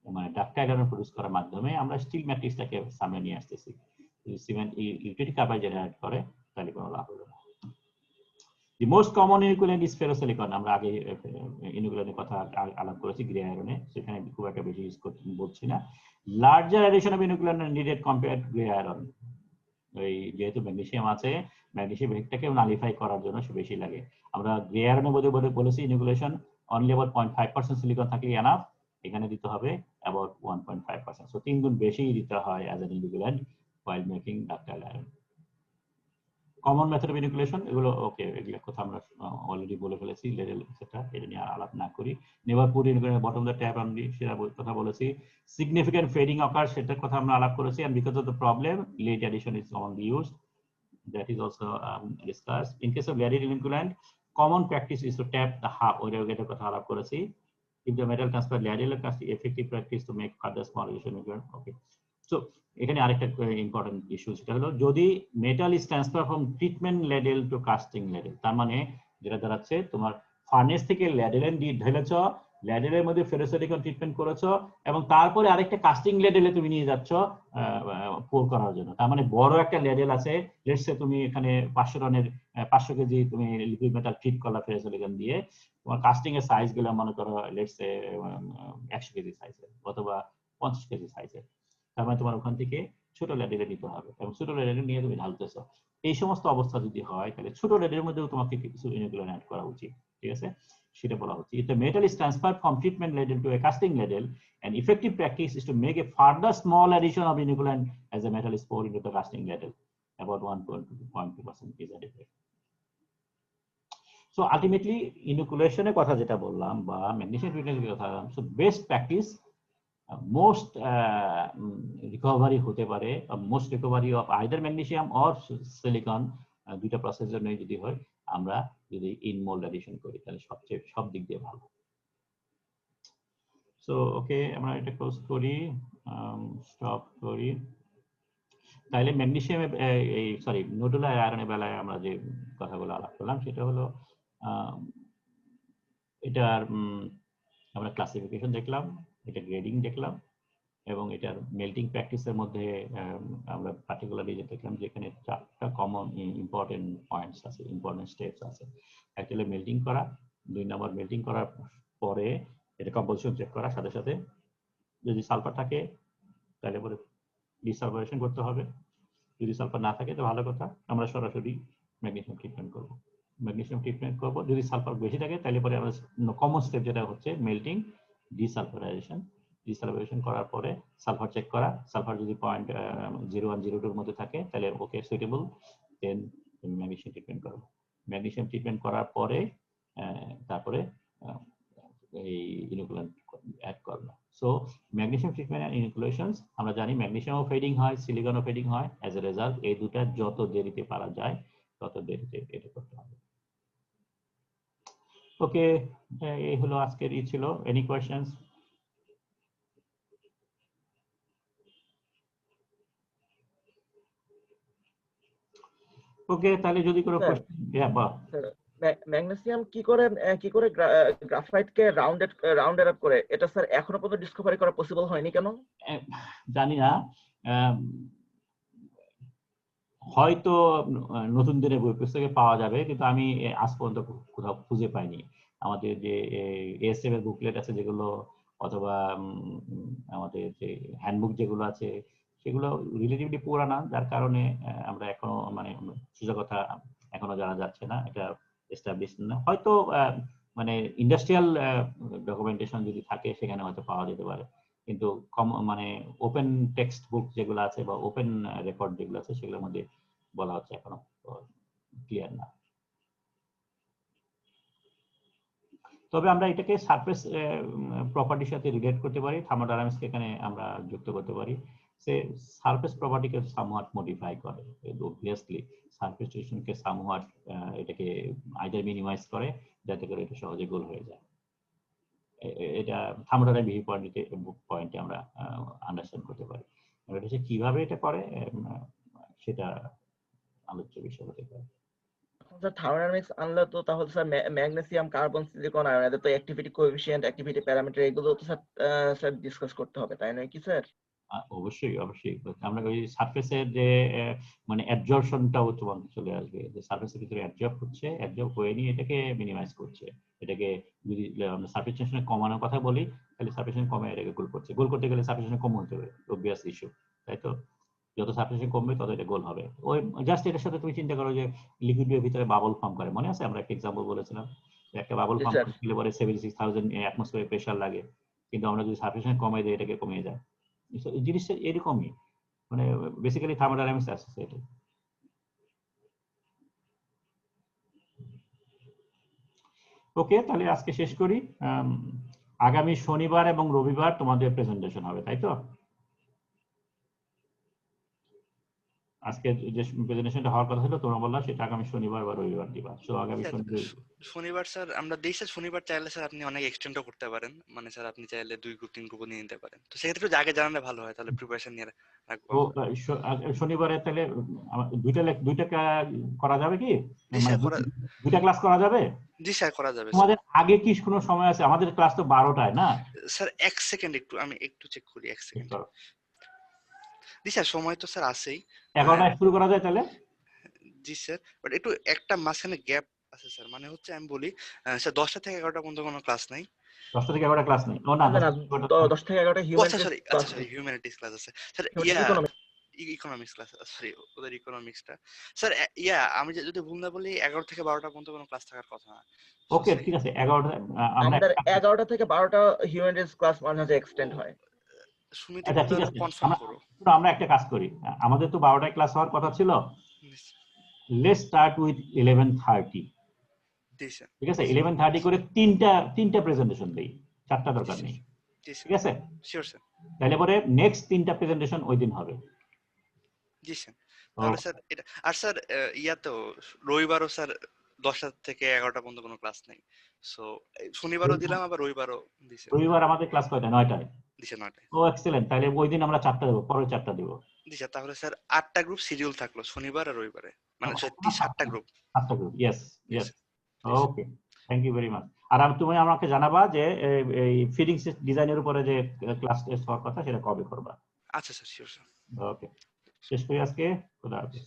মানে ডাক্টাইল iron produce করার মাধ্যমে আমরা স্টিল ম্যাট্রিক্সটাকে সামনে নিয়ে আসতেছি। যদি সিমেন্ট ইউটিলিটি কার্বাইড জেনারেট করে তাহলে কোনো লাভ হবে না। The most common ইনুকুলেন্ট is ferrosilicon। আমরা আগে ইনুকুলেন্টের কথা আলাপ করেছি গ্রে আয়রনে, সেখানে খুব একটা বেশি ইউজ করতে বলছি না। Larger addition of inoculant needed compared grey iron. ওই যেহেতু ম্যাগনেসিয়াম আছে, ম্যাগনেসিয়াম হেডটাকে নালিফাই করার জন্য বেশি লাগে। আমরা গ্রে আয়রনের মধ্যে বলেছি ইনুকুলেশন অনলি অ্যাবাউট 0.5% সিলিকন থাকলে এনাফ, এখানে দিতে হবে অ্যাবাউট 1.5%। সো 3 গুণ বেশি দিতে হয় as an inoculant while making ductile iron। Common method of inoculation এগুলো ওকে, এগুলো কথা আমরা অলরেডি বলে ফেলেছি, লেভেল এটসেট্রা, এটা নিয়ে আলাপ না করি। Never put inoculant bottom the tap আমি সেটা কথা বলেছি। সিগনিফিক্যান্ট ফেডিং অকার সেটার কথা আমরা আলাপ করেছি, and because of the problem late addition is commonly used, that is also discussed. In case of leaded inoculant, common practice is to tap the half, ওই এর কথা আলাপ করেছি। If the metal transfer ladle is the effective practice to make further small addition inoculant. Okay, so এখানে আরেকটা important issue, সেটা হলো যদি metal is transfer from treatment ladle to casting ladle, তার মানে যেটা দাঁড়াচ্ছে তোমার ফার্নেস থেকে লেডেলেন ঢেলেছ, ল্যাডেলের মধ্যে ফেরোসিলিকন ট্রিটমেন্ট করেছো এবং তারপরে আরেকটা কাস্টিং লেডেলে তুমি নিয়ে যাচ্ছ পোর করার জন্য। তার মানে বড় একটা লেডেল আছে, লেটস সে তুমি এখানে 500 টনের 500 কেজি তুমি লিকুইড মেটাল ট্রিট করলা ফেরোসিলিকন দিয়ে, তোমার কাস্টিং এর সাইজ গুলো মনে করো লেটস সে 100 কেজি সাইজের অথবা 50 কেজি সাইজের। তার মানে তোমার ওখান থেকে ছোট লেডেলে নিতে হবে এবং ছোট লেডেলে নিয়ে তুমি ঢালতেছো। এই সমস্ত অবস্থা যদি হয় তাহলে ছোট লেডেলের মধ্যেও তোমাকে কিছু ইনোকুলেন্ট অ্যাড করা উচিত, ঠিক আছে? সেটা বলা হচ্ছে। If the metal is transferred from treatment ladle to a casting ladle, an effective practice is to make a further small addition of inoculant as the metal is poured into the casting ladle. About 1.2% is adequate. So ultimately, inoculation এর কথা যেটা বললাম বা magnesium ট্রিটমেন্টের কথা বললাম, so best practice, most recovery হতে পারে, most recovery of either magnesium or silicon, দুইটা প্রসেসের জন্য যদি হয়, আমরা যদি ইন মোল্ড অ্যাডিশন করি তাহলে সবচেয়ে সব দিক দিয়ে ভালো। সো ওকে, আমরা এটা ক্লোজ করি, স্টপ করি। তাহলে ম্যাগনেসিয়াম এই সরি নোডুলার আয়রনের বেলায় আমরা যে কথাগুলো আলাপ করলাম সেটা হলো এটার আমরা ক্লাসিফিকেশন দেখলাম, এটা গ্রেডিং দেখলাম এবং এটার মেল্টিং প্র্যাকটিসের মধ্যে আমরা পার্টিকুলারলি যে দেখলাম যে এখানে 4টা কমন ইম্পর্টেন্ট পয়েন্টস আছে, ইম্পর্টেন্ট স্টেপস আছে। একটা হলো মেল্টিং করা, 2 নম্বর মেল্টিং করার পরে এটা কম্পোজিশন চেক করার সাথে সাথে যদি সালফার থাকে তাহলে পরে ডিসালফারেশন করতে হবে, যদি সালফার না থাকে তো ভালো কথা, আমরা সরাসরি ম্যাগনেসিয়াম ট্রিটমেন্ট করব। ম্যাগনেসিয়াম ট্রিটমেন্ট করব, যদি সালফার বেশি থাকে তাহলে পরে আমরা কমন স্টেপ যেটা হচ্ছে মেল্টিং, ডিসালফারাইজেশন। ডিসালফারেশন করার পরে সালফার চেক করা, সালফার যদি 0.0102 এর মধ্যে থাকে তাহলে ওকে সুইটেবল, দেন ম্যাগনেসিয়াম ট্রিটমেন্ট করব। ম্যাগনেসিয়াম ট্রিটমেন্ট করার পরে তারপরে এই ইনোকুলেন্ট অ্যাড করব। সো ম্যাগনেসিয়াম ট্রিটমেন্ট এন্ড ইনোকুলেশনস, আমরা জানি ম্যাগনেসিয়ামও ফেডিং হয়, সিলিকনও ফেডিং হয়, অ্যাজ এ রেজাল্ট এই দুটা যত দেরিতে পারা যায় তত দেরিতে এটা করতে হবে। ওকে, এই হলো আজকের ছিল। Any questions? ওকে, তাহলে যদি কোনো কোশ্চেন, হ্যাঁ বা ম্যাগনেসিয়াম কি করে গ্রাফাইট কে রাউন্ডেড আপ করে, এটা স্যার এখনো পর্যন্ত ডিসকভারি করা পসিবল হয়নি কেন? জানি না, হয়তো নতুন দিনের বই পুস্তকে পাওয়া যাবে, কিন্তু আমি আজ পর্যন্ত কোথাও খুঁজে পাইনি। আমাদের যে এএসএম এর বুকলেট আছে যেগুলো, অথবা আমাদের যে হ্যান্ডবুক যেগুলো আছে সেগুলো রিলেটিভলি পুরানা, যার কারণে আমরা এখনো মানে সুযোগতা এখনো জানা যাচ্ছে না, এটা এস্টাবলিশ না। হয়তো মানে ইন্ডাস্ট্রিয়াল ডকুমেন্টেশন যদি থাকে সেখানে হয়তো পাওয়া যেতে পারে, কিন্তু মানে ওপেন টেক্সট বুক যেগুলো আছে বা ওপেন রেকর্ড যেগুলো আছে সেগুলোর মধ্যে বলা হচ্ছে এখনো ক্লিয়ার না। তবে আমরা এটাকে সারফেস প্রপার্টির সাথে রিলেট করতে পারি, থার্মোডাইনামিক্সকে এখানে আমরা যুক্ত করতে পারি। সে সারফেস প্রপার্টিকে সামহাট মডিফাই করে, অবভিয়াসলি সারফেস টেনশনকে সামহাট এটাকে আইদার মিনিমাইজ করে যাতে করে এটা সহজে গোল হয়ে যায়। এটা থার্মোডাইনামিক পয়েন্টে আমরা আন্ডারস্ট্যান্ড করতে পারি। এটা কিভাবে এটা করে সেটা আলোচ্য বিষয় হতে পারে। স্যার থার্মোডাইনামিক্স আনলে তো তাহলে sir magnesium, carbon, silicon, iron এদের তো অ্যাক্টিভিটি কোএফিসিয়েন্ট, অ্যাক্টিভিটি প্যারামিটার এগুলো তো স্যার ডিসকাস করতে হবে, তাই নয় কি স্যার? অবশ্যই অবশ্যই আমরা ওই সারফেসের যে মানে অ্যাবজর্পশনটাও তোমার চলে আসবে, যে সারফেসের ভিতরে অ্যাবজর্ব হয়ে নিয়ে এটাকে মিনিমাইজ করছে। এটাকে যদি আমরা সারফেস টেনশন কমানোর কথা বলি, তাহলে সারফেস টেনশন কমে এটাকে গোল করতে গেলে সারফেস টেনশন কম হতে হবে, অবভিয়াস ইস্যু, তাই তো? যত সারফেস টেনশন কমবে তত এটা গোল হবে। ওই জাস্ট এটার সাথে তুমি চিন্তা করো যে লিকুইডের ভিতরে বাবল ফর্ম করে, মনে আছে আমরা একটা এক্সাম্পল বলেছিলাম, একটা বাবল জি ফর্ম স্যার। করতে গেলে পরে 76,000 অ্যাটমসফিয়ার প্রেসার লাগে, কিন্তু আমরা যদি সারফেস টেনশন কমাই দিই এটাকে কমিয়ে যায়। জিনিসটা এরকমই, মানে বেসিক্যালি থার্মোডাইনামিক্স আছে এটা। ওকে, তাহলে আজকে শেষ করি। আগামী শনিবার এবং রবিবার তোমাদের প্রেজেন্টেশন হবে, তাই তো? আজকে যে প্রেজেন্টেশনটা হওয়ার কথা ছিল তোমরা বললা সেটা আগামী শনিবার বা রবিবার দিবা। সো আগামী শনিবার স্যার আমরা দিই স্যার। শনিবার চাইলে স্যার আপনি অনেক এক্সটেন্ডও করতে পারেন, মানে স্যার আপনি চাইলে 2 গ্রুপ 3 গ্রুপও নিয়ে নিতে পারেন। তো সেক্ষেত্রে আগে জানালে ভালো হয়, তাহলে প্রিপারেশন নিয়ে রাখবো। শনিবারে তাহলে দুইটা করা যাবে কি? জি স্যার, দুইটা ক্লাস করা যাবে? জি স্যার করা যাবে। তোমাদের আগে কি কোনো সময় আছে? আমাদের ক্লাস তো 12টায় না স্যার। 1 সেকেন্ড আমি একটু চেক করি, 1 সেকেন্ড। জি স্যার, সময় তো স্যার আছেই। 11টায় শুরু করা যায় তাহলে? জি স্যার, বাট একটু একটা মাঝখানে গ্যাপ আছে স্যার। মানে হচ্ছে আমি বলি স্যার 10টা থেকে 11টা পর্যন্ত কোনো ক্লাস নাই। 10টা থেকে 11টা ক্লাস নেই? ও না, 10 থেকে 11টা হিউম্যানিটিস ক্লাস আছে স্যার। ইকোনমিক্স ক্লাস, সরি ওদের ইকোনমিক্সটা স্যার। আমি যদি ভুল না বলি 11 থেকে 12টা পর্যন্ত কোনো ক্লাস থাকার কথা না। ওকে, ঠিক আছে। 11টা আমাদের 11টা থেকে 12টা হিউম্যানিটিস ক্লাস মাঝে মাঝে এক্সটেন্ড হয়। আচ্ছা ঠিক আছে, আমরা একটা কাজ করি, আমাদের তো 12টায় ক্লাস হওয়ার কথা ছিল। Let's start with 11:30। ঠিক আছে, 11:30 করে তিনটা প্রেজেন্টেশন দেই, 4টা দরকার নেই। ঠিক আছে, শিওর স্যার। তাহলে পরে নেক্সট 3টা প্রেজেন্টেশন ওই দিন হবে। জি স্যার। তাহলে স্যার এটা আর স্যার তো রবিবারও স্যার 10টা থেকে 11টা পর্যন্ত কোনো ক্লাস নেই। সো শনিবারও দিলাম, আবার রবিবারও দিছি। রবিবার আমাদের ক্লাস কয়টা? 9টায়। দিছে 9টায়। ও এক্সেলেন্ট, তাহলে ওই দিন আমরা 4টা দেব, পরের 4টা দেব। জি স্যার। তাহলে স্যার 8টা গ্রুপ শিডিউল থাকলো শনিবার আর রবিবারে, মানে 7টা গ্রুপ। 7টা group, yes yes. Okay, thank you very much. আর তুমি আমাকে জানাবা যে এই ফিডিং ডিজাইনের উপরে যে ক্লাস টেস্ট হওয়ার কথা সেটা কবে করবা? আচ্ছা স্যার, শিওর স্যার। ওকে, শেষ করি আজকে। খোদা হাফেজ।